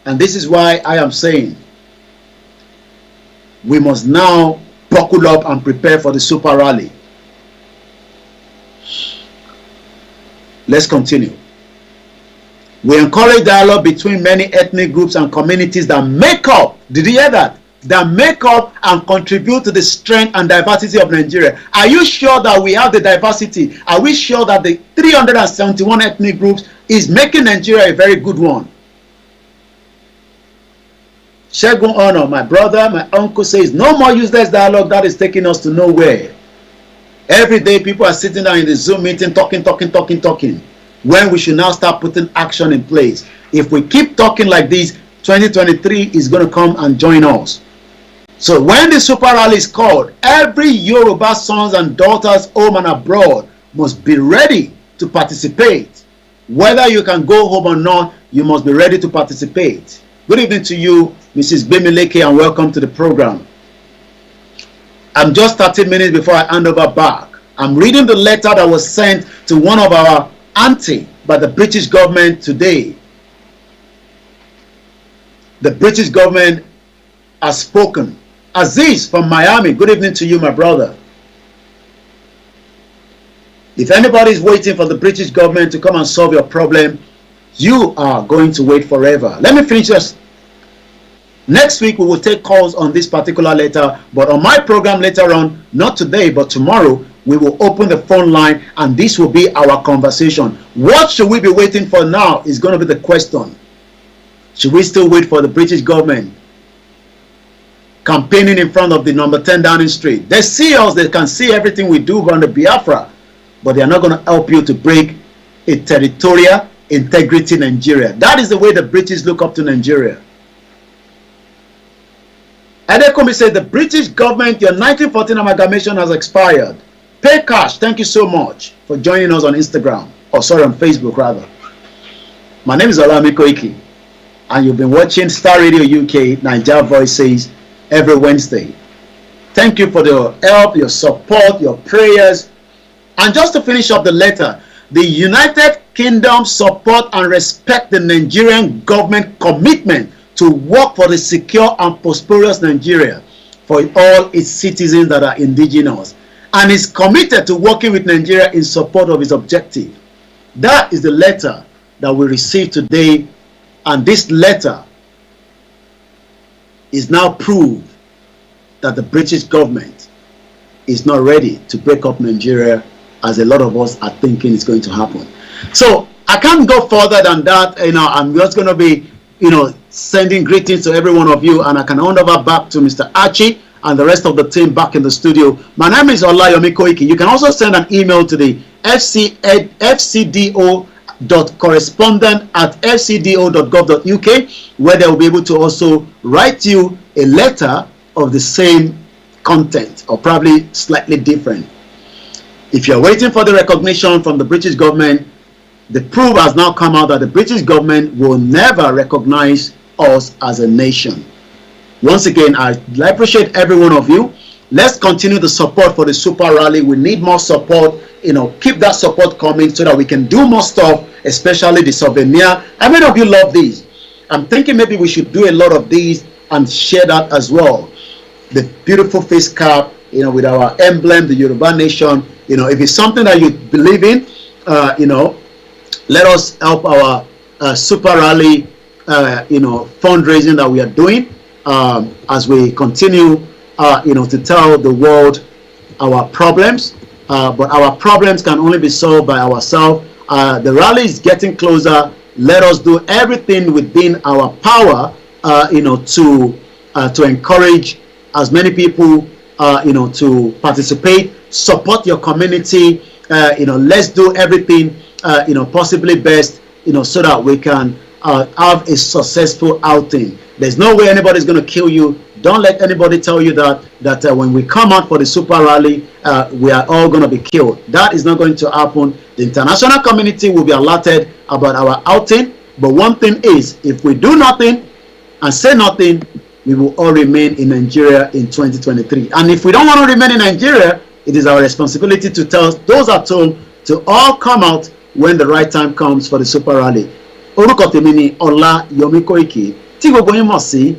Speaker 1: And this is why I am saying we must now buckle up and prepare for the super rally. Let's continue. We encourage dialogue between many ethnic groups and communities that make up, did you hear that? That make up and contribute to the strength and diversity of Nigeria. Are you sure that we have the diversity? Are we sure that the 371 ethnic groups is making Nigeria a very good one? Shegun Honor, my brother, my uncle says, no more useless dialogue that is taking us to nowhere. Every day people are sitting down in the Zoom meeting talking. When we should now start putting action in place. If we keep talking like this, 2023 is going to come and join us. So when the super rally is called, every Yoruba sons and daughters home and abroad must be ready to participate. Whether you can go home or not, you must be ready to participate. Good evening to you, Mrs. Bimileke, and welcome to the program. I'm just 30 minutes before I hand over back. I'm reading the letter that was sent to one of our auntie by the British government today. The British government has spoken. Aziz from Miami, good evening to you, my brother. If anybody is waiting for the British government to come and solve your problem, you are going to wait forever. Let me finish this. Next week we will take calls on this particular letter, but on my program later on, not today but tomorrow, we will open the phone line and this will be our conversation. What should we be waiting for now is going to be the question. Should we still wait for the British government campaigning in front of the number 10 Downing Street? They see us, they can see everything we do on the Biafra, but they are not going to help you to break a territorial integrity Nigeria. That is the way the British look up to Nigeria. Adekomi said the British government, your 1914 amalgamation has expired. Pay cash. Thank you so much for joining us on Instagram. Or sorry, on Facebook rather. My name is Olayomo Koiki, and you've been watching Star Radio UK, Niger Voices, every Wednesday. Thank you for your help, your support, your prayers. And just to finish up the letter, the United Kingdom support and respect the Nigerian government commitment to work for the secure and prosperous Nigeria for all its citizens that are indigenous, and is committed to working with Nigeria in support of its objective. That is the letter that we received today, and this letter is now proof that the British government is not ready to break up Nigeria as a lot of us are thinking is going to happen. So I can't go further than that. I'm just going to be sending greetings to every one of you, and I can hand over back to Mr. Archie and the rest of the team back in the studio. My name is Olayomo Koiki. You can also send an email to the fcdo.correspondent@fcdo.gov.uk, where they will be able to also write you a letter of the same content or probably slightly different. If you're waiting for the recognition from the British government, the proof has now come out that the British government will never recognize us as a nation. Once again, I appreciate every one of you. Let's continue the support for the super rally. We need more support. Keep that support coming so that we can do more stuff, especially the souvenir. How many of you love these? I'm thinking maybe we should do a lot of these and share that as well. The beautiful face cap, with our emblem, the Yoruba nation. If it's something that you believe in, let us help our super rally, fundraising that we are doing as we continue, to tell the world our problems. But our problems can only be solved by ourselves. The rally is getting closer. Let us do everything within our power, to encourage as many people, to participate, support your community. Let's do everything possibly best, so that we can have a successful outing. There's no way anybody's going to kill you. Don't let anybody tell you that when we come out for the super rally, we are all going to be killed. That is not going to happen. The international community will be alerted about our outing. But one thing is, if we do nothing and say nothing, we will all remain in Nigeria in 2023. And if we don't want to remain in Nigeria, it is our responsibility to tell those at home to all come out when the right time comes for the Super Rally. Orúkọ tèmi ni Olayomo Koiki, tí gbogbo yín mọ̀ sí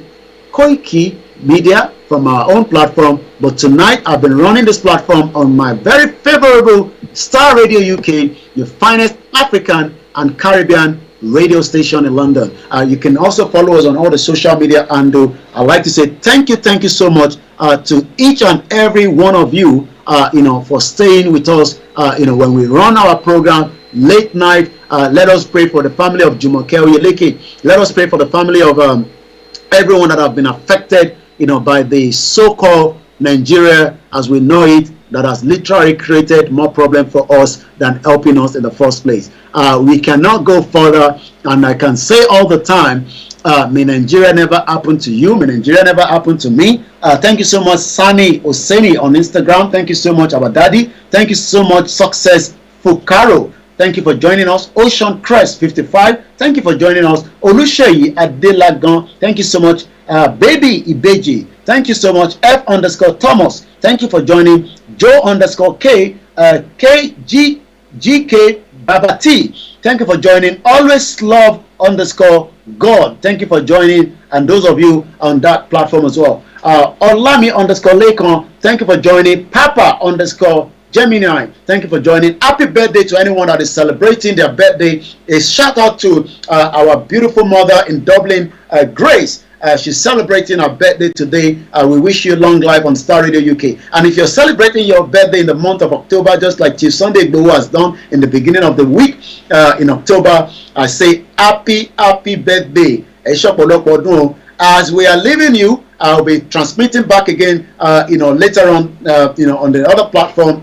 Speaker 1: Koiki Media from our own platform. But tonight I've been running this platform on my very favorable Star Radio UK, the finest African and Caribbean radio station in London. You can also follow us on all the social media, and I'd like to say thank you so much to each and every one of you, for staying with us, when we run our program late night. Let us pray for the family of Jumoke Oyeleke. Let us pray for the family of everyone that have been affected, by the so-called Nigeria as we know it, that has literally created more problem for us than helping us in the first place. We cannot go further, and I can say all the time, may Nigeria never happen to you, may Nigeria never happen to me. Thank you so much, Sani Oseni on Instagram. Thank you so much, our daddy. Thank you so much, Success Fukaro. Thank you for joining us. Ocean Crest 55. Thank you for joining us. Olusheyi Adelagan. Thank you so much. Baby Ibeji. Thank you so much. F_Thomas. Thank you for joining. Joe_K. GK Babati. Thank you for joining. Always Love _God. Thank you for joining. And those of you on that platform as well. Olami_Lekon. Thank you for joining. Papa_Gemini, thank you for joining. Happy birthday to anyone that is celebrating their birthday. A shout out to our beautiful mother in Dublin, Grace. She's celebrating her birthday today. We wish you long life on Star Radio UK. And if you're celebrating your birthday in the month of October, just like Chief Sunday Igboho has done in the beginning of the week in October, I say happy birthday. As we are leaving you, I'll be transmitting back again, later on, on the other platform.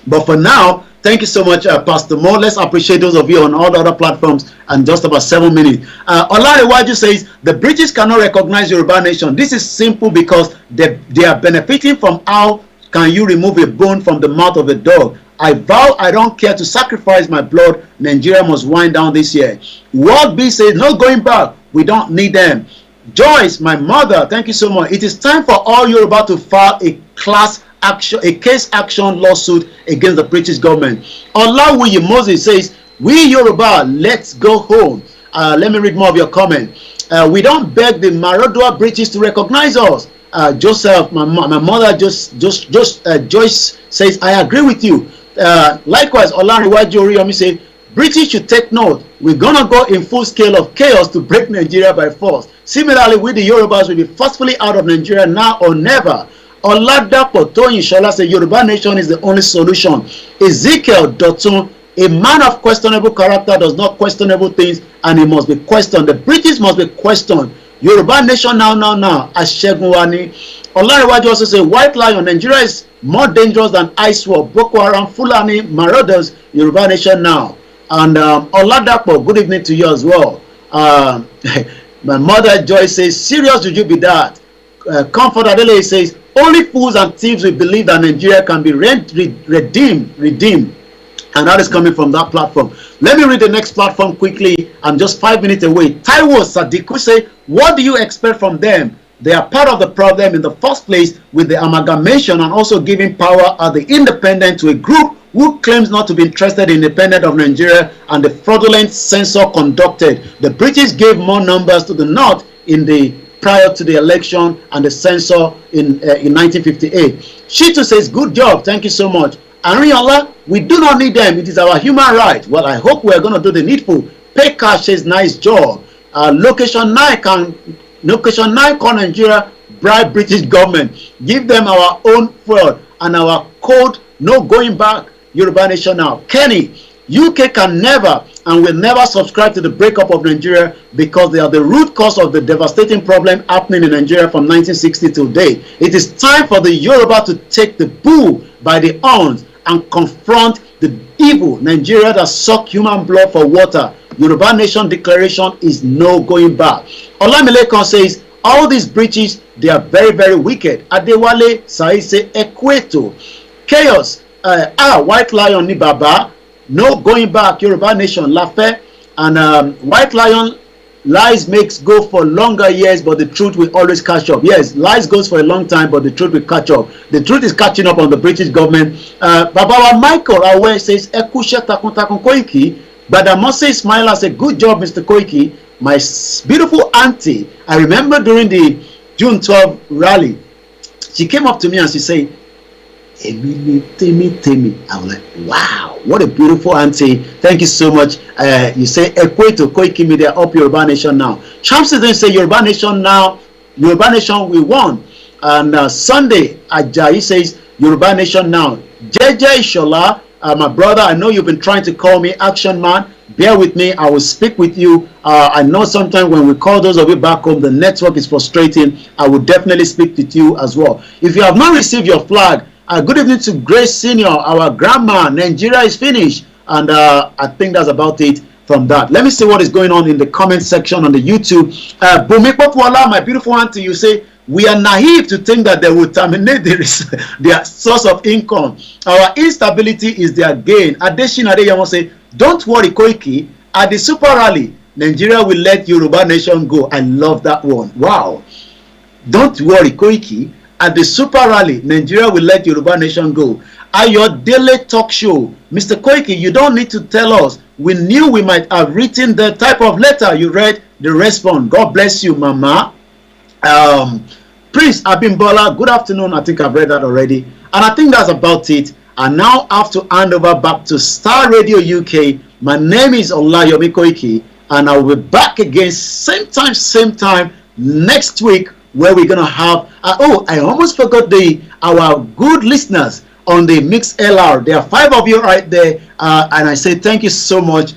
Speaker 1: But for now, thank you so much, Pastor Mo. Let's appreciate those of you on all the other platforms. And just about 7 minutes. Olarewaju says, the British cannot recognize Yoruba nation. This is simple because they are benefiting from how can you remove a bone from the mouth of a dog. I vow I don't care to sacrifice my blood. Nigeria must wind down this year. World B says, no going back. We don't need them. Joyce, my mother, thank you so much. It is time for all Yoruba to file a case action lawsuit against the British government. Olawuyi Moses says, we Yoruba, let's go home. Let me read more of your comment. We don't beg the Marodua British to recognize us. Joseph, my mother, Joyce says, I agree with you. Likewise, Olariwaju Oriyomi says, British should take note. We're gonna go in full scale of chaos to break Nigeria by force. Similarly, we the Yorubas will be forcefully out of Nigeria now or never. Oladapo Toyinshola says Yoruba nation is the only solution. Ezekiel Dotun, a man of questionable character does not questionable things, and he must be questioned. The British must be questioned. Yoruba nation now. Ashegunwani. Olariwaju also say White Lion, Nigeria is more dangerous than ISWAP, Boko Haram, Fulani, marauders. Yoruba nation now. And Oladapo, good evening to you as well. My mother Joy says, serious would you be that? Comfort Adele says, only fools and thieves will believe that Nigeria can be redeemed. And that is coming from that platform. Let me read the next platform quickly. I'm just 5 minutes away. Taiwo Sadiku say, what do you expect from them? They are part of the problem in the first place with the amalgamation and also giving power at the independent to a group who claims not to be interested in independent of Nigeria and the fraudulent censor conducted. The British gave more numbers to the north prior to the election and the censor in 1958. Shitu says, good job, thank you so much. Ariola, we do not need them, it is our human right. Well, I hope we are going to do the needful. Pay cash says, nice job. Location 9 call Nigeria, bribe British government, give them our own fraud and our code, no going back. Yoruba nation now. Kenny, UK can never and will never subscribe to the breakup of Nigeria because they are the root cause of the devastating problem happening in Nigeria from 1960 till date. It is time for the Yoruba to take the bull by the horns and confront the evil Nigeria that suck human blood for water. Yoruba nation declaration is no going back. Olamilekon says, all these breaches, they are very, very wicked. Adewale Saise Equato. Chaos. White Lion ni Baba. No going back. Yoruba nation. Lafe. And White Lion lies makes go for longer years, but the truth will always catch up. Yes, lies goes for a long time, but the truth will catch up. The truth is catching up on the British government. Babawa Michael Awe says, Ekushe takun takun Koiki. Badamose Ismaila says, good job, Mr. Koiki. My beautiful auntie, I remember during the June 12 rally, she came up to me and she said, Emily, Temi. I was like, wow, what a beautiful auntie. Thank you so much. You say, Ekweto, Koiki Media, up Yoruba Nation now. Champs then say, Yoruba Nation now, Yoruba Nation we won. And Sunday, Ajayi says, Yoruba Nation now. JJ Ishola, my brother, I know you've been trying to call me Action Man. Bear with me, I will speak with you. I know sometimes when we call those of you back home, the network is frustrating. I will definitely speak with you as well. If you have not received your flag, good evening to Grace Senior, our grandma. Nigeria is finished. And I think that's about it from that. Let me see what is going on in the comment section on the YouTube. Bumi Popwala, my beautiful auntie, you say, we are naive to think that they will terminate their source of income. Our instability is their gain. Adeshin Adeyemo say, don't worry, Koiki. At the Super Rally, Nigeria will let Yoruba Nation go. I love that one. Wow. Don't worry, Koiki. At the Super Rally, Nigeria will let Yoruba Nation go. At your daily talk show, Mr. Koiki, you don't need to tell us. We knew we might have written the type of letter you read, the response. God bless you, Mama. Prince Abimbola, good afternoon. I think I've read that already. And I think that's about it. I now have to hand over back to Star Radio UK. My name is Olayomo Koiki, and I will be back again same time next week, where we're gonna have I almost forgot our good listeners on the Mix LR. There are 5 of you right there, and I say thank you so much.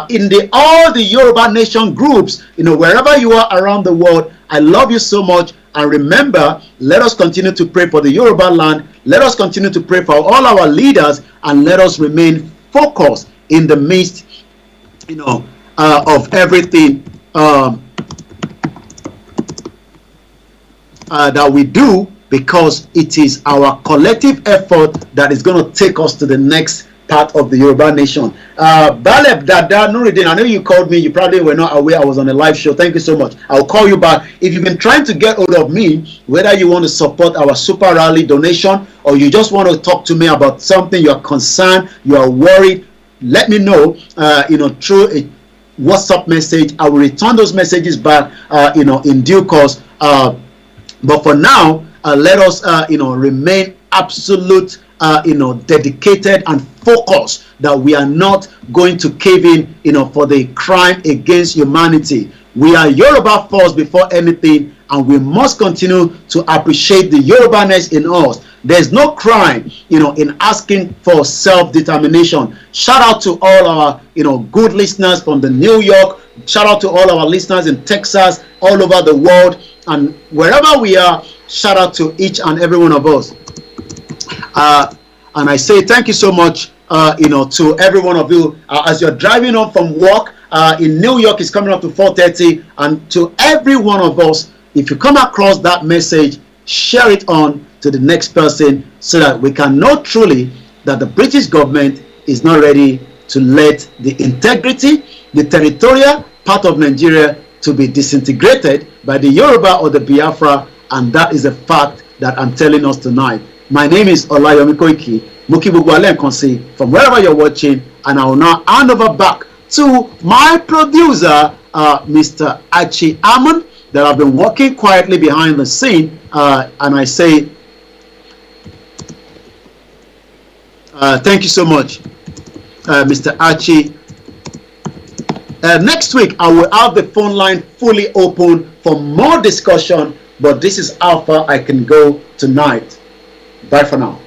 Speaker 1: In all the Yoruba Nation groups, wherever you are around the world, I love you so much. And remember, let us continue to pray for the Yoruba land. Let us continue to pray for all our leaders, and let us remain focused in the midst, of everything that we do, because it is our collective effort that is going to take us to the next part of the Yoruba Nation. Baleb Dada Nuruddin, I know you called me. You probably were not aware I was on a live show. Thank you so much. I'll call you back. If you've been trying to get hold of me, whether you want to support our Super Rally donation, or you just want to talk to me about something, you're concerned, you are worried, let me know, through a WhatsApp message. I will return those messages back, in due course. But for now, let us, remain absolute, dedicated and focused that we are not going to cave in, for the crime against humanity. We are Yoruba first before anything, and we must continue to appreciate the Yorubaness in us. There's no crime, in asking for self-determination. Shout out to all our, good listeners from the New York. Shout out to all our listeners in Texas, all over the world, and wherever we are. Shout out to each and every one of us. And I say thank you so much, to every one of you. As you're driving home from work, in New York, it's coming up to 4:30. And to every one of us, if you come across that message, share it on to the next person, so that we can know truly that the British government is not ready to let the integrity, the territorial part of Nigeria to be disintegrated by the Yoruba or the Biafra. And that is a fact that I'm telling us tonight. My name is Olayomo Koiki. From wherever you're watching, and I will now hand over back to my producer, Mr. Achi Amon, that I've been working quietly behind the scene, and I say thank you so much, Mr. Achi. Next week, I will have the phone line fully open for more discussion, but this is how far I can go tonight. Bye for now.